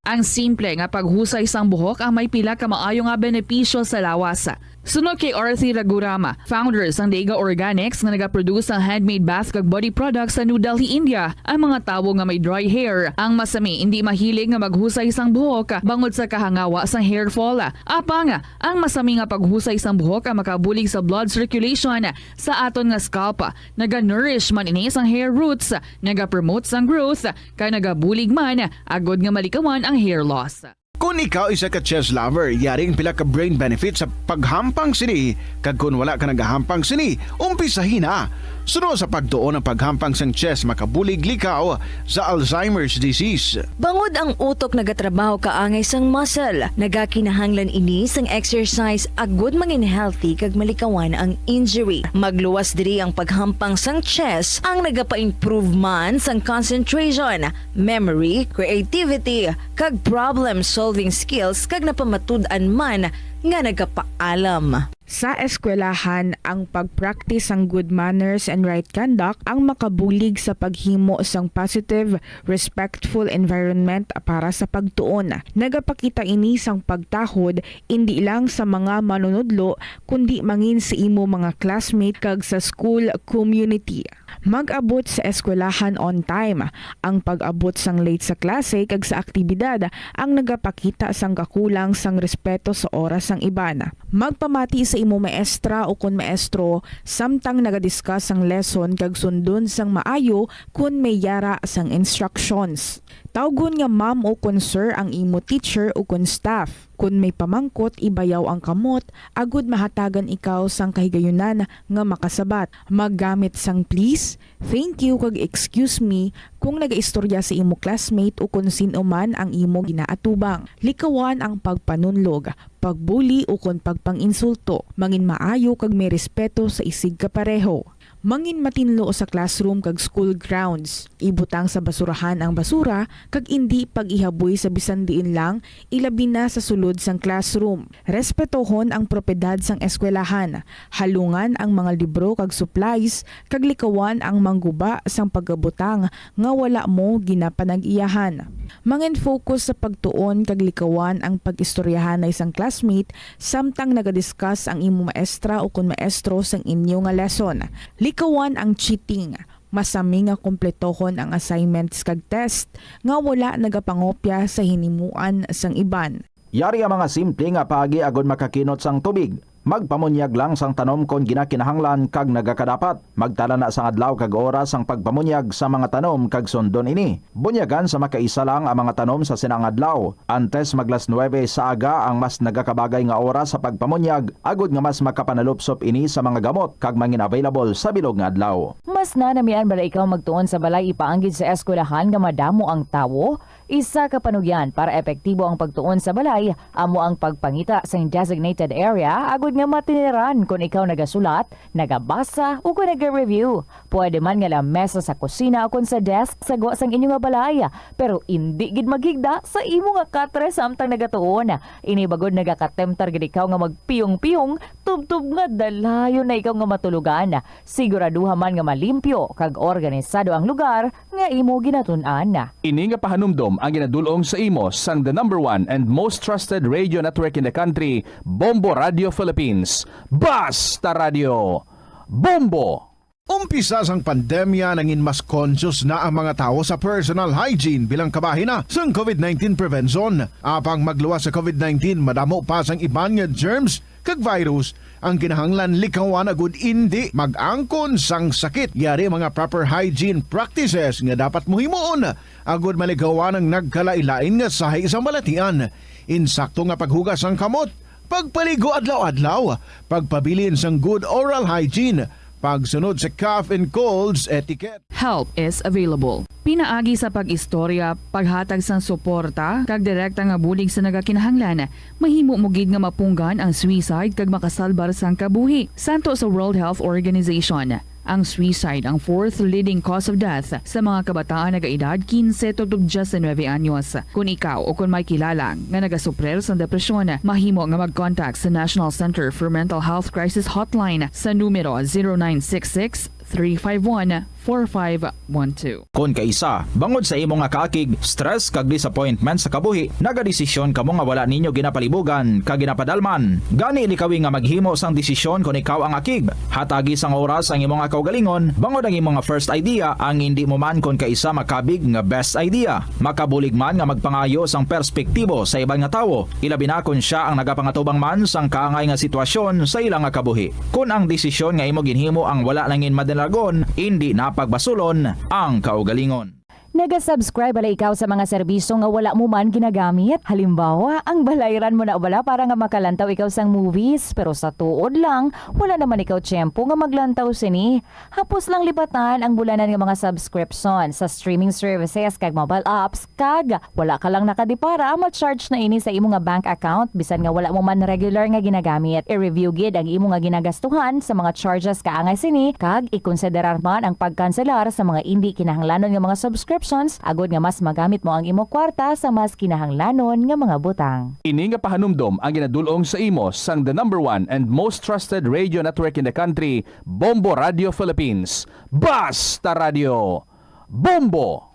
Ang simple nga paghusay sang buhok ang may pila ka maayo nga benepisyo sa lawas. Sunod kay Arthi Ragurama, founder sang Dega Organics nga nagaproduce ng handmade bath kag body products sa New Delhi, India. Ang mga tawo nga may dry hair, ang masami hindi mahilig nga maghusay sang buhok bangod sa kahangawa sang hair fall. Apang, ang masami nga paghusay sang buhok ang makabulig sa blood circulation sa aton nga scalp. Naga-nourish man ini sang hair roots, naga-promote sang growth, kay nagabulig man agod nga malikawan ang hair loss. Kung ikaw isa ka chess lover, yaring pila ka brain benefit sa paghampang sini. Kag kung wala ka nagahampang sini, umpisahin na. Sunod sa pagtuon ng paghampang sang chess, makabulig likaw sa Alzheimer's disease. Bangod ang utok nagatrabaho kaangay sang muscle, nagakinahanglan ini sang exercise agud mangin healthy kag malikawan ang injury. Magluwas diri ang paghampang sang chess ang nagapa-improve man sang concentration, memory, creativity, kag problem solving skills kag napamatud-an man nga nagapaalam. Sa eskwelahan, ang pag-practice ang good manners and right conduct ang makabulig sa paghimo sang positive, respectful environment para sa pagtuon. Nagapakita ini sang pagtahod hindi lang sa mga manunudlo kundi mangin sa imo mga classmate kag sa school community. Mag-abot sa eskwelahan on time. Ang pag-abot sang late sa klase kag sa aktibidad ang nagapakita sang kakulang sang respeto sa oras sang iban. Magpamati sa imo maestra o kun maestro samtang nagadiscuss ang lesson kag sundon sang maayo kun may yara sang instructions. Tawgon nga ma'am o kun sir ang imo teacher o kun staff. Kun may pamangkot, ibayaw ang kamot, agud mahatagan ikaw sang kahigayunan nga makasabat. Maggamit sang please, thank you kag excuse me kung nagaistorya sa imo classmate o kung sino man ang imo ginaatubang. Likawan ang pagpanunlog, pagbuli o kung pagpanginsulto. Mangin maayo kag may respeto sa isig kapareho. Mangin matinlo sa classroom kag school grounds. Ibutang sa basurahan ang basura kag indi pag-ihaboy sa bisan diin lang, ilabi na sa sulod sang classroom. Respetohon ang propiedad sang eskwelahan. Halungan ang mga libro kag supplies kag likawan ang mangguba sang pagabutang nga wala mo ginapanag-iyahan. Mangin focus sa pagtuon kag likawan ang pag-istoryahan na isang classmate samtang nagadiscuss ang imo maestra o kun maestro sang inyo nga lesson. Likawan ang cheating. Masami nga kompletohon ang assignments kag test nga wala nagapangopya sa hinimuan sang iban. Yari ang mga simple nga paagi agod makakinot sang tubig. Magpamunyag lang sang tanom kon ginakinahanglan kag nagakadapat. Magtala na sang adlaw kag oras sang pagpamunyag sa mga tanom kag sundon ini. Bunyagan sa makaisa lang ang mga tanom sa sinang adlaw. Antes maglas 9 sa aga ang mas nagakabagay nga oras sa pagpamunyag agod nga mas makapanalupsop ini sa mga gamot kag mangin available sa bilog nga adlaw. Mas nanamian ba ikaw magtuon sa balay ipaanggid sa eskwelahan nga madamo ang tawo? Isa ka panugyan para epektibo ang pagtuon sa balay, amo ang pagpangita sa designated area agud nga matiniran kung ikaw nagasulat, nagabasa o kung nag-review. Pwede man nga lamesa sa kusina o kung sa desk sa gawa sang inyo nga balay, pero hindi gid maghigda sa imo nga katre samtang nagatuon. Ini bagod nagakatemptar gid ikaw nga magpiyong-piyong, tubtub nga dalayon na ikaw nga matulugan. Siguraduha man nga malimpyo kag organisado ang lugar nga imo ginatun-an. Ini nga pahanumdom ang ginadulong sa imo sang the #1 and most trusted radio network in the country, Bombo Radio Philippines. Basta Radio! Bombo! Umpisa sang pandemya nangin mas conscious na ang mga tao sa personal hygiene bilang kabahina sang COVID-19 prevention. Apang magluwas sa COVID-19, madamo pa sang iban nga germs kag virus ang kinahanglan likawan agud indi mag-angkon sang sakit. Yari mga proper hygiene practices nga dapat muhimuon agud maligawan ang nagkalailain nga sahi sa balatian. Insakto nga paghugas sang kamot, pagpaligo adlaw-adlaw, pagpabilin sang good oral hygiene, pagsunod sa cough and colds etiquette. Help is available. Pinaagi sa pag-istorya, paghatag sang suporta, kag direkta nga bulig sa nagakinahanglan, mahimo mo gid nga mapunggan ang suicide kag makasalbar sang kabuhi. Santo sa World Health Organization. Ang suicide ang fourth leading cause of death sa mga kabataan nagaedad 15 to 19 anyos. Kung ikaw o kung may kilala nga nagasuprer sa depresyon, mahimo nga mag-contact sa National Center for Mental Health Crisis Hotline sa numero 0966-351-4512. Kung kaisa, bangod sa imong nga kaakig, stress kag disappointment sa kabuhi, nagadesisyon kamo nga wala ninyo ginapalibugan kag ginapadalman. Gani likawi nga maghimo sang desisyon kung ikaw ang akig. Hatagi sang oras ang imong kaugalingon, bangod ang imong first idea ang hindi mo man kung kaisa makabig nga best idea. Makabulig man nga magpangayo sang perspektibo sa ibang nga tawo, ilabi na kung siya ang nagapangatubang man sang kaangay nga sitwasyon sa ilang nga kabuhi. Kung ang desisyon nga imo ginhimo ang wala langin madalagon, hindi napagbasulon ang kaugalingon. Naga-subscribe bala ikaw sa mga serbisyo nga wala mo man ginagamit. Halimbawa, ang balayran mo na bala para nga makalantaw ikaw sang movies, pero sa tuod lang, wala naman ikaw tiyempo nga maglantaw sini. Hapos lang lipatan ang bulanan nga mga subscription sa streaming services kag mobile apps kag wala ka lang nakadipara ma-charge na ini sa imo nga bank account bisan nga wala mo man regular nga ginagamit. I-review gid ang imo nga ginagastuhan sa mga charges kaangay sini kag ikonsiderar man ang pagkanselar sa mga hindi kinahanglanon nga mga subscription agod nga mas magamit mo ang imo kwarta sa mas kinahanglanon nga mga butang. Ini nga pahanumdom ang ginadulong sa imo sang the #1 and most trusted radio network in the country, Bombo Radio Philippines. Basta Radio! Bombo!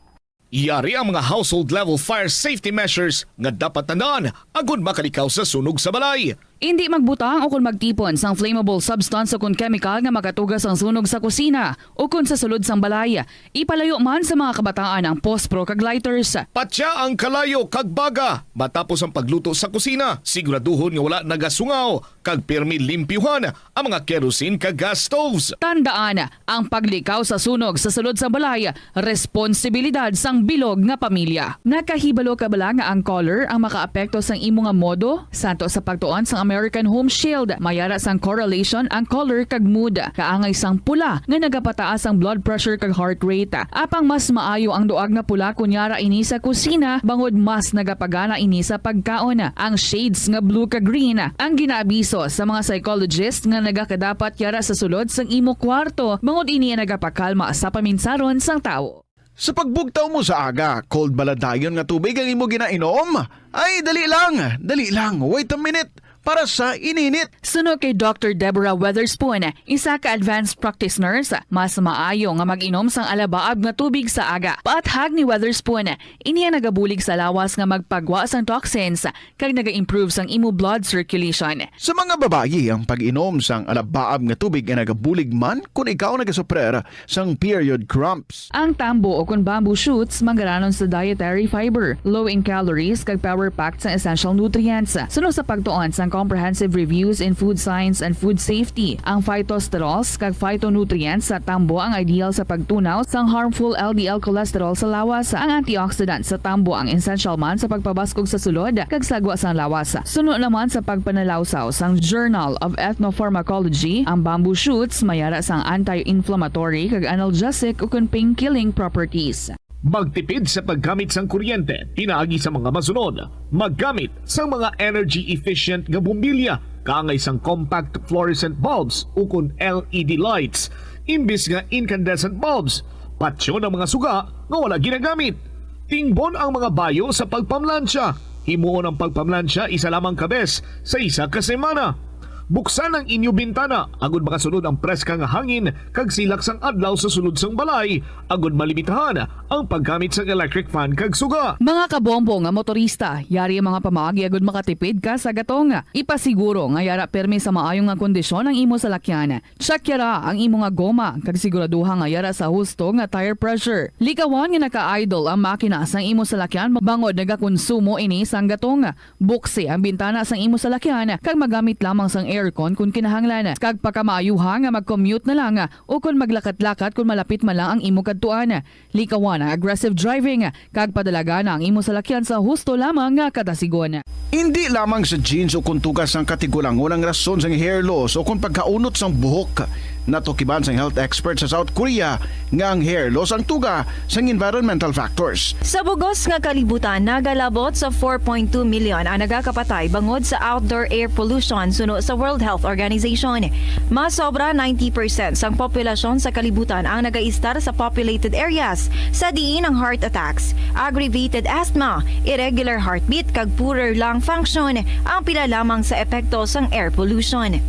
Yari ang mga household level fire safety measures nga dapat tandaan agud makalikaw sa sunog sa balay. Hindi magbutang o kung magtipon sang flammable substance o kung chemical nga makatugas ang sunog sa kusina o kung sa sulod sang balay. Ipalayo man sa mga kabataan ang pospro kag lighters. Patya ang kalayo kag baga matapos ang pagluto sa kusina. Siguraduhon nga wala nagasungaw kag pirmi limpyuhan ang mga kerosene kag gas stoves. Tandaan, ang paglikaw sa sunog sa sulod sang balay, responsibilidad sang bilog nga pamilya. Nakahibalo ka bala nga ang color ang makaapekto sang imo nga modo? Santo sa pagtuon sang American Home Shield, mayara sang correlation ang color kag mood. Kaangay sang pula nga nagapataas ang blood pressure kag heart rate. Apang mas maayo ang duag na pula kunyara ini sa kusina, bangod mas nagapagana ini sa pagkaon. Ang shades nga blue kag green ang ginaabiso paso sa mga psychologist nga nagakadapat yara sa sulod sang imo kwarto bangod ini nagapakalma sa paminsaron sang tawo. Sa pagbugtaw mo sa aga, cold baladayon nga tubig ang imo ginainom? Ay, dali lang, wait a minute, para sa ininit. Suno kay Dr. Deborah Weatherspoon, isa ka advanced practice nurse, mas maayo nga mag-inom sang alabaab nga tubig sa aga. Paathag ni Weatherspoon, iniya nagabulig sa lawas nga magpagwa sang toxins kag naga-improve sang imo blood circulation. Sa mga babayi, ang pag-inom sang alabaab nga tubig ay nagabulig man kung ikaw nagasuprer sang period cramps. Ang tambo o kung bamboo shoots mangaranon sa dietary fiber, low in calories kag power-packed sa essential nutrients. Suno sa pagtuon sang comprehensive reviews in food science and food safety, ang phytosterols kag phytonutrients sa tambo ang ideal sa pagtunaw sang harmful LDL cholesterol sa lawas. Ang antioxidants sa tambo ang essential man sa pagpabaskog sa sulod kag sagwa sang lawas. Suno naman sa pagpanalawsaw sang Journal of Ethnopharmacology, ang bamboo shoots mayara sang anti-inflammatory kag analgesic ug pain-killing properties. Magtipid sa paggamit sang kuryente, pinaagi sa mga masunod. Maggamit sa mga energy-efficient nga bumbilya, kaangay sang compact fluorescent bulbs ukon LED lights, imbis nga incandescent bulbs. Patsyo ng mga suga nga wala ginagamit. Tingbon ang mga bayo sa pagpamlansya. Himuon ang pagpamlansya isa lamang kabes sa isa ka semana. Buksan ang inyo bintana agud makasunod ang preska nga hangin kag silak sang adlaw sa sulod sang balay agud malimitahan ang paggamit sang electric fan kag suga. Mga kabombo nga motorista, yari ang mga pamaagi agud makatipid ka sa gatong. Ipasiguro nga yara permi sa maayong nga kondisyon ang imo salakyan. Check yara ang imo nga goma kag siguraduha nga yara sa husto nga tire pressure. Likawan nga naka-idle ang makina sang imo salakyan bangod nagakonsumo ini sang gatong. Buksi ang bintana sang imo salakyan kag magamit lamang sang aircon kung kinahanglan. Kag pagkamaayuha nga mag-commute na lang o kung maglakat-lakat kung malapit man lang ang imo kadtuan. Likawan ang aggressive driving kag padalaga na ang imo salakyan sa husto lamang nga katasigon. Hindi lamang sa jeans o kung tugas ang katigulangon ang rason sang hair loss o kung pagkaunot sang buhok. Natukiban sang health expert sa South Korea nga ang hair loss ang tuga sang environmental factors. Sa bugos nga kalibutan, nagalabot sa 4.2 million ang nagakapatay bangod sa outdoor air pollution suno sa World Health Organization. Mas sobra 90% sang populasyon sa kalibutan ang nagaistar sa populated areas sa diin ang heart attacks, aggravated asthma, irregular heartbeat kag poorer lung function ang pila lamang sa epekto sang air pollution.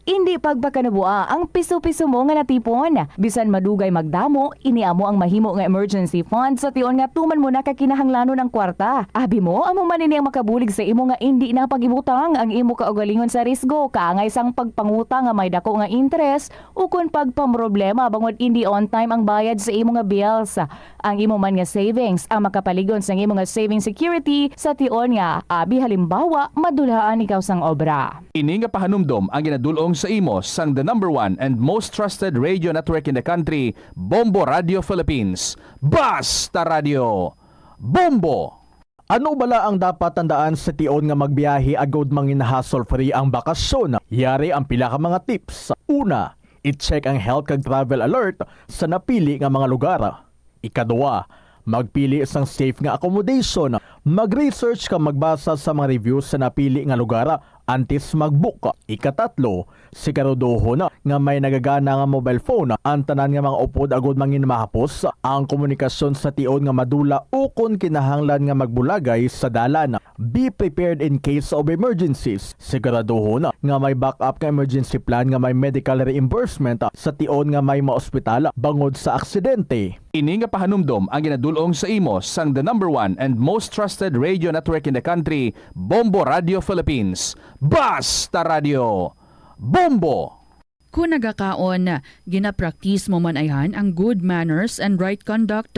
Hindi pagpakanabuа ang piso-piso mo nga natipon. Bisan madugay magdamo, iniamo ang mahimo nga emergency fund sa tion nga tuman mo na kakinahanglanon ng kwarta. Abi mo, amo man ini ang makabulig sa imo nga hindi na pag-ibutang ang imo kaugalingon sa risgo, kaangay sang pagpangutang nga may dako nga interest o kun pagpamroblema bangod hindi on time ang bayad sa imo nga bills. Ang imo man nga savings ang makapaligon sa imo nga saving security sa tion nga abi halimbawa madulahan ikaw sang obra. Ini nga pahanumdom ang ginadulong sa imo sang the #1 and most trusted radio network in the country, Bombo Radio Philippines. Basta Radio Bombo! Ano bala ang dapat tandaan sa tion nga magbiyahe agod mangin hassle-free ang bakasyon? Yari ang pila ka mga tips. Una, i-check ang health kag travel alert sa napili nga mga lugar. Ikaduwa, magpili isang safe nga accommodation. Mag-research ka magbasa sa mga reviews sa napili nga lugar antes mag-book. Ikatatlo, siguraduhon nga may nagagana nga mobile phone. Ang tanan nga mga upod agod mangin mahapos ang komunikasyon sa tion nga madula o kung kinahanglan nga magbulagay sa dalan. Be prepared in case of emergencies. Siguraduhon nga may backup nga emergency plan nga may medical reimbursement sa tion nga may maospital bangod sa aksidente. Ini nga pahanumdom ang ginadulong sa imo sang the #1 and most trusted radio network in the country, Bombo Radio Philippines. Basta Radio Bombo! Kung nagakaon, ginapraktis mo man ayhan ang good manners and right conduct.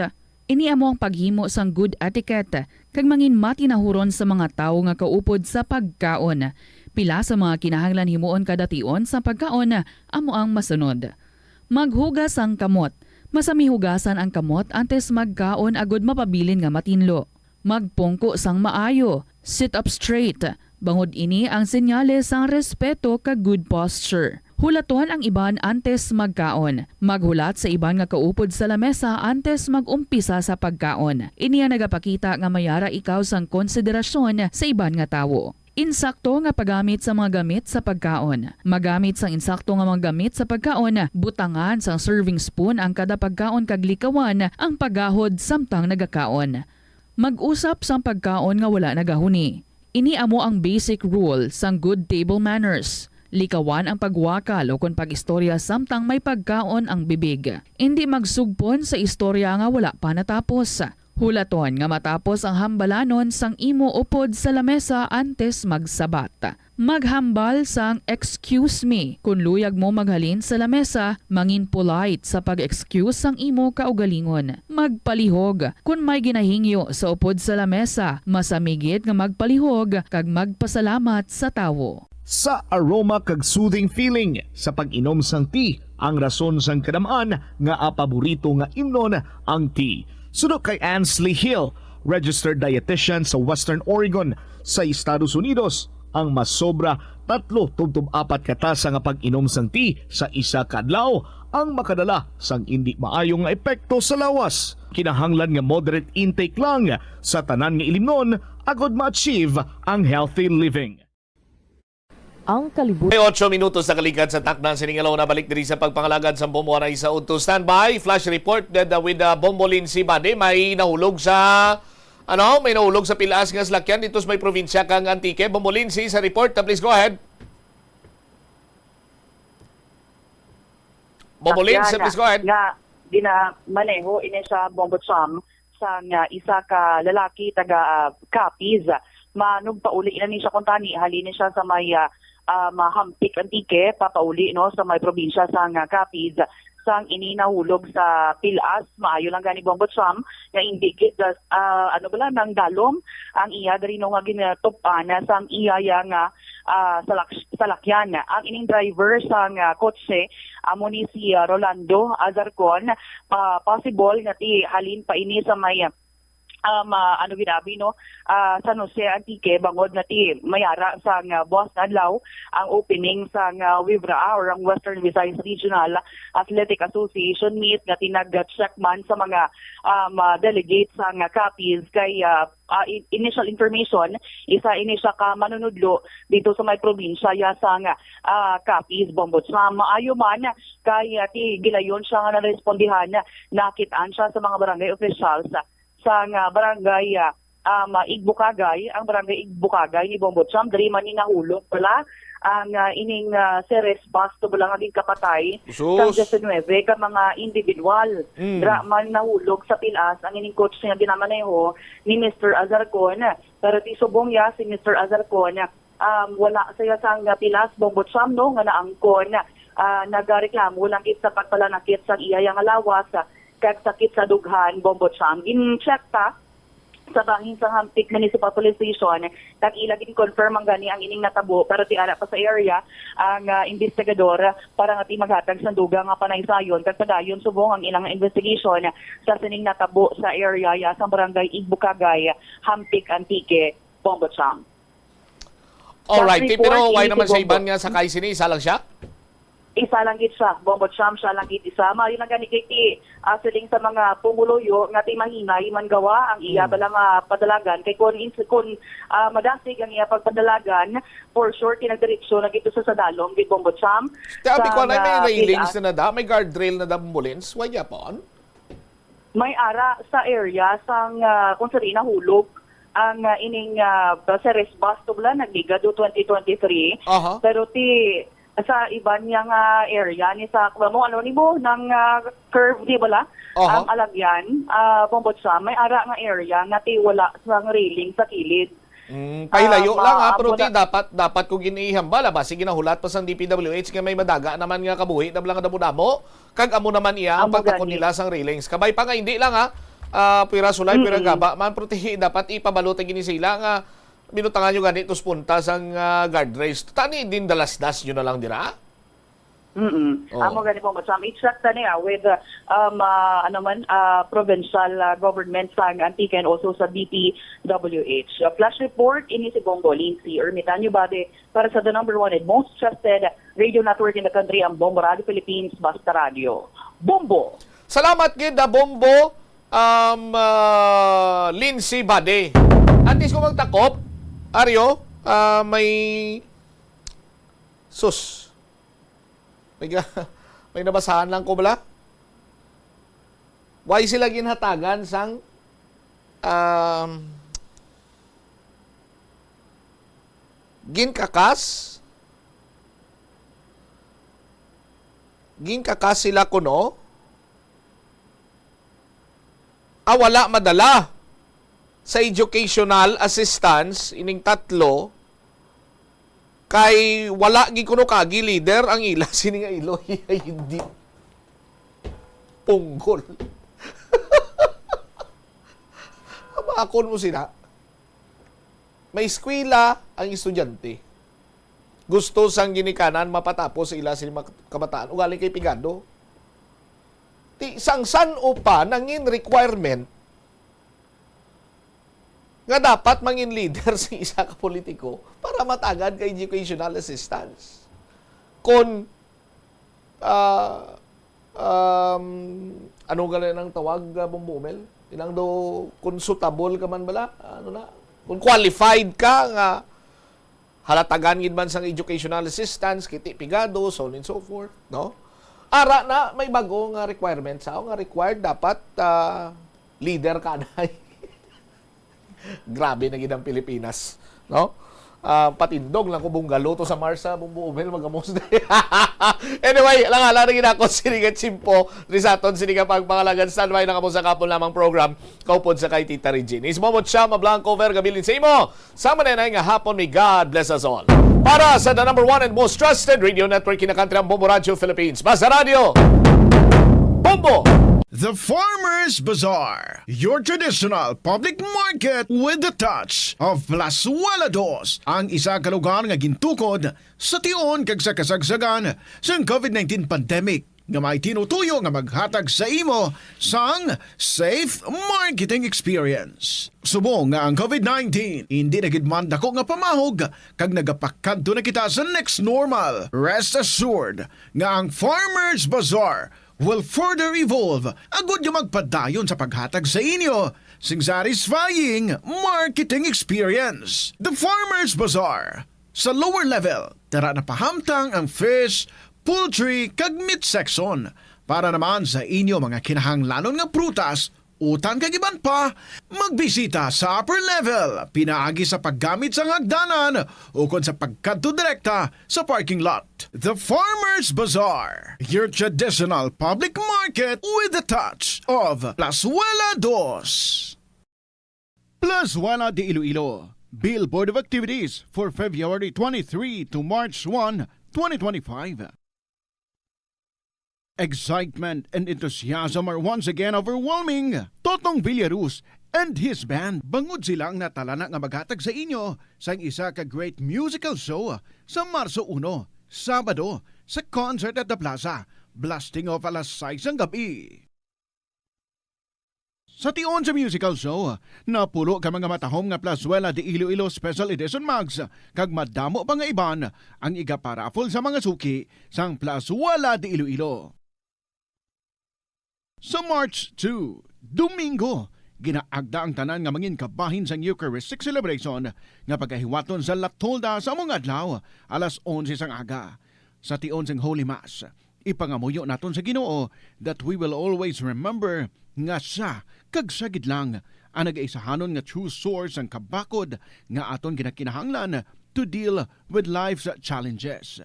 Iniamo ang paghimo sang good etiquette kag mangin matinahuron sa mga tawo nga kaupod sa pagkaon. Pila sa mga kinahanglan himuon kada tion sa pagkaon amo ang masunod. Maghugas ang kamot. Masamihugasan ang kamot antes magkaon agod mapabilin nga matinlo. Magpungko sang maayo. Sit up straight. Bangod ini ang senyales sang respeto kag good posture. Hulaton ang iban antes magkaon. Maghulat sa iban nga kaupod sa lamesa antes magumpisa sa pagkaon. Ini ang nagapakita nga mayara ikaw sang konsiderasyon sa iban nga tawo. Insakto nga paggamit sa mga gamit sa pagkaon. Magamit sang insakto nga mga gamit sa pagkaon, butangan sang serving spoon ang kada pagkaon kag likawan ang paggahod samtang nagakaon. Mag-usap sang pagkaon nga wala nagahuni. Ini amo ang basic rule sang good table manners. Likawan ang pagwakal o kung pag-istorya samtang may pagkaon ang bibig. Hindi magsugpon sa istorya nga wala pa natapos. Hulaton nga matapos ang hambalanon sang imo upod sa lamesa antes magsabat. Maghambal sang excuse me kung luyag mo maghalin sa lamesa, mangin polite sa pag-excuse sang imo kaugalingon. Magpalihog kung may ginahingyo sa upod sa lamesa, masamigit nga magpalihog kag magpasalamat sa tawo. Sa aroma kag soothing feeling sa pag-inom sang tea, ang rason sang kadamaan nga paborito nga imnon ang tea. Sunod kay Ansley Hill, registered dietitian sa Western Oregon sa Estados Unidos, ang mas sobra 3-4 katasa nga pag-inom sang tea sa isa ka adlaw ang makadala sang hindi maayong nga epekto sa lawas. Kinahanglan nga moderate intake lang sa tanan nga ilimnon agod ma-achieve ang healthy living. Ang kalibutan. May 8 minutos na kaligad sa takdan siningalaw na balik diri sa pagpangalagad sa Bombo na isa to standby. Flash report that with Bombo Lindsay Bade may nahulog sa may nahulog sa pilaas nga salakyan dito sa may probinsya kang Antique. Bombo Lindsay sa report, please go ahead. Bombo Lindsay, please go ahead. Nga ginamaneho ini sa Bombo Cham sa isa ka lalaki taga Capiz. Manugpauli na ni siya kuntani halini siya sa may Mahampik Antique papauli no sa may probinsya sa Capiz sang ininahulog sa pilas maayo lang gani Bombo Cham nga indicate nang dalom ang iya diri no nga ginatupan sang iya nga salakyan ang ining driver sang kotse amo ni si Rolando Azarcon possible nga ti halin pa ini sa may San Jose Antique bangod na ti mayara sa buwas na adlaw ang opening sa WIVRA or ang Western Visayas Regional Athletic Association meet nga tinag-check man sa mga delegates sa Capiz kay initial information isa ini siya ka manunudlo dito sa may probinsya sa Capiz Bombo Cham maayo man kay ti gilayon siya nga narespondihan nakitaan siya sa mga barangay officials sa barangay Igbukagay, ang barangay Igbukagay ni Bombo Cham, dari man nahulog pala ang ining seres basto bala nga kapatay sang 19 ka mga individual. Dra man nahulog sa pilas ang ining coach nga ginamaneho ni Mr. Azarcon. Pero ti subong ya si Mr. Azarcon wala saya sang pilas Bombo Cham no nga naangkon nagareklamo lang sa pagpalanakit sa iya nga lawas kag sakit sa dughan Bombo Cham. Gin-check ta sa bangin sa Hampik Municipal Police Station kag ila gin-confirm ang gani ang ining natabo pero ti ara pa sa area ang investigador para nga ti maghatag sa dugang nga panaysayon kag padayon subong ang ilang investigation sa sining natabo sa area sa barangay Igbukagay, Hampik Antique, Bombo Cham. Alright, pero why naman sa iban nga sakay sini isa lang siya? Isa lang gid siya, Bombo Cham siya lang gid isa. Mayo na gani kay siling sa mga pumuloyo nga ti mahinay man gawa ang iya bala nga padalagan kay kun madasig ang iya pagpadalagan for sure tinagdiretso na gito sa dalom gid Bombo Cham. Tabi ko na may railings na nada, may guardrail na ambulance, why ya pon? May ara sa area sang kung sari nahulog ang ining series bus to bala nagligado 2023 pero ti sa iban niyang area ni sa mo ng curve di bala ang alagyan Bombo Cham may ara nga area nga ti wala sang railing sa kilid. Pahilayo lang pero ti dapat ko ginihambala ba sige nahulat pa sang DPWH nga may madaga naman nga kabuhi na lang damo kag amo naman iya ang pagtakon nila sang railings kabay pa nga hindi lang pira sulay pira gaba man protehi dapat ipabalota gini sila nga binutangan nyo ganito punta sang guardrails. Tani din dalas-das nyo na lang dira? Amo gani po Cham i-check tani with provincial government sang Antique and also sa DPWH. Flash report ini si Bombo Lindsay Ermitanyo Bade para sa the #1 and most trusted radio network in the country ang Bombo Radio Philippines Basta Radio. Bombo. Salamat gid Bombo Lindsay Bade. At least kung magtakop Aryo, may sus. May nabasahan lang ko bala. Why sila ginhatagan sang ginkakas sila kuno wala madala sa educational assistance ining tatlo kay wala gi kuno kagi leader ang ila sini nga Iloy ay hindi punggol. Amakon mo sila. May eskwela ang estudyante. Gusto sang ginikanan mapatapos sa ila sila kabataan. Ugaling kay Pigado. Ti sangsan upa nangin requirement nga dapat mangin leader sa isa ka politiko para matagad kay educational assistance. Kung ano galing ang tawag Bumbumel? Ilang do consultable ka man bala? Ano na? Kung qualified ka nga halatagan gid man sang educational assistance, kiti Pigado, so on and so forth, no? Ara na may bago nga requirement sa nga required dapat leader ka na. Grabe na gid ang Pilipinas, no? Patindog lang ko bunggalo to sa Marsa Bumbuumel magamos. Anyway, lang na ako sinigat simpo risaton siniga pagpangalagan standby na kamo sa kapon lamang program kaupod sa kay Tita Regine. Ismomot siya mablanco over gabilin sa imo. Sama na nga hapon, may God bless us all. Para sa the number 1 and most trusted radio network in the country, ang Bombo Radio Philippines. Basta Radio Bombo! The Farmers Bazaar, your traditional public market with the touch of Plazuela Dos, ang isa ka lugar nga gintukod sa tion kag sa kasagsagan sa COVID-19 pandemic nga may tinutuyo nga maghatag sa imo sang safe marketing experience. Subong nga ang COVID-19 hindi na gid man dako nga pamahog kag nagapakadto na kita sa next normal. Rest assured nga ang Farmers Bazaar will further evolve agud yung magpadayon sa paghatag sa inyo sing satisfying marketing experience. The Farmers Bazaar. Sa lower level, tara na pahamtang ang fish, poultry, kag meat section para naman sa inyo mga kinahanglanon nga prutas, utan kag iban pa, magbisita sa upper level, pinaagi sa paggamit sa hagdanan o kon sa pagkadto direkta sa parking lot. The Farmers Bazaar, your traditional public market with a touch of Plazuela Dos. Plazuela de Iloilo, Billboard of Activities for February 23 to March 1, 2025. Excitement and enthusiasm are once again overwhelming. Totong Villaruz and his band bangod silang natalana nga maghatag sa inyo sa isa ka great musical show sa Marso 1, Sabado, sa Concert at the Plaza, blasting off alas 6 ang gabi. Sa tion sa musical show, napulo ka mga matahom nga Plazuela de Iloilo Special Edition Mags kag madamo pa nga iban ang igaparafol sa mga suki sang Plazuela de Iloilo. Sa March 2, Domingo, ginaagda ang tanan nga mangin kabahin sa Eucharistic celebration nga pagahiwaton sa Latolda sa mga adlaw alas 11 sang aga. Sa tion sang Holy Mass, ipangamuyo naton sa Ginoo that we will always remember nga siya kag sagid lang ang nag-aisahanon nga true source ang kabakod nga aton ginakinahanglan to deal with life's challenges.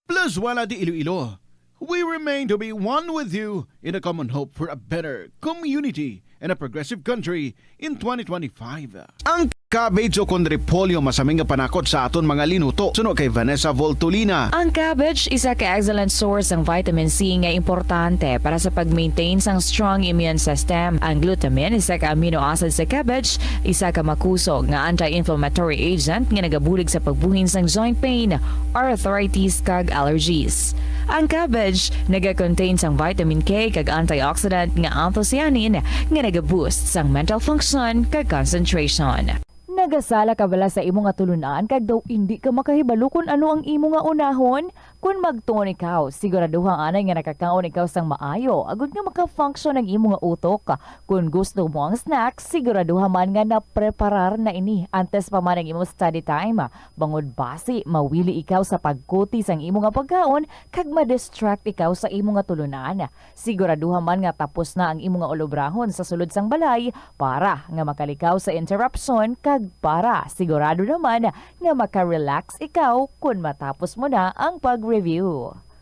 Plazuela de Iloilo, we remain to be one with you in a common hope for a better community and a progressive country in 2025. Ang cabbage o kon repolyo masaming nga panakot sa aton mga linuto. Suno kay Vanessa Voltolina. Ang cabbage isa ka excellent source ng vitamin C nga importante para sa pag-maintain sang strong immune system. Ang glutamine isa ka amino acid sa cabbage, isa ka makusog nga anti-inflammatory agent nga nagabulig sa pagbuhin sang joint pain, arthritis kag allergies. Ang cabbage naga-contain sang vitamin K kag antioxidant nga anthocyanin nga naga-boost sang mental function kag concentration. Nagasala ka bala sa imo nga tulunan kag daw hindi ka makahibalo kung ano ang imo nga unahon? Kung magtuon ikaw, siguraduhang anay nga nakakaon ikaw sang maayo, agud nga maka-function ang imo nga utok. Kung gusto mo ang snack, siguraduhan man nga na-preparar na ini antes pa man ang imo study time. Bangod basi, mawili ikaw sa pagkuti sang imo nga pagkaon, kag ma-distract ikaw sa imo nga tulunan. Siguraduhan man nga tapos na ang imo nga olobrahon sa sulod sang balay para nga makalikaw sa interruption, kag para sigurado naman nga maka-relax ikaw kung matapos mo na ang pag-review.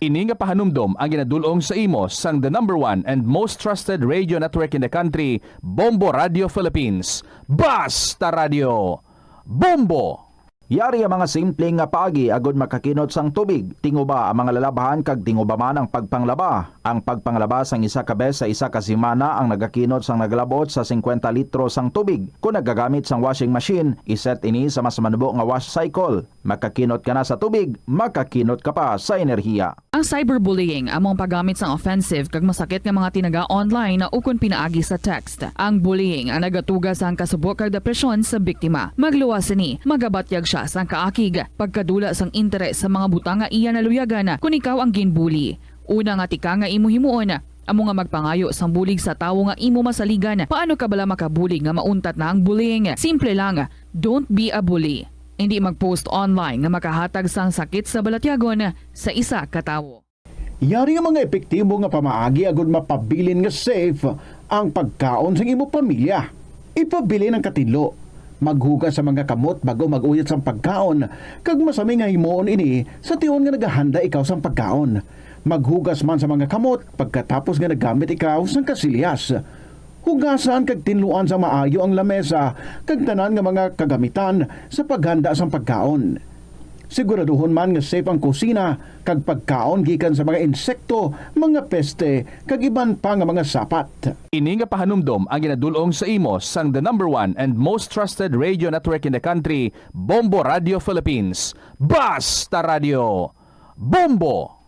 Ini nga pahanumdom ang ginadulong sa imo sang the #1 and most trusted radio network in the country, Bombo Radio Philippines. Basta Radio! Bombo! Yari ang mga simpleng nga paagi agod makakinot sang tubig. Tinguba ang mga lalabahan kag tinguba man ang pagpanglaba. Ang pagpanglaba sang isa ka bes sa isa ka semana ang nagakinot sang nagalabot sa 50 litro sang tubig. Kung nagagamit sang washing machine, iset ini sa mas manubo nga wash cycle. Makakinot ka na sa tubig, makakinot ka pa sa enerhiya. Ang cyberbullying among paggamit sang offensive kag masakit nga mga tinaga online na ukon pinaagi sa text. Ang bullying ang nagatuga sa kasubok kag depresyon sa biktima. Magluwas ni, magabatyag siya sang kaakig, pagkadula sang interes sa mga butang nga iya naluyagan kung ikaw ang ginbully. Una nga tika nga imo himuon, amo nga magpangayo sang bulig sa tawo nga imo masaligan. Paano ka bala makabulig nga mauntat na ang bullying? Simple lang, don't be a bully. Hindi mag-post online nga makahatag sang sakit sa balatyagon sa isa ka tawo. Yari ang mga epektibo nga pamaagi agud mapabilin nga safe ang pagkaon sa imo pamilya. Ipabili ng katinlo. Maghugas sa mga kamot bago mag-uyat sa pagkaon, kag masami nga himuon ini sa tiyon nga naghahanda ikaw sa pagkaon. Maghugas man sa mga kamot pagkatapos nga nagamit ikaw sa kasilyas. Hugasan kag tinluan sa maayo ang lamesa kag tanan nga mga kagamitan sa paghanda sa pagkaon. Siguraduhon man nga safe ang kusina kag pagkaon gikan sa mga insekto, mga peste kag iban pa nga mga sapat. Ini nga pahanumdom ang ginadulong sa imo sang the #1 and most trusted radio network in the country, Bombo Radio Philippines. Basta Radio! Bombo!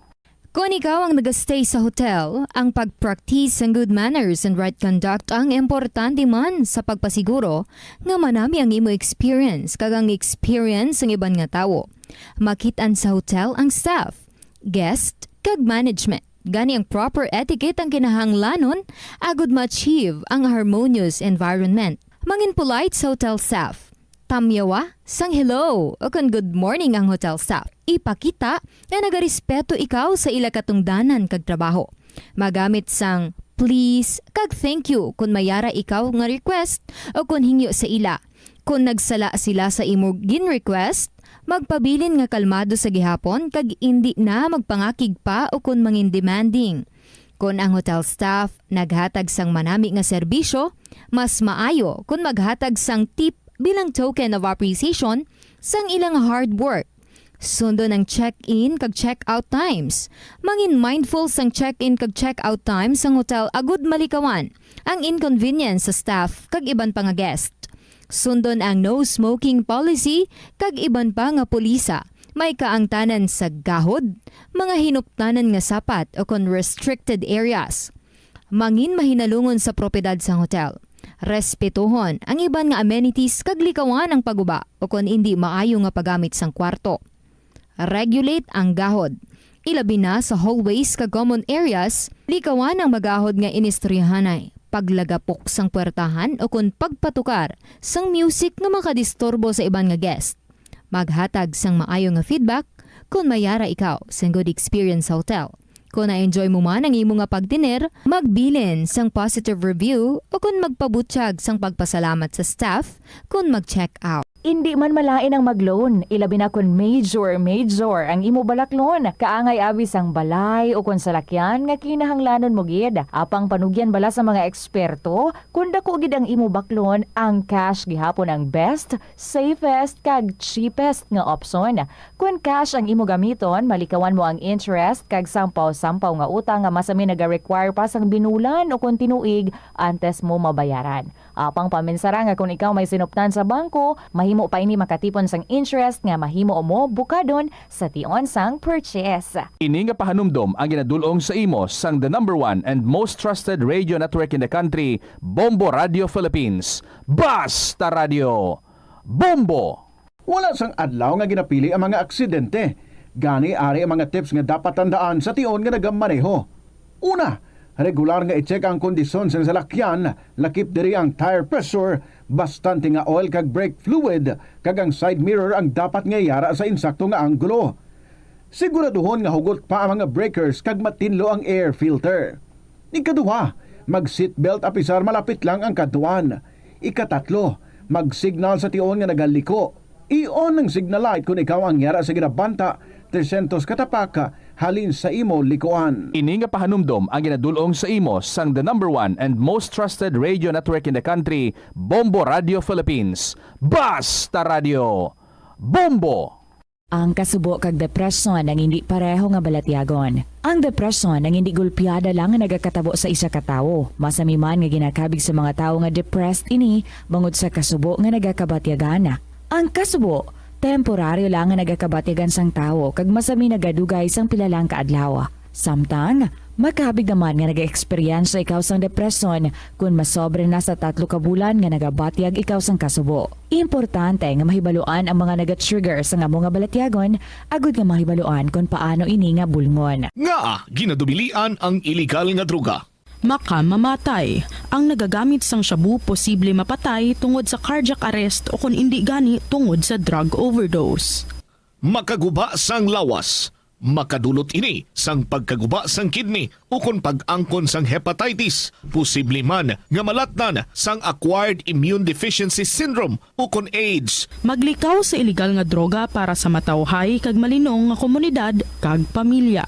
Kung ikaw ang nag-stay sa hotel, ang pag-practice ng good manners and right conduct ang importante man sa pagpasiguro nga manami ang imo experience kag ang experience ng iban nga tawo. Makitaan sa hotel ang staff, guest, kag management. Gani ang proper etiquette ang kinahanglanon agud ma-achieve ang harmonious environment. Mangin polite sa hotel staff. Tamyawa sang hello o kung good morning ang hotel staff. Ipakita na nagarespeto ikaw sa ila katungdanan kag trabaho. Magamit sang please kag thank you kung mayara ikaw nga request o kung hingyo sa ila. Kung nagsala sila sa imo gin-request, magpabilin nga kalmado sa gihapon kag indi na magpangakig pa o kung mangin demanding. Kung ang hotel staff naghatag sang manami nga serbisyo, mas maayo kung maghatag sang tip bilang token of appreciation sang ilang hard work. Sundo ng check-in kag check-out times. Mangin mindful sang check-in kag check-out times sang hotel agud malikawan ang inconvenience sa staff kag iban pa nga guest. Sundon ang no smoking policy kag iban pa nga pulisa. May kaangtanan sa gahod, mga hinuptanan nga sapat o kon restricted areas. Mangin mahinalungon sa propiedad sang hotel. Respetuhon ang iban nga amenities kag likawan ang paguba o kon hindi maayo nga paggamit sang kwarto. Regulate ang gahod. Ilabi na sa hallways kag common areas, likawan ang magahod nga inistoryahanay. Paglagapok sang puwertahan o kon pagpatukar sang music nga makadisturbo sa iban nga guest. Maghatag sang maayo nga feedback kung mayara ikaw sa good experience sa hotel. Kung na-enjoy mo man ang imo nga pagdiner, magbilin sang positive review o kung magpabutyag sang pagpasalamat sa staff kung mag-check out. Hindi man malain ang mag-loan, ilabi na kun major ang imo balak loan. Kaangay abis ang balay o kun salakyan nga kinahanglanon mo gid. Apang panugyan bala sa mga eksperto, kun dako gid ang imo baklon, ang cash gihapon ang best, safest kag cheapest nga option. Kun cash ang imo gamiton, malikawan mo ang interest kag sampaw-sampaw nga utang nga masami naga-require pa sang binulan o kun tinuig antes mo mabayaran. Apang paminsara nga kung ikaw may sinuptan sa bangko, mahimo pa ini makatipon sang interest nga mahimo mo bukadon sa tion sang purchase. Ini nga pahanumdom ang ginadulong sa imo sang the #1 and most trusted radio network in the country, Bombo Radio Philippines. Basta Radio! Bombo! Wala sang adlaw nga ginapili ang mga aksidente. Gani ari ang mga tips nga dapat tandaan sa tion nga nagamaneho. Una, regular nga i-check ang kondisyon sa salakyan, lakip diri ang tire pressure, bastante nga oil kag brake fluid, kag ang side mirror ang dapat nga yara sa insakto nga anggulo. Siguraduhon nga hugot pa ang mga breakers kag matinlo ang air filter. Ikaduha, mag-seatbelt apisar malapit lang ang kaduan. Ikatatlo, mag-signal sa tion nga nagaliko. I-on ang signal light kung ikaw ang yara sa ginabanta 300 katapaka halin sa imo likuan. Ini nga pahanumdom ang ginadulong sa imo sang the number 1 and most trusted radio network in the country, Bombo Radio Philippines. Basta Radio! Bombo! Ang kasubo kag depresyon ang hindi pareho nga balatyagon. Ang depresyon ang hindi gulpiyada lang nga nagakatabo sa isa ka tawo. Masami man nga ginakabig sa mga tawo nga depressed ini bangod sa kasubo nga nagakabatyagana. Ang kasubo, temporaryo lang nga nagakabatyagan sang tawo kag masami nagadugay sang pilalang kaadlaw. Samtang, makabig naman nga nag-experience ikaw sang depresyon kung masobre na sa 3 ka bulan nga nagabatyag ikaw sang kasubo. Importante nga mahibaluan ang mga naga-trigger sa nga mga balatyagon, agud nga mahibaluan kung paano ini nga bulngon. Nga ginadubilian ang illegal nga droga. Makamamatay. Ang nagagamit sang shabu posible mapatay tungod sa cardiac arrest o kung hindi gani tungod sa drug overdose. Makaguba sang lawas. Makadulot ini sang pagkaguba sang kidney o kung pag-angkon sang hepatitis. Posible man nga malatnan sang acquired immune deficiency syndrome o kung AIDS. Maglikaw sa illegal nga droga para sa matawhay kag malinong nga komunidad kag pamilya.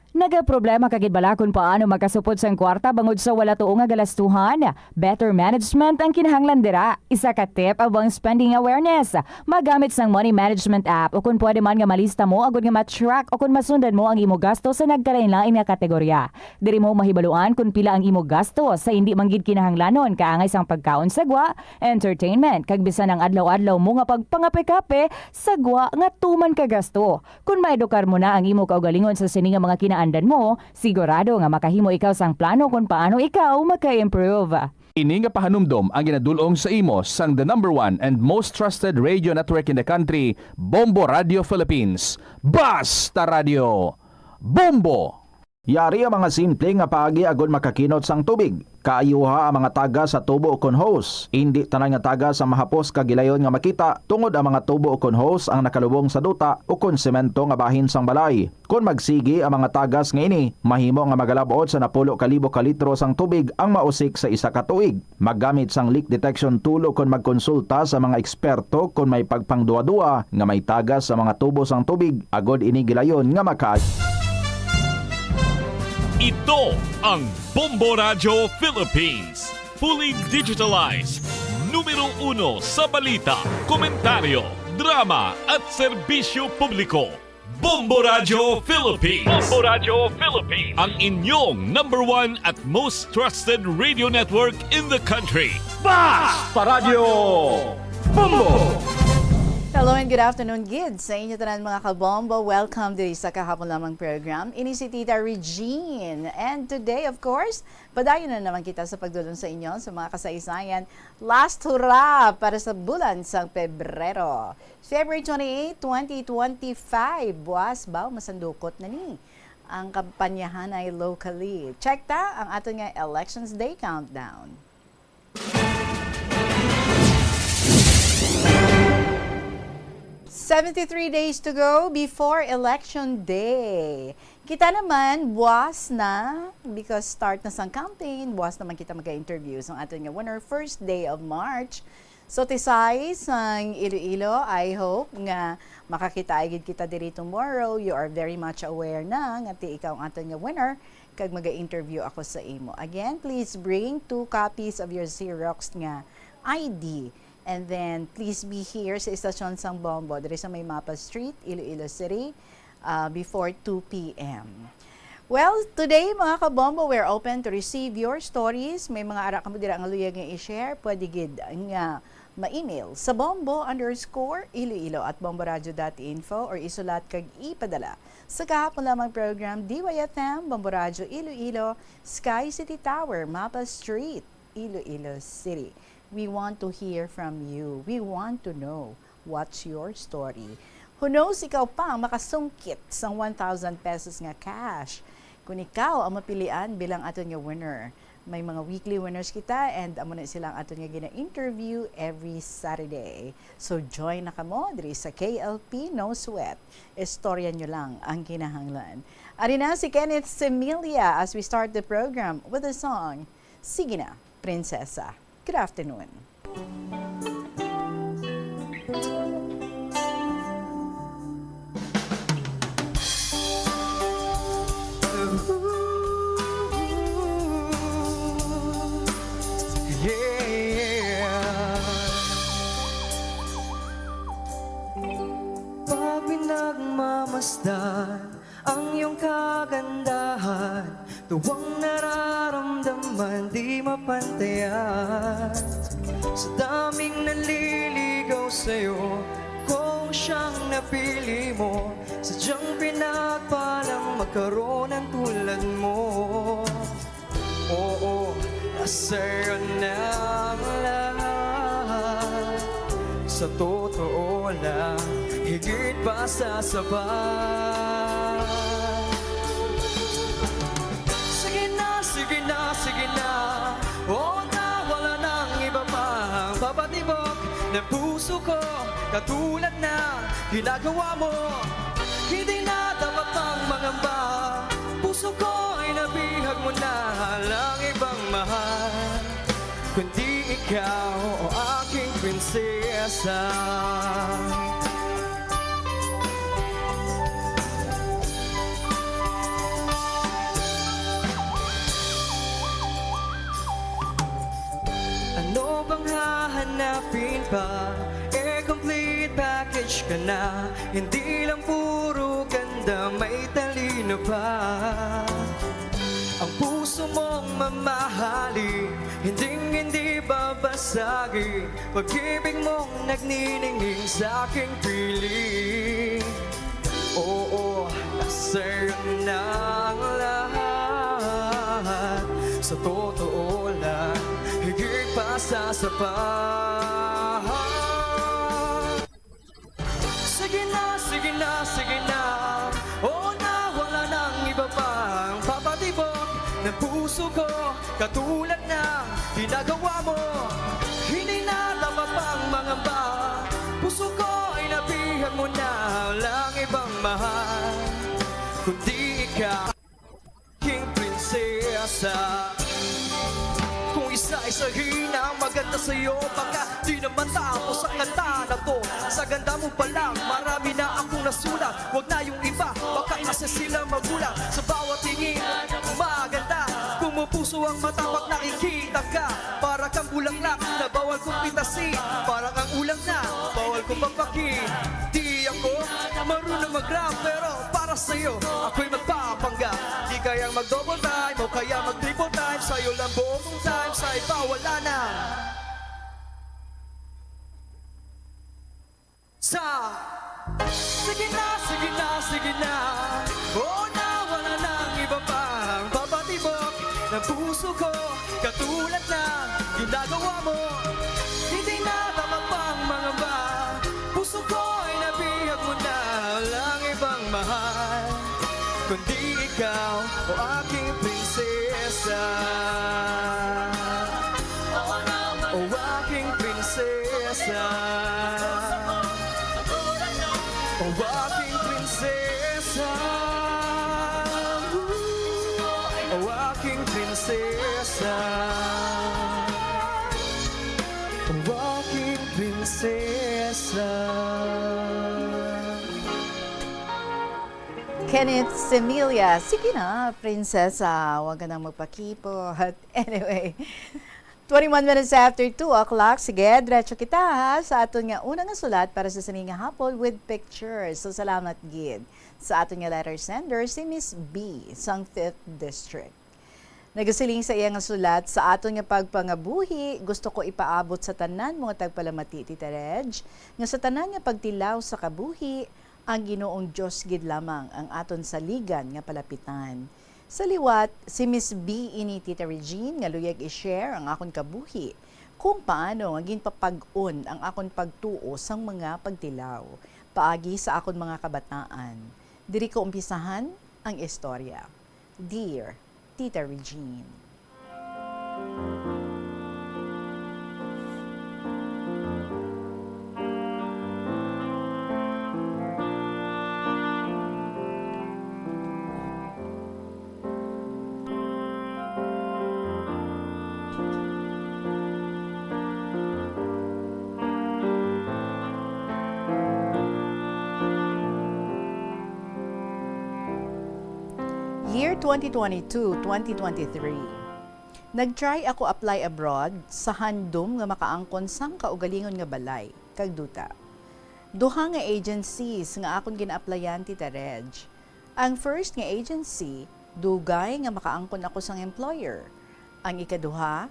Nagaproblema kagid bala kung paano magkasupod sang kwarta bangod sa wala tuong nga galastuhan. Better management ang kinahanglan dira. Isa ka tip abang spending awareness. Magamit sang money management app o kung pwede man nga malista mo agud nga matrack o kung masundan mo ang imo gasto sa nagkalain-lain nga kategorya. Diri mo mahibaluan kung pila ang imo gasto sa hindi manggid kinahanglanon kaangay sang pagkaon sagwa, entertainment kag bisan ang adlaw-adlaw mo nga pagpangape-kape sagwa nga tuman ka gasto. Kung maedukar mo na ang imo kaugalingon sa sini nga mga andan mo, sigurado nga makahimo ikaw sang plano kung paano ikaw maka-improve. Ini nga pahanumdom ang ginadulong sa imo sang the number 1 and most trusted radio network in the country, Bombo Radio Philippines. Basta Radio! Bombo! Yari ang mga simple nga paagi agud makakinot sang tubig. Kaayuha ang mga taga sa tubo ukon hose. Hindi tanan nga taga sa mahapos kagilayon nga makita tungod ang mga tubo ukon hose ang nakalubong sa duta ukon semento nga bahin sang balay. Kung magsigi ang mga tagas nga ini, mahimo nga magalabot sa 10,000 ka litro sang tubig ang mausik sa isa ka tuig. Maggamit sang leak detection tool ukon magkonsulta sa mga eksperto kung may pagpangduwa-duwa nga may tagas sa mga tubo sang tubig agod ini gilayon nga Ito ang Bombo Radio Philippines. Fully digitalized. Numero 1 sa balita, komentaryo, drama at serbisyo publiko. Bombo Radio Philippines. Bombo Radio Philippines. Ang inyong number 1 at most trusted radio network in the country. Basta Radio Bombo! Hello and good afternoon, kids. Sa inyo tanan mga kabombo, welcome to sa kahapon lamang program. Ini si Tita Regine. And today, of course, padayon na naman kita sa pagdulong sa inyo sa mga kasaysayan. Last hurrah para sa bulan sa Pebrero. February 28, 2025. Buwas ba? Masandukot na ni. Ang kampanyahan ay locally. Check ta ang ato nga Elections Day Countdown. "73 days to go before Election Day." Kita naman, buwas na, because start na sang campaign, buwas naman kita mag-interview sa ating winner first day of March. So, tisay sang Iloilo, I hope nga makakita agad kita diri tomorrow. You are very much aware na nga ikaw ang ating winner kag mag-interview ako sa imo. Again, please bring 2 copies of your Xerox nga ID. And then, please be here sa Istasyon Sang Bombo. There is sa May Mapa Street, Iloilo City, before 2 p.m. Well, today, mga kabombo, we're open to receive your stories. May mga ara ka mo dira ang luyag nga i-share. Pwede gid nga ma-email sa bombo_iloilo@bomboradio.info or isulat kag ipadala sa kahapon lamang program DYFM, Bombo Radio Iloilo, Sky City Tower, Mapa Street, Iloilo City. We want to hear from you. We want to know what's your story. Who knows, ikaw pa ang makasungkit sang 1,000 pesos nga cash. Kung ikaw ang mapilian bilang aton nga winner. May mga weekly winners kita and amo na silang aton nga gina-interview every Saturday. So join na kamo diri sa KLP No Sweat. Istorya nyo lang ang kinahanglan. Ari na si Kenneth Semilia as we start the program with a song, Sige na, Prinsesa. Good afternoon. Pag pinagmamasdan ang iyong kagandahan, tuwang nararamdaman di mapantayan. Sa daming naliligaw sa'yo, kung siyang napili mo, sadyang pinagpalang magkaroon ng tulad mo. Oo, nasa'yo na ang lahat. Sa totoo lang, higit pa sa sapat. Sige na, sige na, sige na. Oo na, wala nang iba pang papatibok ng puso ko. Katulad na ginagawa mo, hindi na dapat pang mangamba. Puso ko ay nabihag mo na, walang ibang mahal kundi ikaw, o aking prinsesa. Ano bang hahanapin pa? Complete package ka na. Hindi lang puro ganda, may talino pa. Ang puso mong mamahali, hindi babasagi. Pag-ibig mong nagniningning sa aking piling. Oo, nasa'yo na ang lahat. Sa totoo lang, higit pa sa sapat. Sige na, sige na, sige na. Oo na, wala nang iba pang papatibok ng puso ko. Katulad na ginagawa mo, hindi na dapat pang mangamba. Puso ko ay nabihag mo na, walang ibang mahal kundi ikaw, aking prinsesa. Kung isa-isahin ang maganda sa'yo, baka di naman tapos ang kanta na to. Sa ganda mo pa lang, marami na akong nasulat. Huwag na yung iba, baka kasi sila magulang. Sa bawat tingin, maganda. Pumupuso ang mata pag nakikita ka. Para kang bulaklak na bawal kong pitasin. Parang ang ulang na, bawal kong papakin. Di ako marunong mag-rap, pero para sa'yo, ako'y magpapanggap. Di kayang mag-double time o kaya mag-triple time. Sa'yo lang buong time, sa iba wala na. Sige na, sige na, sige na. Oo na, wala nang iba pang papatibok ng puso ko. Katulad na ginagawa mo, hindi na dapat pang mangamba. Puso ko ay nabihag mo na, walang ibang mahal kundi ikaw, o aking prinsesa. O aking prinsesa. O aking prinsesa. O aking prinsesa. O aking prinsesa. Kenneth Semilia, sige na, prinsesa. Huwag ka nang magpakipot. Anyway, 21 minutes after 2 o'clock. Sige, diretso kita ha, sa aton nga unang sulat para sa sining hapon with pictures. So, salamat, Gid. Sa aton nga letter sender, si Miss B, sang 5th District. Nagasiling sa iyang sulat, sa aton nga pagpangabuhi, gusto ko ipaabot sa tanan mga tagpalamati, Tita Reg, nga sa tanan nga pagtilaw sa kabuhi, ang Ginoong Diyos gid lamang ang aton saligan nga palapitan. Sa liwat, si Miss B ini Tita Regine nga luyag i-share ang akon kabuhi kung paano nga ginpapag-on ang akon pagtuo sang mga pagtilaw. paagi sa akon mga kabataan. Diri ko umpisahan ang istorya. Dear Tita Regine. Year 2022-2023. Nag-try ako apply abroad sa handom nga makaangkon sang kaugalingon nga balay, kag duta. Duha nga agencies nga akon gina-applyan, Tita Reg. Ang first nga agency, dugay nga makaangkon ako sang employer. Ang ikaduha,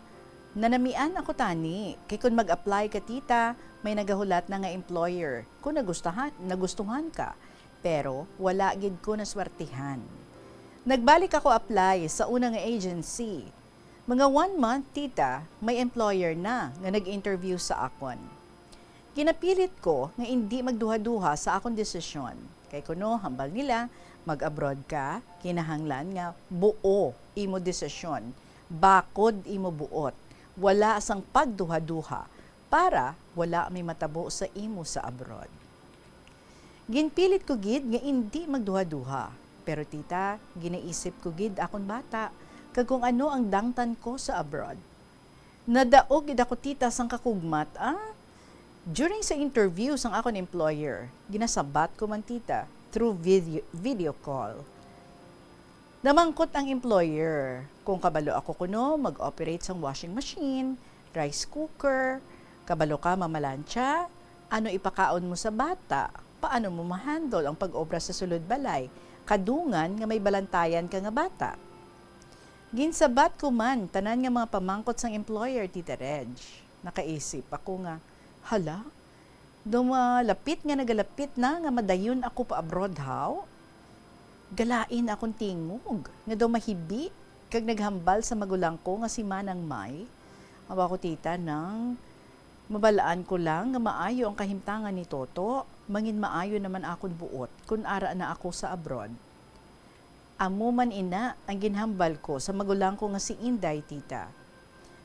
nanamian ako tani, kay kung mag-apply ka, tita, may nagahulat na nga employer kung nagustuhan ka, pero wala gid ko naswertihan. Nagbalik ako apply sa unang agency. Mga 1 month, tita, may employer na nga nag-interview sa akon. Ginapilit ko nga hindi magduha-duha sa akong desisyon. Kay kuno, hambal nila, mag-abroad ka, kinahanglan nga buo imo desisyon, bakod imo buot, wala sang pagduha-duha, para wala may matabo sa imo sa abroad. Ginpilit ko gid nga hindi magduha-duha. Pero tita, ginaisip ko gid akon bata, kag kung ano ang dangtan ko sa abroad. Nadaog gid ako tita sang kakugmat, During sa interview sang akon employer, ginasabat ko man tita through video call. Namangkot ang employer kung kabalo ako kuno mag-operate sang washing machine, rice cooker, kabalo ka mamalansya, ano ipakaon mo sa bata, paano mo ma-handle ang pag-obra sa sulod balay, kadungan nga may balantayan ka nga bata. Ginsabat ko man, tanan nga mga pamangkot sang employer, Tita Reg. Nakaisip ako nga, hala, dumalapit nga nagalapit na nga madayon ako pa abroad how? Galain akong tingog, nga daw mahibi, kag naghambal sa magulang ko nga si Manang May. Mawa ko tita nang mabalaan ko lang nga maayo ang kahimtangan ni Toto, mangin maayo naman akon buot kung ara na ako sa abroad. Amo man ina ang ginhambal ko sa magulang ko nga si Inday, tita.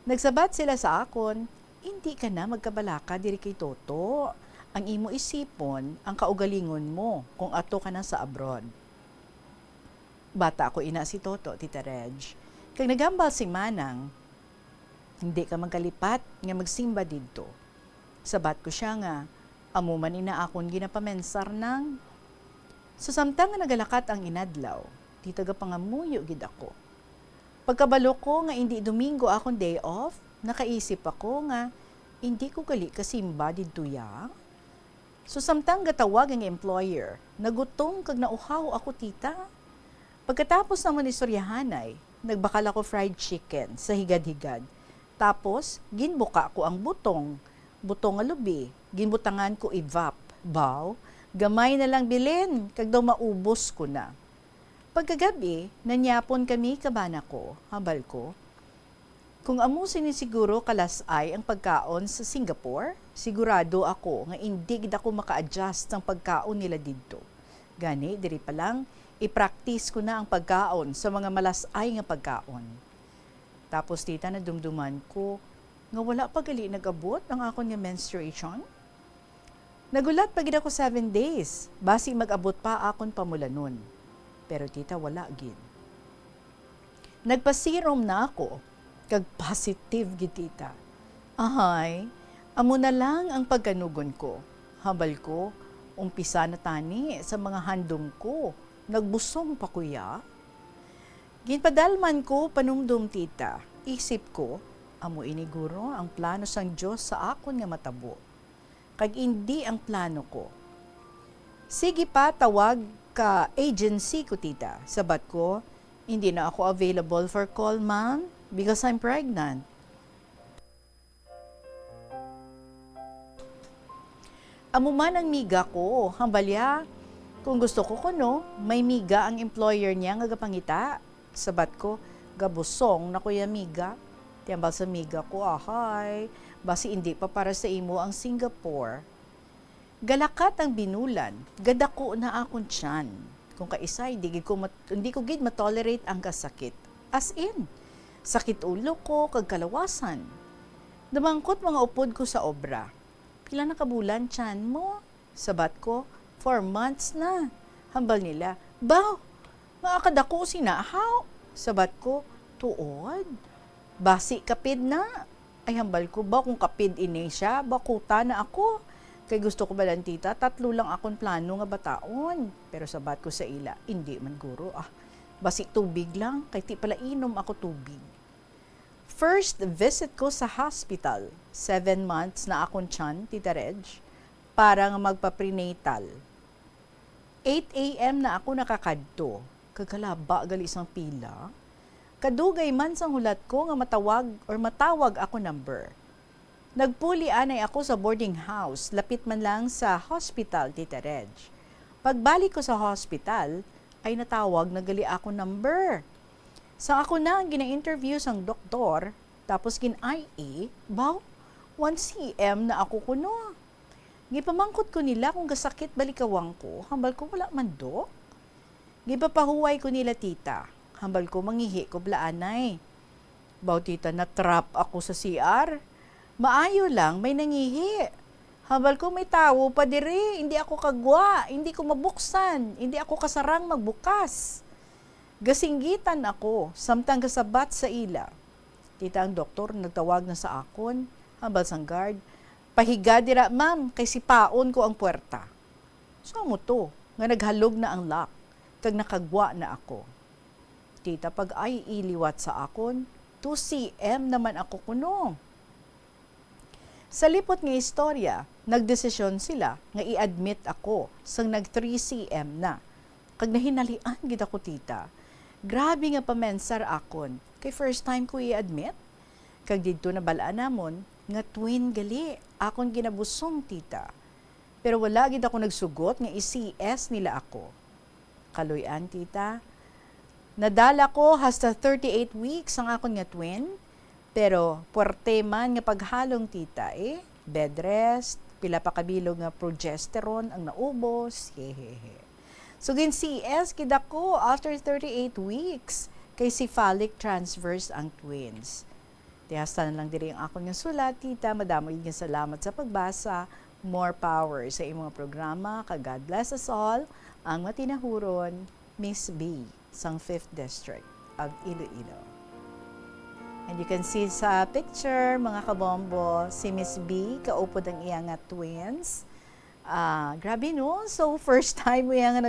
Nagsabat sila sa akon, hindi ka na magkabalaka diri kay Toto. Ang imo isipon, ang kaugalingon mo kung ato ka na sa abroad. Bata ko ina si Toto, Tita Reg. Kag naghambal si Manang, hindi ka magkalipat nga magsimba didto. Sabat ko siya nga, amo man ina akon ginapamensar nang. Samtang nga nagalakat ang inadlaw, di taga pangamuyo gid ako. Pagkabalo ko nga hindi Domingo akong day off, nakaisip ako nga hindi ko gali kasimba didto ya. Samtang gatawag ang employer, nagutong kag nauhaw ako tita. Pagkatapos naman istoryahanay, nagbakal ako fried chicken sa higad-higad. Tapos, ginbuka ko ang butong nga lubi, ginbutangan ko ivap, baw, gamay na lang bilin, kag daw maubos ko na. Pagkagabi, nanyapon kami kabana ko, hambal ko. Kung amo sinisiguro kalasay ang pagkaon sa Singapore, sigurado ako nga hindi gid ako maka-adjust ng pagkaon nila didto. Gani, diri pa lang, i-practice ko na ang pagkaon sa mga malasay nga pagkaon. Tapos tita, nadumduman ko nga wala pa gali nag-abot ang akon nga menstruation. Nagulat pa gid ako 7 days, basi mag-abot pa akon pamulanon. Pero tita, wala gid. Nagpa-serum na ako, kag positive gid tita. Ahay, amo na lang ang pagkanugon ko. Hambal ko, umpisa na tani sa mga handom ko. Nagbusong pa kuya. Ginpadalman ko panumdum tita. Isip ko, amo iniguro ang plano sang Diyos sa akon nga matabo. Kag hindi ang plano ko. Sige pa, tawag ka agency ko tita. Sabat ko, hindi na ako available for call ma'am because I'm pregnant. Amo man ang miga ko, hambalya. Kung gusto ko kuno, may miga ang employer niya nga gapangita. Sabat ko, gabusong na kuya miga. Tiyambal sa miga ko, ahay, basi hindi pa para sa imo ang Singapore. Galakat ang binulan, gadako na akong tiyan. Kung kaisay, hindi ko gid matolerate ang kasakit. As in, sakit ulo ko, kag kalawasan. Namangkot mga upod ko sa obra. Pila na kabulan tiyan mo? Sabat ko, 4 months na. Hambal nila, baw, makakadako sinahaw. Sabat ko, tuod. Basi kapid na. Ay hambal ko, ba kung kapid ini siya, bakuta na ako. Kay gusto ko ba lang tita, 3 lang akong plano nga bataon. Pero sabat ko sa ila, hindi man guro. Basi tubig lang, kay ti pala inom ako tubig. First visit ko sa hospital, 7 months na akong tiyan, Tita Reg, para nga magpa-prenatal. 8 a.m. na ako nakakadto. Kagalaba gali isang pila. Kadugay man sang hulat ko nga matawag ako number. Nagpuli anay ako sa boarding house, lapit man lang sa hospital, Tita Reg. Pagbalik ko sa hospital, ay natawag na gali ako number. Sa ako na ang gina-interview sang doktor, tapos gin-IA, baw, 1 cm na ako kuno. Gipamangkot ko nila kung gasakit balikawang ko, hambal ko wala man dok. Gipapahuway ko nila tita, hambal ko mangihi ko blaanay. Baw tita, na-trap ako sa CR. Maayo lang, may nangihi. Hambal ko may tawo pa diri, hindi ako kagwa, hindi ko mabuksan, hindi ako kasarang magbukas. Gasinggitan ako, samtang kasabat sa ila. Tita ang doktor nagtawag na sa akon, hambal sang guard, pahiga dira ma'am, kay sipaon ko ang puwerta. So mo to, nga naghalog na ang lock, kag nakagwa na ako. Tita, pag ay iliwat sa akon, 2 cm naman ako kuno. Sa lipot nga istorya, nagdesisyon sila nga i-admit ako sang nag 3 cm na. Kag nahinalian gid ako tita. Grabe nga pamensar akon. Kay first time ko i-admit. Kag didto na balaan namon nga twin gali. Akon ginabusong tita. Pero wala gid ako nagsugot nga i-CS nila ako. Kaluyan tita. Nadala ko hasta 38 weeks ang akon nga twin. Pero, puwerte man nga paghalong tita bed rest, pila pa kabilog nga progesterone ang naubos, hehehe. So, gin CS kida ko after 38 weeks, kay cephalic transverse ang twins. Tihasta na lang diri ang akong nga sulat, tita, madamo nga salamat sa pagbasa, more power sa imong programa, ka God bless us all, ang matinahuron, Miss B, sang 5th District of Iloilo. And you can see sa picture, mga kabombo, si Miss B, kaupod ang iyang nga twins. Grabe no? So, first time mo yang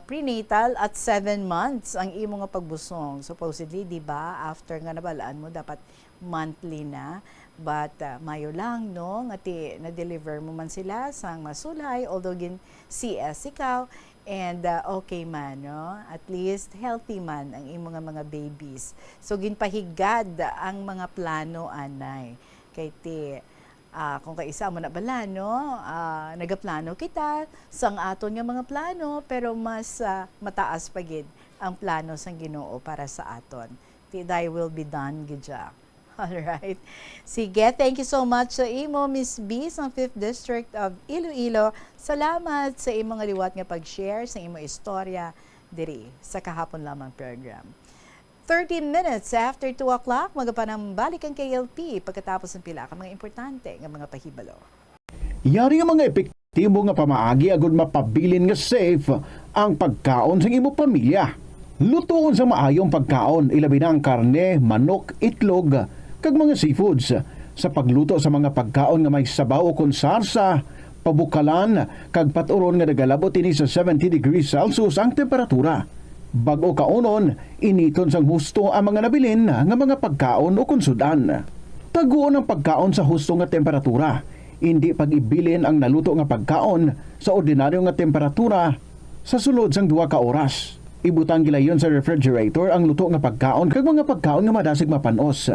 prenatal at 7 months ang imo nga pagbusong. Supposedly, di ba, after nga nabalaan mo, dapat monthly na. But, mayo lang, no? Ngati, na-deliver mo man sila sang masulay, although gin CS ikaw, and okay man, no? At least healthy man ang imong mga babies. So ginpahigad ang mga plano anay. Kay ti kung kaisa mo na bala, no? Nagaplano kita sang aton nga mga plano, pero mas mataas pa gid ang plano sang Ginoo para sa aton. Ti thy will be done gidya. Alright. Sige, thank you so much sa imo, Miss B, sa 5th District of Iloilo. Salamat sa imo nga liwat nga pag-share sa imo istorya diri sa kahapon lamang program. 13 minutes after 2 o'clock, magapanambalik ang KLP pagkatapos ng pila ka mga importante nga mga pahibalo. Yari nga mga epektibo nga pamaagi agud mapabilin nga safe ang pagkaon sa imo pamilya. Lutoon sa maayong pagkaon, ilabi na ang karne, manok, itlog, kag mga seafoods. Sa pagluto sa mga pagkaon nga may sabaw o konsarsa, pabukalan, kag paturon nga nagalabot ini sa 70 degrees Celsius ang temperatura. Bago kaunon, initon sang husto ang mga nabilin nga mga pagkaon o konsudan. Taguon ang pagkaon sa husto nga temperatura. Hindi pag-ibilin ang naluto nga pagkaon sa ordinaryo nga temperatura sa sulod sang 2 ka oras. Ibutang gilayon sa refrigerator ang luto nga pagkaon kag mga pagkaon nga madasig mapanos.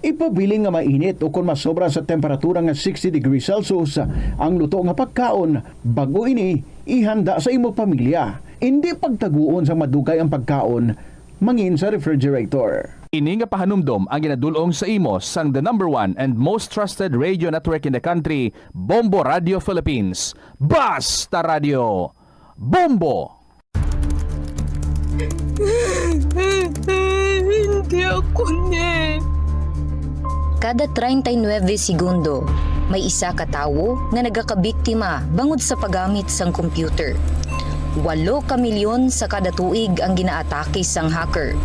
Ipabilin nga mainit o kung masobra sa temperatura nga 60 degrees Celsius ang luto nga pagkaon, bago ini ihanda sa imo pamilya. Hindi pagtaguon sa madugay ang pagkaon mangin sa refrigerator. Ini nga pahanumdom ang ginadulong sa imo sang the number 1 and most trusted radio network in the country, Bombo Radio Philippines. Basta Radio! Bombo! Hindi ako Kada 39 segundo, may isa ka tawo nga nagakabiktima bangod sa paggamit sang computer. 8 ka milyon sa kada tuig ang ginaatake sang hacker.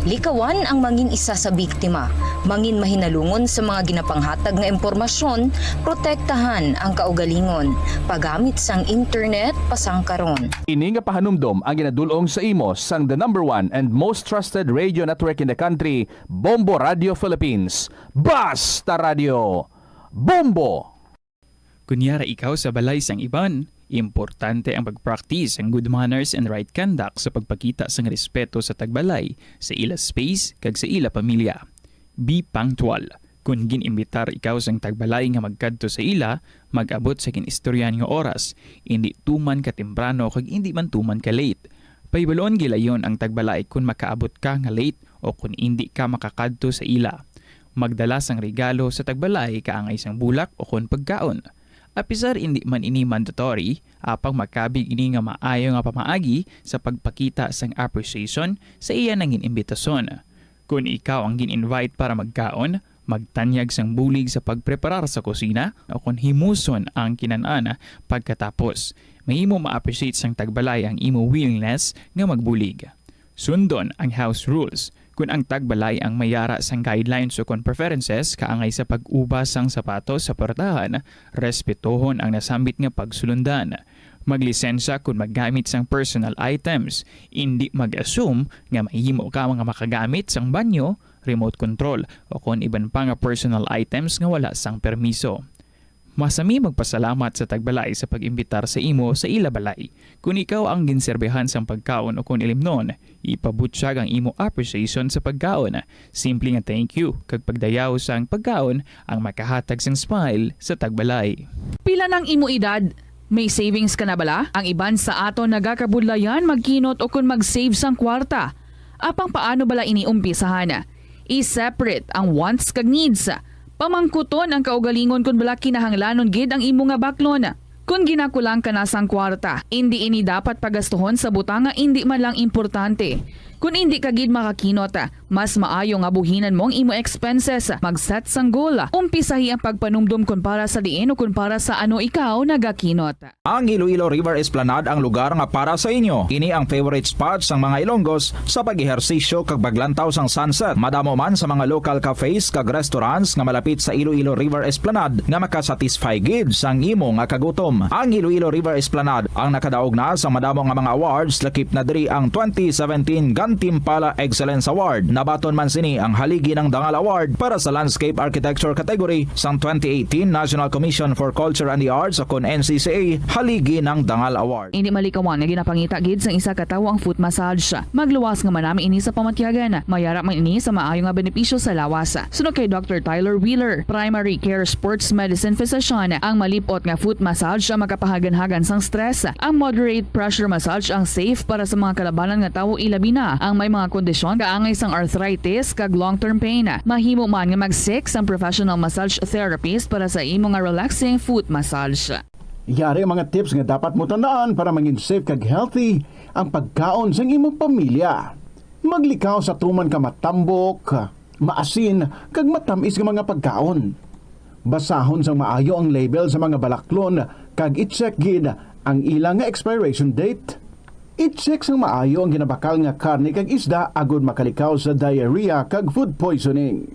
Likawan ang mangin isa sa biktima, mangin mahinalungon sa mga ginapanghatag nga impormasyon, protektahan ang kaugalingon, paggamit sang internet pasangkaron. Ini nga pahanumdom ang ginadulong sa imo sang the number 1 and most trusted radio network in the country, Bombo Radio Philippines. Basta Radio! Bombo! Kunyara ikaw sa balay sang iban, importante ang pag-practice ang good manners and right conduct sa pagpakita sang respeto sa tagbalay, sa ila space, kag sa ila pamilya. Be punctual. Kung ginimbitar ikaw sang tagbalay nga magkadto sa ila, mag-abot sa kinistoryan nga oras, hindi tuman ka temprano kag hindi man tuman ka late. Paibaloon gilayon ang tagbalay kung makaabot ka nga late o kung hindi ka makakadto sa ila. Magdala sang regalo sa tagbalay kaangay sang bulak o kung pagkaon. Apisar hindi man ini mandatory, apang makabig ini nga maayo nga pamaagi sa pagpakita sang appreciation sa iya nangin imbitasyon. Kung ikaw ang gin-invite para magkaon, magtanyag sang bulig sa pagpreparar sa kusina o kung himuson ang kinanana pagkatapos. Mahimo ma-appreciate sang tagbalay ang imo willingness nga magbulig. Sundon ang house rules. Kung ang tagbalay ang mayara sang guidelines o kung preferences kaangay sa pag-ubas sang sapatos sa portahan, respetohon ang nasambit nga pagsulundan. Maglisensya kung maggamit sang personal items, hindi mag-assume nga mahimo ka mga makagamit sang banyo, remote control o kung iban pa nga personal items nga wala sang permiso. Masami magpasalamat sa tagbalay sa pag-imbitar sa imo sa ila balay. Kung ikaw ang ginserbehan sang pagkaon o kung ilimnon, ipabutyag ang imo appreciation sa pagkaon. Simple nga thank you kag pagdayaw sang pagkaon ang makahatag sang smile sa tagbalay. Pila ng imo edad? May savings ka na bala? Ang iban sa ato nagakabudlayan magkinot o kung mag-save sang kwarta. Apang paano bala iniumpisahan? I-separate ang wants kag needs. Pamangkuton ang kaugalingon kung bala kinahanglanon gid ang imo nga baklon. Kung ginakulang ka na sang kwarta, hindi ini dapat pagastuhon sa butanga hindi man lang importante. Kung hindi ka gid makakinot, mas maayo nga buhinan mo ang imo expenses. Mag-set sang goal. Umpisahi ang pagpanumdum kung para sa diin o kung para sa ano ikaw nagakinot. Ang Iloilo River Esplanade ang lugar nga para sa inyo. Ini ang favorite spot sang mga Ilonggos sa pag-ehersisyo kag paglantaw sang sunset. Madamo man sa mga local cafes kag restaurants nga malapit sa Iloilo River Esplanade nga makasatisfy gid sang imo nga kagutom. Ang Iloilo River Esplanade ang nakadaog na sa madamo nga mga awards, lakip na diri ang 2017 Gantimpala Excellence Award. Nabaton man sini ang haligi ng Dangal Award para sa Landscape Architecture category sang 2018 National Commission for Culture and the Arts o kon NCCA haligi ng Dangal Award. Hindi malikawan nga ginapangita gid sang isa ka tawo ang foot massage. Magluwas nga manami ini sa pamatyagan. Mayara man ini sa maayo nga benepisyo sa lawas. Sunod kay Dr. Tyler Wheeler, Primary Care Sports Medicine Physician, ang malipot nga foot massage ang makapahagan-hagan sang stress. Ang moderate pressure massage ang safe para sa mga kalabanan nga tawo ilabi na ang may mga kondisyon kaangay sang arthritis kag long-term pain. Mahimo man nga mag-seek sang professional massage therapist para sa imo nga relaxing foot massage. Yari ang mga tips nga dapat mo tandaan para maging safe kag healthy ang pagkaon sa imong pamilya. Maglikaw sa tuman ka matambok, maasin kag matamis nga mga pagkaon. Basahon sang maayo ang label sa mga balaklon kag i-check gid ang ilang nga expiration date. I-check sang maayo ang ginabakal nga karne kag isda agud makalikaw sa diarrhea kag food poisoning.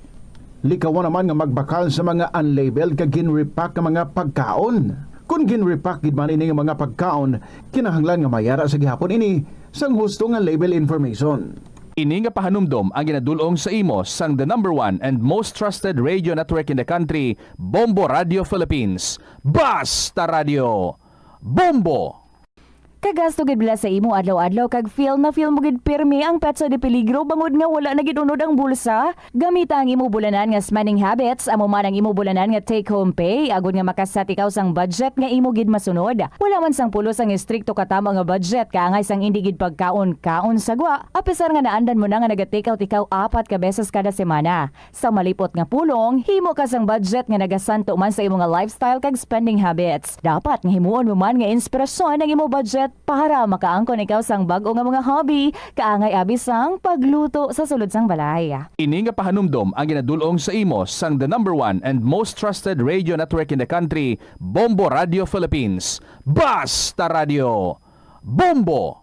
Likawan naman nga magbakal sa mga unlabeled kag ginrepack nga mga pagkaon. Kung ginrepack gid man ini nga mga pagkaon, kinahanglan nga mayara sa gihapon ini sang husto nga label information. Ini nga pahanumdom ang ginadulong sa imo sang the number 1 and most trusted radio network in the country, Bombo Radio Philippines. Basta Radio! Bombo! Kagasto gid bila sa imo adlaw-adlaw kag feel mo gid pirmi ang petsa de peligro bangod nga wala na gid unod ang bulsa. Gamita ang imo bulanan nga spending habits, amo man ang imo bulanan nga take home pay agud nga makasat ikaw sang budget nga imo gid masunod. Wala man sang pulos ang istrikto katama nga budget kaangay sang indi gid pagkaon sagwa. Apisar nga naandan mo na nga naga-take out ikaw 4 ka beses kada semana. Sa malipot nga pulong, himo ka sang budget nga nagasanto man sa imo nga lifestyle kag spending habits. Dapat nga himuon mo man nga inspirasyon ang imo budget para makaangkon ikaw sang bag-o nga mga hobby, kaangay abi sang pagluto sa sulod sang balay. Ini nga pahanumdom ang ginadulong sa imo sang the #1 and most trusted radio network in the country, Bombo Radio Philippines. Basta Radio Bombo!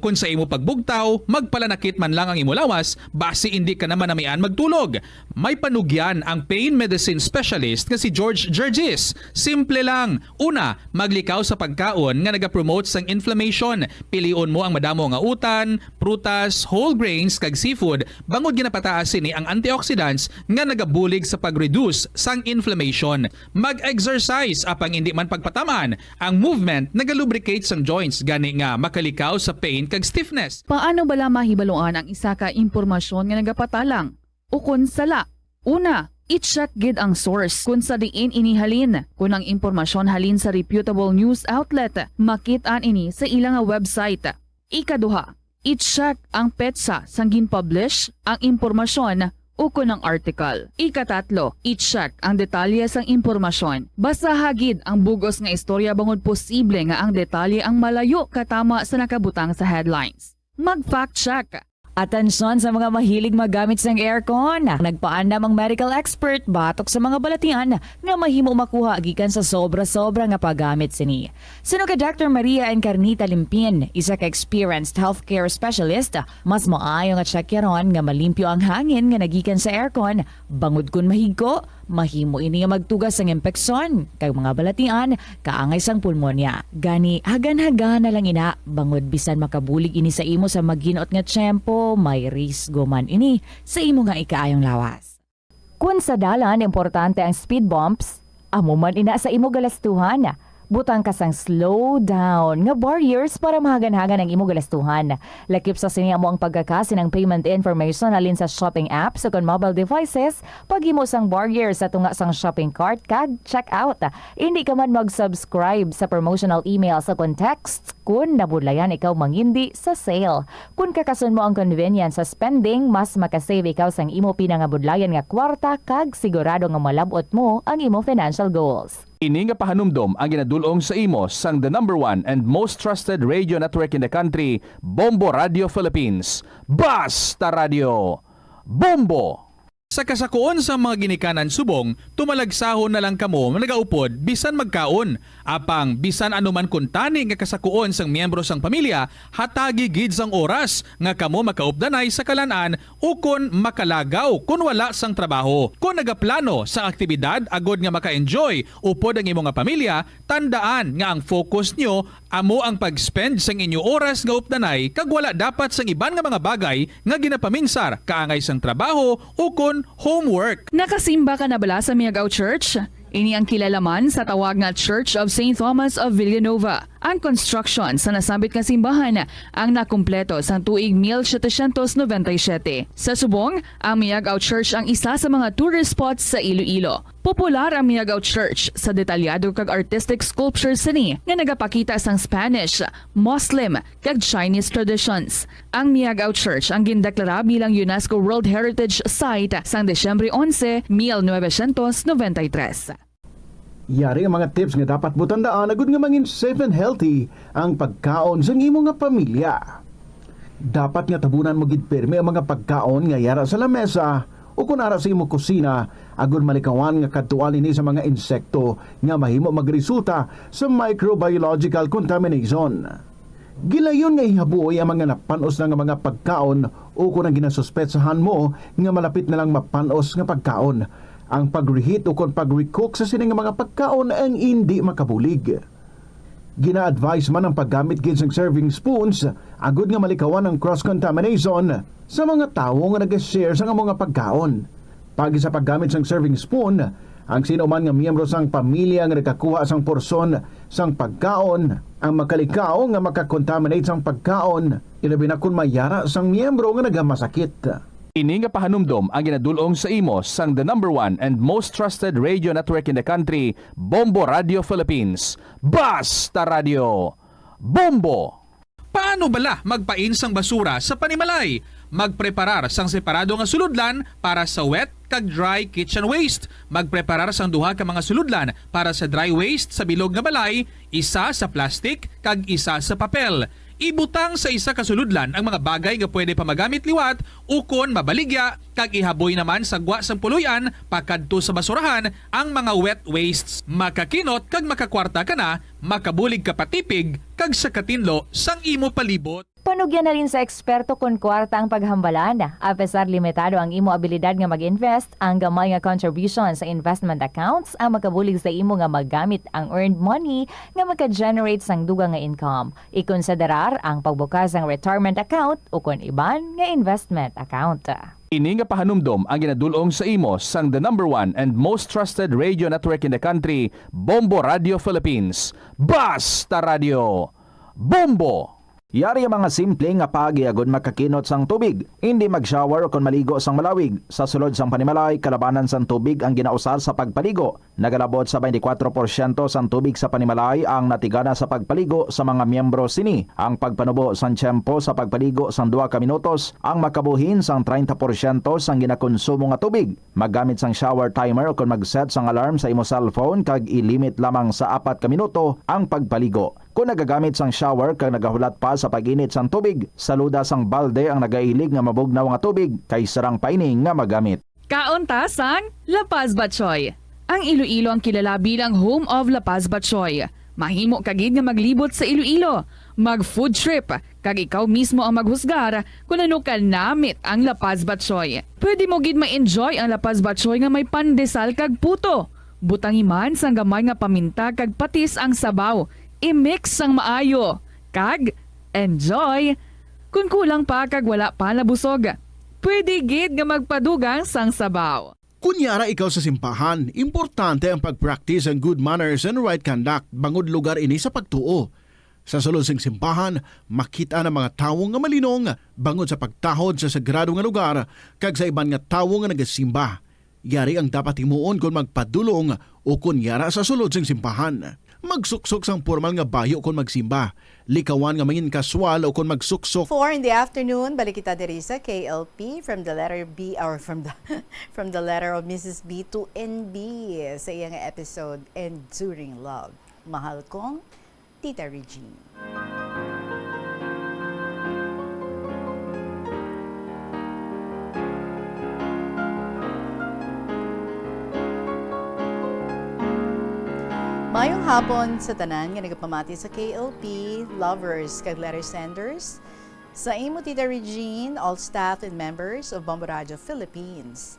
Kung sa imo pagbugtaw, magpalanakit man lang ang imo lawas, base hindi ka naman namian magtulog. May panugyan ang pain medicine specialist nga si George Gergis. Simple lang. Una, maglikaw sa pagkaon nga nagapromote sang inflammation. Pilion mo ang madamo nga utan, prutas, whole grains kag seafood, bangod ginapataas sini ang antioxidants nga nagabulig sa pag-reduce sang inflammation. Mag-exercise apang hindi man pagpatamaan. Ang movement nagalubricate sang joints gani nga makalikaw sa pain kag stiffness. Paano bala mahibaluan ang isa ka impormasyon nga nagapatalang? Ukon sala. Una, i-check gid ang source kung sa diin inihalin. Kung ang impormasyon halin sa reputable news outlet, makit-an ini sa ilang website. Ikaduha, i-check ang petsa sang gin-publish ang impormasyon ukon ng article. Ikatatlo, i-check ang detalye sang impormasyon. Basta hagid ang bugos nga istorya bangod posible nga ang detalye ang malayo katama sa nakabutang sa headlines. Mag-fact check. Atensyon sa mga mahilig magamit sang aircon. Nagpaandam ang medical expert batok sa mga balatian nga mahimo makuha gikan sa sobra-sobra nga paggamit sini. Suno ka Dr. Maria Encarnita Limpin, isa ka experienced healthcare specialist, mas maayo nga checkyaron nga malimpyo ang hangin nga nagikan sa aircon bangod kun mahigko, mahimo ini nga magtugas sang impeksyon kay mga balatian kaangay sang pulmonya. Gani hagan-hagan na lang ina bangod bisan makabulig ini sa imo sa magginot nga tiyempo, may risgo man ini sa imo nga ikaayong lawas. Kung sa dalan importante ang speed bumps, amo man ina sa imo galastuhan. Butang ka sang slow down nga barriers para mahagan-hagan ang imo galastuhan. Lakip sa sinya mo ang pagkakasin ng payment information alin sa shopping apps o mobile devices, paghimo sang barriers sa tunga sang shopping cart kag check out. Hindi ka man mag-subscribe sa promotional email sa context kung nabudlayan ikaw mangindi sa sale. Kung kakasun mo ang convenience sa spending, mas makasave ikaw sang imo pinangabudlayan nga kwarta kag sigurado nga malabot mo ang imo financial goals. Ini nga pahanumdom ang ginadulong sa imo sang the #1 and most trusted radio network in the country, Bombo Radio Philippines. Basta Radio Bombo! Sa kasakuon sa mga ginikanan subong, tumalagsahon na lang kamo nagaupod bisan magkaon. Apang bisan anuman kuntani nga kasakuon sang miyembro sang pamilya, hatagi gid sang oras nga kamo makaupdanay sa kalan-an o kon makalagaw kun wala sang trabaho. Kung nagaplano sa aktibidad agod nga maka-enjoy upod ang imong nga pamilya, tandaan nga ang focus nyo amo ang pag-spend sang inyo oras nga updanay kag wala dapat sang iban nga mga bagay nga ginapaminsar kaangay sang trabaho o kon homework. Nakasimba ka na bala sa Miagaw Church? Ini ang kilalaman sa tawag nga Church of St. Thomas of Villanova. Ang construction sa nasabit nga simbahan ang nakumpleto sa tuig 1797. Sa subong, ang Miagaw Church ang isa sa mga tourist spots sa Iloilo. Popular ang Miagaw Church sa detalyado kag artistic sculptures sini nga nagapakita sang Spanish, Muslim kag Chinese traditions. Ang Miagaw Church ang gindeklara bilang UNESCO World Heritage Site sang Desyembre 11, 1993. Yari ang mga tips nga dapat mo tandaan agud nga mangin safe and healthy ang pagkaon sa imo nga pamilya. Dapat nga tabunan mo gid pirmi ang mga pagkaon nga yara sa lamesa o kung ara sa imo kusina agud malikawan nga kadtuan ini sa mga insekto nga mahimo magresulta sa microbiological contamination. Gilayon nga ihabuoy ang mga napanos na nga mga pagkaon o kung ang ginasuspetsahan mo nga malapit na lang mapanos nga pagkaon. Ang pag-reheat o kung pag-recook sa sining mga pagkaon ang hindi makabulig. Gina-advise man ang paggamit gid sang serving spoons agud nga malikawan ang cross-contamination sa mga tawo nga nag-share sa mga pagkaon. Pagi sa paggamit sang serving spoon, Ang sino man nga miyembro sang pamilya nga nakakuha sang porsyon sang pagkaon, ang makalikaw nga makakontaminate sang pagkaon, ilabi na kung mayara sang miyembro nga nagamasakit. Ini nga pahanumdom ang ginadulong sa imo sang the number 1 and most trusted radio network in the country, Bombo Radio Philippines. Basta Radio Bombo! Paano bala magpain sang basura sa panimalay? Magpreparar sang separado nga suludlan para sa wet kag dry kitchen waste. Magpreparar sang duha ka mga suludlan para sa dry waste sa bilog nga balay, isa sa plastic kag isa sa papel. Ibutang sa isa ka suludlan ang mga bagay nga pwede pa magamit liwat ukon mabaligya kag ihaboy naman sa gwa sang puluyan pakadto sa basurahan ang mga wet wastes. Makakinot kag makakwarta ka na, makabulig ka patipig kag sa katinlo sang imo palibot. Panugyan na rin sa eksperto kung kwarta ang paghambalan. Apesar limitado ang imo abilidad nga mag-invest, ang gamay nga contribution sa investment accounts ang makabulig sa imo nga maggamit ang earned money nga maka-generate sang dugang nga income. Ikonsiderar ang pagbukas ng retirement account o kung iban nga investment account. Ini nga pahanumdom ang ginadulong sa imo sang the number 1 and most trusted radio network in the country, Bombo Radio Philippines. Basta Radio Bombo! Yari ang mga simple nga pagiagod makakinot sang tubig. Hindi mag-shower o kung maligo sang malawig. Sa sulod sang panimalay, kalabanan sang tubig ang ginausar sa pagpaligo. Nagalabot sa 24% sang tubig sa panimalay ang natigana sa pagpaligo sa mga miyembro sini. Ang pagpanubo sang tiyempo sa pagpaligo sang 2 ka minutos ang makabuhin sang 30% sang ginakonsumo nga tubig. Maggamit sang shower timer o kung mag-set sang alarm sa imo cellphone kag ilimit lamang sa 4 ka minuto ang pagpaligo. Kung nagagamit sang shower kag nagahulat pa sa pag-init sang tubig, saluda sang balde ang nagailig nga mabugnaw nga tubig kay sarang paining nga magamit. Kaunta sang La Paz Batchoy. Ang Iloilo ang kilala bilang home of La Paz Batchoy. Mahimo kagid nga maglibot sa Iloilo, mag-food trip, kag ikaw mismo ang maghusgar kung ano ka namit ang La Paz Batchoy. Pwede mo gid ma-enjoy ang La Paz Batchoy nga may pandesal kag puto. Butangi man sang gamay nga paminta kag patis ang sabaw. I-mix sang maayo, kag enjoy. Kung kulang pa kag wala pa nabusog, pwede gid nga magpadugang sang sabaw. Kunyara ikaw sa simbahan, importante ang pag-practice ang good manners and right conduct bangod lugar ini sa pagtuo. Sa sulod sing simbahan, makita ng mga tawo nga malinong bangod sa pagtahod sa sagrado nga lugar kag sa iban nga tawo nga nagasimba. Yari ang dapat himuon kung magpadulong o kunyara sa sulod sing simbahan. Magsuksok sang formal nga bayo kung magsimba. Likawan nga mangin kaswal o kung magsuksok. 4 in the afternoon, balik kita diri sa KLP from the letter B or from the letter of Mrs. B to NB sa iyang episode Enduring Love. Mahal kong Tita Regine. Mayong hapon sa tanan nga nagapamati sa KLP, lovers, kag letter senders, sa imo Tita Regine, all staff and members of Bombo Radio Philippines.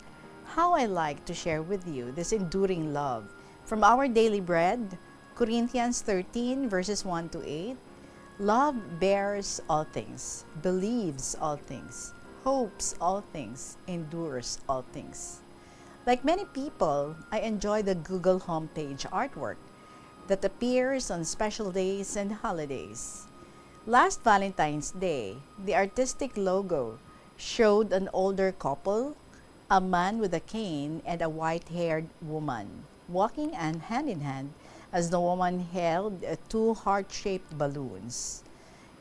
How I like to share with you this enduring love from our daily bread, Corinthians 13 verses 1 to 8. Love bears all things, believes all things, hopes all things, endures all things. Like many people, I enjoy the Google homepage artwork that appears on special days and holidays. Last Valentine's Day, the artistic logo showed an older couple, a man with a cane and a white-haired woman, walking hand in hand as the woman held 2 heart-shaped balloons.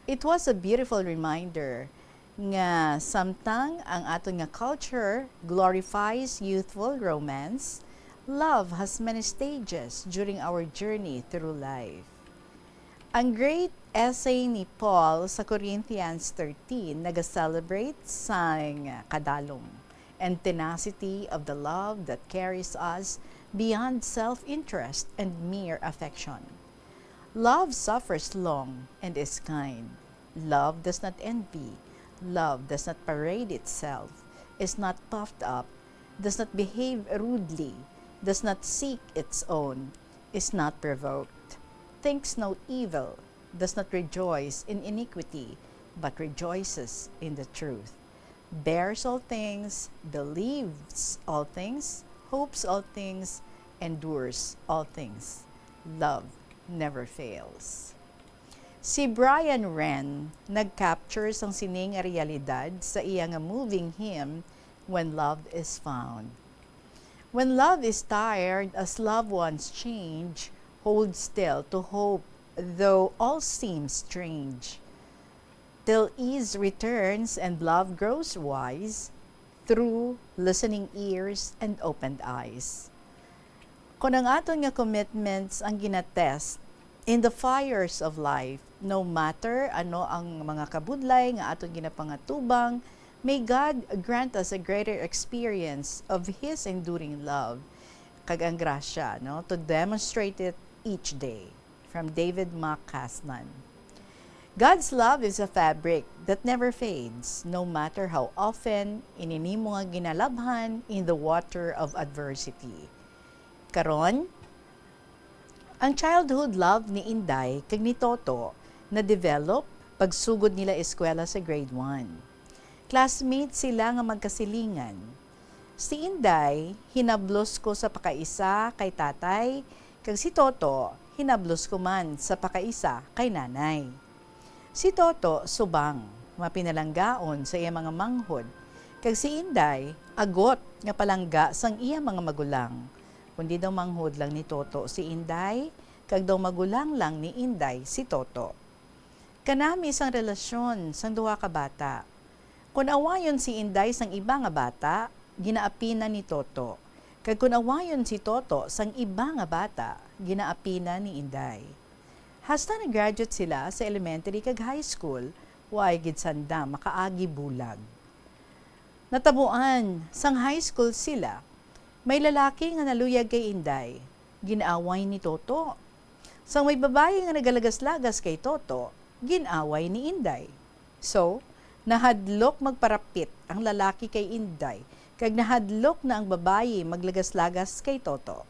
It was a beautiful reminder nga samtang ang aton nga culture glorifies youthful romance, love has many stages during our journey through life. Ang great essay ni Paul sa Corinthians 13 nag-celebrate sang kadalom and tenacity of the love that carries us beyond self-interest and mere affection. Love suffers long and is kind. Love does not envy. Love does not parade itself, is not puffed up, does not behave rudely, does not seek its own, is not provoked, thinks no evil, does not rejoice in iniquity, but rejoices in the truth, bears all things, believes all things, hopes all things, endures all things. Love never fails. Si Brian Wren nag-capture sang sining nga realidad sa iyang moving hymn, When Love is Found. When love is tired as loved ones change, hold still to hope, though all seems strange. Till ease returns and love grows wise, through listening ears and opened eyes. Kung ang aton nga commitments ang ginatest in the fires of life, no matter ano ang mga kabudlay nga aton ginapangatubang, may God grant us a greater experience of His enduring love, kag ang grasya, no, to demonstrate it each day. From David Mack Casman. God's love is a fabric that never fades, no matter how often ininimo nga ginalabhan in the water of adversity. Karon, ang childhood love ni Inday kag ni Toto na develop pagsugod nila eskwela sa grade 1. Classmates sila nga magkasilingan. Si Inday, hinablos ko sa pakaisa kay tatay, kag si Toto, hinablos ko man sa pakaisa kay nanay. Si Toto, subang, mapinalanggaon sa iya mga manghod, kag si Inday, agot nga palangga sang iya mga magulang. Kundi daw manghod lang ni Toto si Inday, kag daw magulang lang ni Inday si Toto. Kanami isang relasyon sang duha ka bata. Kung awayon si Inday sang iba nga bata, ginaapinan ni Toto. Kag kung awayon si Toto sang iba nga bata, ginaapinan ni Inday. Hasta nag-graduate sila sa elementary kag high school, way gid sanda makaagi bulag. Natabuan, sang high school sila, may lalaki nga naluyag kay Inday, ginaaway ni Toto. Sang may babae nga nagalagas-lagas kay Toto, ginaway ni Inday. So, nahadlok magparapit ang lalaki kay Inday, kag nahadlok na ang babae maglagas-lagas kay Toto.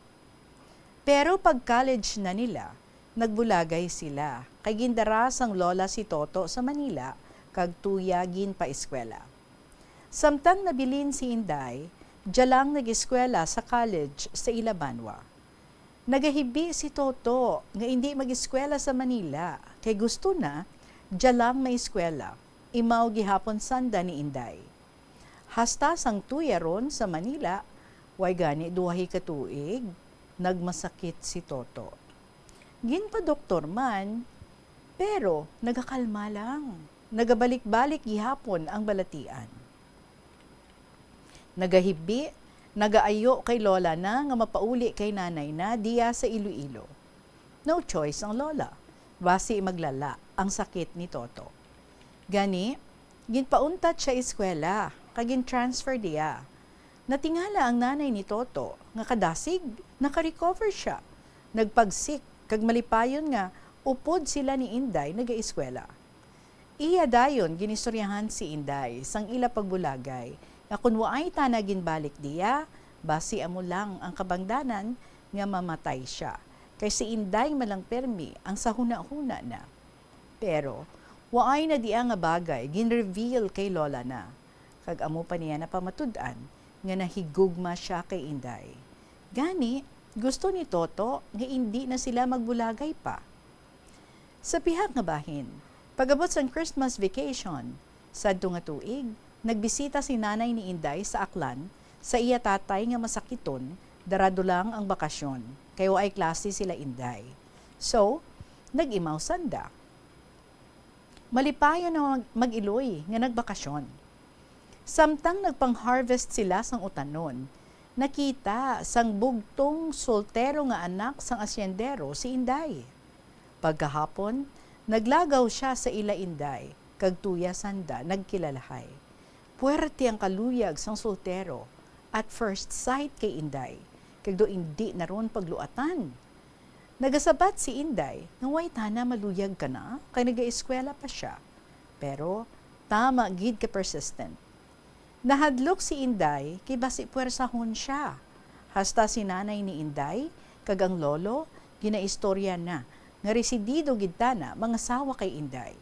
Pero pag college na nila, nagbulagay sila, kay gindaras ang lola si Toto sa Manila, kag tuyagin pa eskwela. Samtang nabilin si Inday, dyalang nag-eskwela sa college sa Ilabanwa. Nagahibi si Toto nga hindi mag-eskwela sa Manila, kay gusto na, dyalang may eskwela. Imaw gihapon sanda ni Inday. Hasta sang tuyaron sa Manila, way gani duwahi katuig, nagmasakit si Toto. Ginpa doktor man, pero nagakalma lang. Nagabalik-balik gihapon ang balatian. Nagahibi, nagaayo kay lola na nga mapauli kay nanay na diya sa Iloilo. No choice ang lola, basi maglala ang sakit ni Toto. Gani, ginpauntat siya eskwela, kagin transfer diya. Natingala ang nanay ni Toto, nga kadasig, nakarecover siya. Nagpagsik, kag malipayon nga, upod sila ni Inday nag-eskwela. Iya dayon, ginistoryahan si Inday, sang ila pagbulagay, nga kung waay tanagin balik diya, basi amo lang ang kabangdanan, nga mamatay siya. Kay si Inday malang permi, ang sahuna-huna na. Pero, waay na diya nga bagay, gin-reveal kay lola na. Kag amo pa niya na pamatud-an, nga nahigugma siya kay Inday. Gani, gusto ni Toto nga hindi na sila magbulagay pa. Sa pihak nga bahin, pagabot sang Christmas vacation, sadto nga tuig, nagbisita si nanay ni Inday sa Aklan, sa iya tatay nga masakiton, darado lang ang bakasyon, kayo ay klase sila Inday. So, nag-imaw sanda. Malipayo na mag-iloy nga nagbakasyon. Samtang nagpang-harvest sila sang utanon, nakita sang bugtong soltero nga anak sang asyendero si Inday. Pagkahapon, naglagaw siya sa ila Inday, kag tuya sanda nagkilalahay. Puwerte ang kaluyag sang soltero at first sight kay Inday, kag do hindi naron pagluatan. Nagasabat si Inday, nga way tana maluyag ka na, kay nag-eskwela pa siya. Pero, tama gid ka persistent. Nahadlok si Inday, kay basi puwersahon siya. Hasta si nanay ni Inday, kag ang lolo, ginaistorya na, nga residido gid tana, mga sawa kay Inday.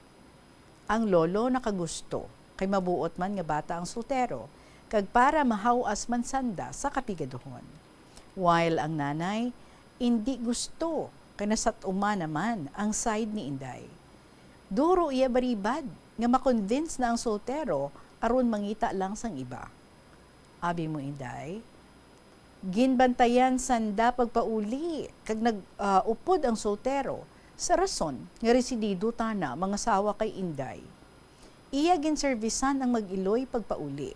Ang lolo nakagusto, kay mabuot man nga bata ang soltero, kag para mahawas man sanda sa kapigaduhon. While ang nanay, hindi gusto, kanasat uma naman ang side ni Inday. Duro iya baribad, nga makonvince na ang soltero aron mangita lang sang iba. Abi mo Inday, ginbantayan sanda pagpauli, kag nag-upod ang soltero, sa rason nga residido tana mga sawa kay Inday. Iya ginservisan ang mag-iloy pagpauli.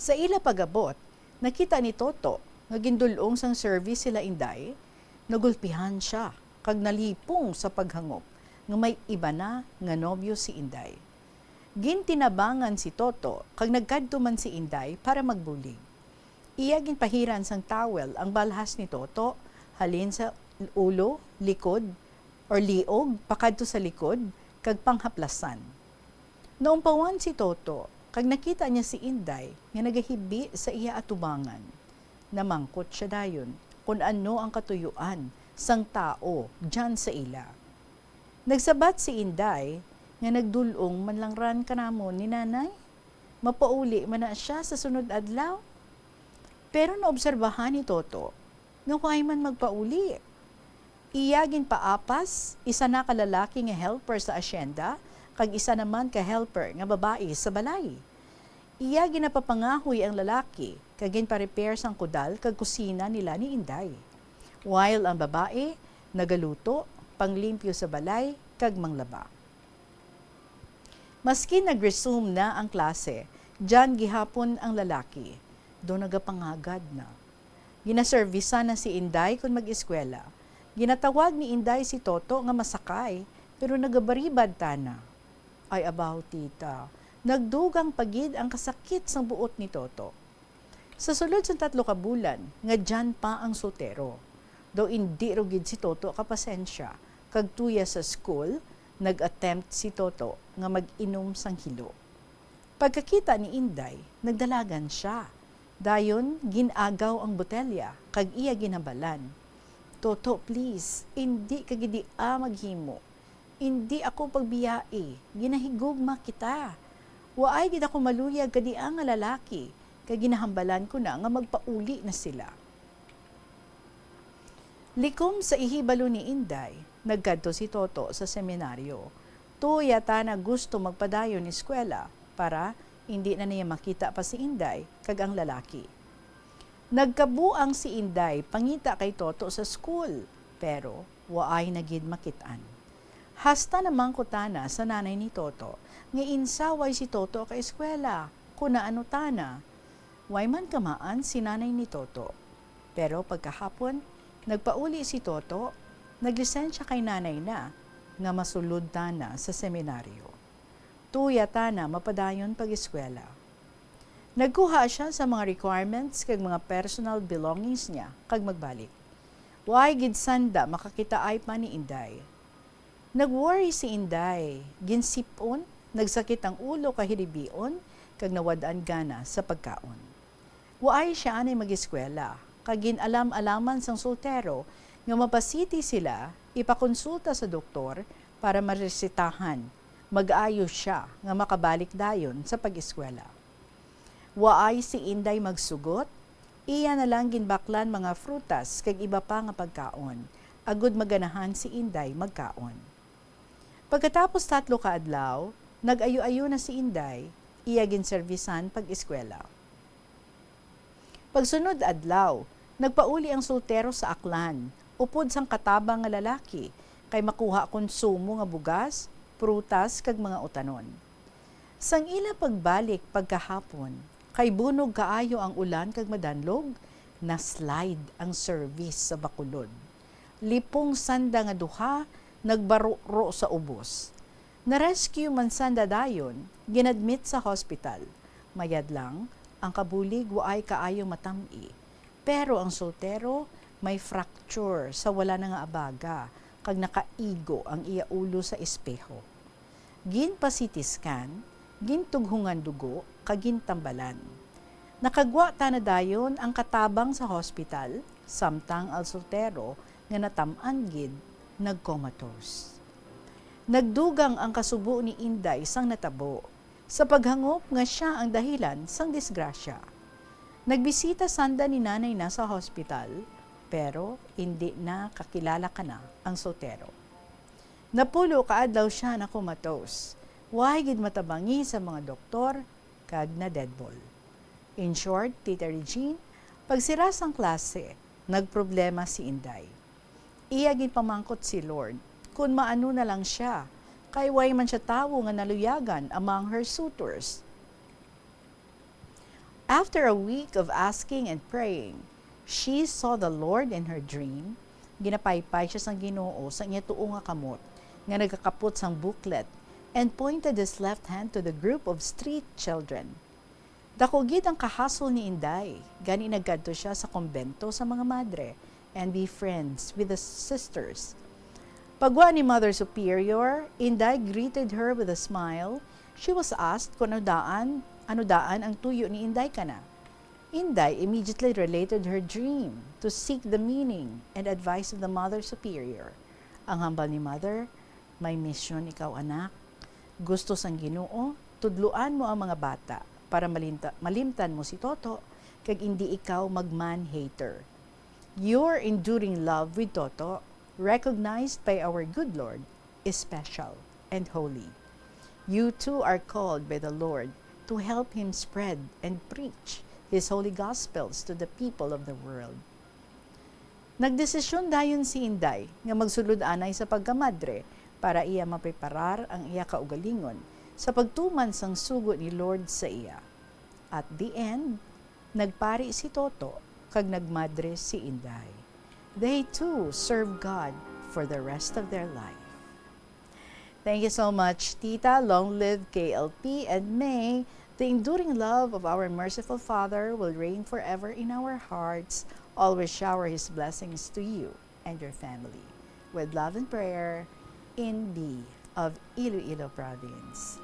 Sa ila pagabot, nakita ni Toto nga gindulong sang service sila Inday, nagulpihan siya kag nalipong sa paghangop nga may iba na nga nobyo si Inday. Gintinabangan si Toto kag nagkadto man si Inday para magbulig. Iya ginpahiran sang towel ang balhas ni Toto halin sa ulo, likod, or liog pakadto sa likod kag panghaplasan. Naumpawan si Toto kag nakita niya si Inday nga nagahibi sa iya atubangan. Namangkot siya dayon kung ano ang katuyuan sang tao dyan sa ila. Nagsabat si Inday nga nagdulong manlangran kanamon ni nanay. Mapauli man na siya sa sunod adlaw. Pero naobserbahan ni Toto nga huwag man magpauli. Iya ginpaapas, isa na kalalaki nga helper sa asyenda, kag isa naman ka helper nga babae sa balay. Iya ginapapangahoy ang lalaki, kag ginpa-repair sang kudal kag kusina nila ni Inday. While ang babae nagaluto, panglimpyo sa balay kag manglaba. Maski nag-resume na ang klase, diyan gihapon ang lalaki. Do nagapangagad na. Ginaservisa na si Inday kung mag-eskwela. Ginatawag ni Inday si Toto nga masakay, pero nagabaribad tana. Ay abaw tita, nagdugang pagid ang kasakit sang buot ni Toto. Sa sulod sa 3 ka bulan, nga dyan pa ang soltero. Do hindi rugid si Toto kapasensya, kag tuya sa school, nag-attempt si Toto nga mag-inom sang hilo. Pagkakita ni Inday, nagdalagan siya. Dayon, ginagaw ang botelya, kag iya ginabalan. Toto, please, hindi kagidi maghimo. Hindi ako pagbiyai, ginahigugma kita. Waay gid ako maluyag kadi nga lalaki, kag ginahambalan ko na nga magpauli na sila. Likom sa ihibalo ni Inday, nagkadto si Toto sa seminaryo. Tuyata na gusto magpadayon ni eskwela para hindi na niya makita pa si Inday kag ang lalaki. Nagkabuang si Inday pangita kay Toto sa school, pero waay na gid makitaan. Hasta namang kutana sa nanay ni Toto, nga insaway si Toto kay eskwela, kuna ano tana. Way man kamaan si nanay ni Toto. Pero pagkahapon, nagpauli si Toto, naglisensya kay nanay na, nga masulod tana sa seminaryo. Tuya tana mapadayon pag-eskwela. Nagkuha siya sa mga requirements kag mga personal belongings niya kag magbalik. Way gid sanda makakita ay pa ni Inday. Nagworry si Inday, ginsipon, nagsakit ang ulo kahilibion kag nawadaan gana sa pagkaon. Waay siya anay mag-eskwela, kag ginalam-alaman sang soltero nga mapasiti sila ipakonsulta sa doktor para maresetahan. Mag-ayos siya nga makabalik dayon sa pag-eskwela. Waay si Inday magsugot, iya na lang ginbaklan mga frutas kag iba pa nga pagkaon. Agud maganahan si Inday magkaon. Pagkatapos 3 ka adlaw, nag-ayo-ayo na si Inday, iya ginservisan pag-eskwela. Pagsunod adlaw, nagpauli ang soltero sa aklan, upod sang katabang nga lalaki, kay makuha konsumo nga bugas, prutas kag mga utanon. Sang ila pagbalik pagkahapon, kay bunog kaayo ang ulan kag madanlog, na slide ang service sa Bacolod. Lipong sanda nga duha, nagbaro sa ubos. Na-rescue man sanda dayon, ginadmit sa hospital. Mayad lang, ang kabulig waay kaayo matami. Pero ang soltero may fracture sa wala na nga abaga, kag nakaigo ang iya ulo sa espeho. Ginpa-CT scan, gintughungan dugo, kag gintambalan. Nakagwa ta na dayon ang katabang sa hospital, samtang al soltero nga natam-an gid nagcomatose. Nagdugang ang kasubo ni Inday sang natabo, sa paghangop nga siya ang dahilan sang disgrasya. Nagbisita sanda ni nanay na sa hospital, pero hindi na kakilala ka na ang soltero. Napulo kaadlaw siya na kumatos. Wahigid matabangi sa mga doktor, kag na deadball. In short, Tita Regine, pagsira sang klase, nagproblema si Inday. Iyagin pamangkot si Lord, kung maano na lang siya, kay way man siya tawo nga naluyagan among her suitors. After a week of asking and praying, she saw the Lord in her dream. Ginapaypay siya sang Ginoo sa iya tuo nga kamot, nga nagakapot sang booklet, and pointed his left hand to the group of street children. Dakugid ang kahasol ni Inday, gani nagkadto siya sa kumbento sa mga madre and be friends with the sisters. Pagwa ni Mother Superior, Inday greeted her with a smile. She was asked kung ano daan ang tuyo ni Inday kana. Inday immediately related her dream to seek the meaning and advice of the Mother Superior. Ang hambal ni Mother, may mission ikaw anak. Gusto sang Ginoo, tudluan mo ang mga bata para malimtan mo si Toto kag hindi ikaw magman-hater. Your enduring love with Toto, recognized by our good Lord, is special and holy. You too are called by the Lord to help Him spread and preach His holy gospels to the people of the world. Nagdesisyon dayon si Inday nga magsulod-anay sa pagkamadre para iya mapreparar ang iya kaugalingon sa pagtuman sang sugo ni Lord sa iya. At the end, nagpari si Toto kag nagmadre si Inday. They too serve God for the rest of their life. Thank you so much, Tita. Long live KLP, and may the enduring love of our merciful Father will reign forever in our hearts. Always shower His blessings to you and your family. With love and prayer, in B of Iloilo Province.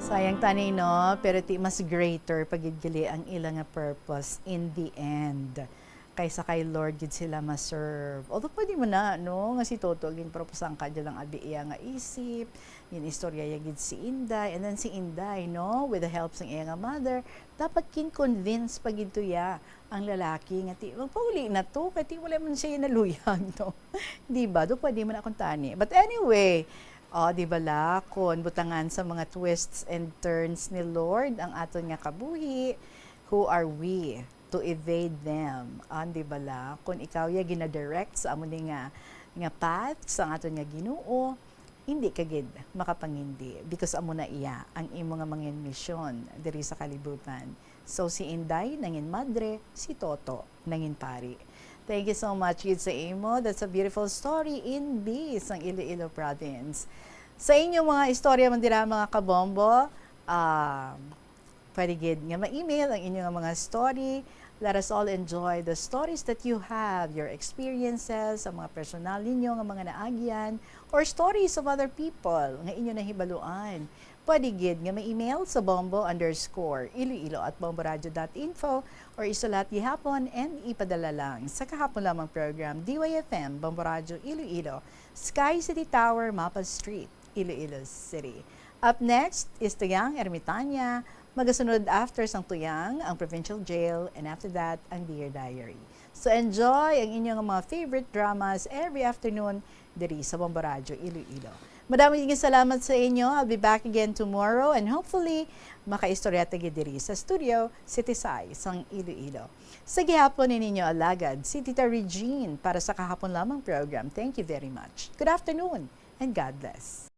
Sayang tani no, pero ti mas greater pagidgali ang ilang nga purpose in the end. Kaysa kay Lord gid sila ma-serve. Although pwede mo na, no, nga si Toto, gin propusang ka dyan lang abi iya nga isip, yung istorya ya gid si Inday, and then si Inday, no, with the help ng iya nga mother, dapat kin-convince pag ito ya ang lalaki nga ti, magpauli na to, kaya ti wala man siya naluyag, no. Diba? Do pwede mo na akong tani. But anyway, di bala, kon butangan sa mga twists and turns ni Lord ang aton nga kabuhi, who are we to evade them? Di bala, kung ikaw ya gina-direct sa amo ni nga path sa aton nga Ginoo, hindi kagid makapangindi because amo na iya ang imo nga mangin mission diri sa kalibutan. So si Inday nangin madre, si Toto nangin pari. Thank you so much gid sa imo. That's a beautiful story in B sang Iloilo Province. Sa inyong mga istorya man dira mga kabombo, pwede gid nga ma-email ang inyong mga story. Let us all enjoy the stories that you have, your experiences, ang mga personal ninyo, ang mga naagyan, or stories of other people nga inyo nahibaluan. Pwede gid nga ma-email sa bombo_iloilo@bomboradio.info or isulat gihapon and ipadala lang sa kahapon lamang program DYFM Bombo Radio Iloilo, Sky City Tower, Mapa Street, Iloilo City. Up next is Tuyang Ermitanya. Magasunod after sang Tuyang ang Provincial Jail, and after that ang Dear Diary. So enjoy ang inyong mga favorite dramas every afternoon diri sa Bombo Radio Iloilo. Maraming salamat sa inyo. I'll be back again tomorrow and hopefully makaistorya tagi diri sa studio City Sai sang Iloilo. Sa gihapon ninyo alagad si Tita Regine para sa kahapon lamang program. Thank you very much. Good afternoon and God bless.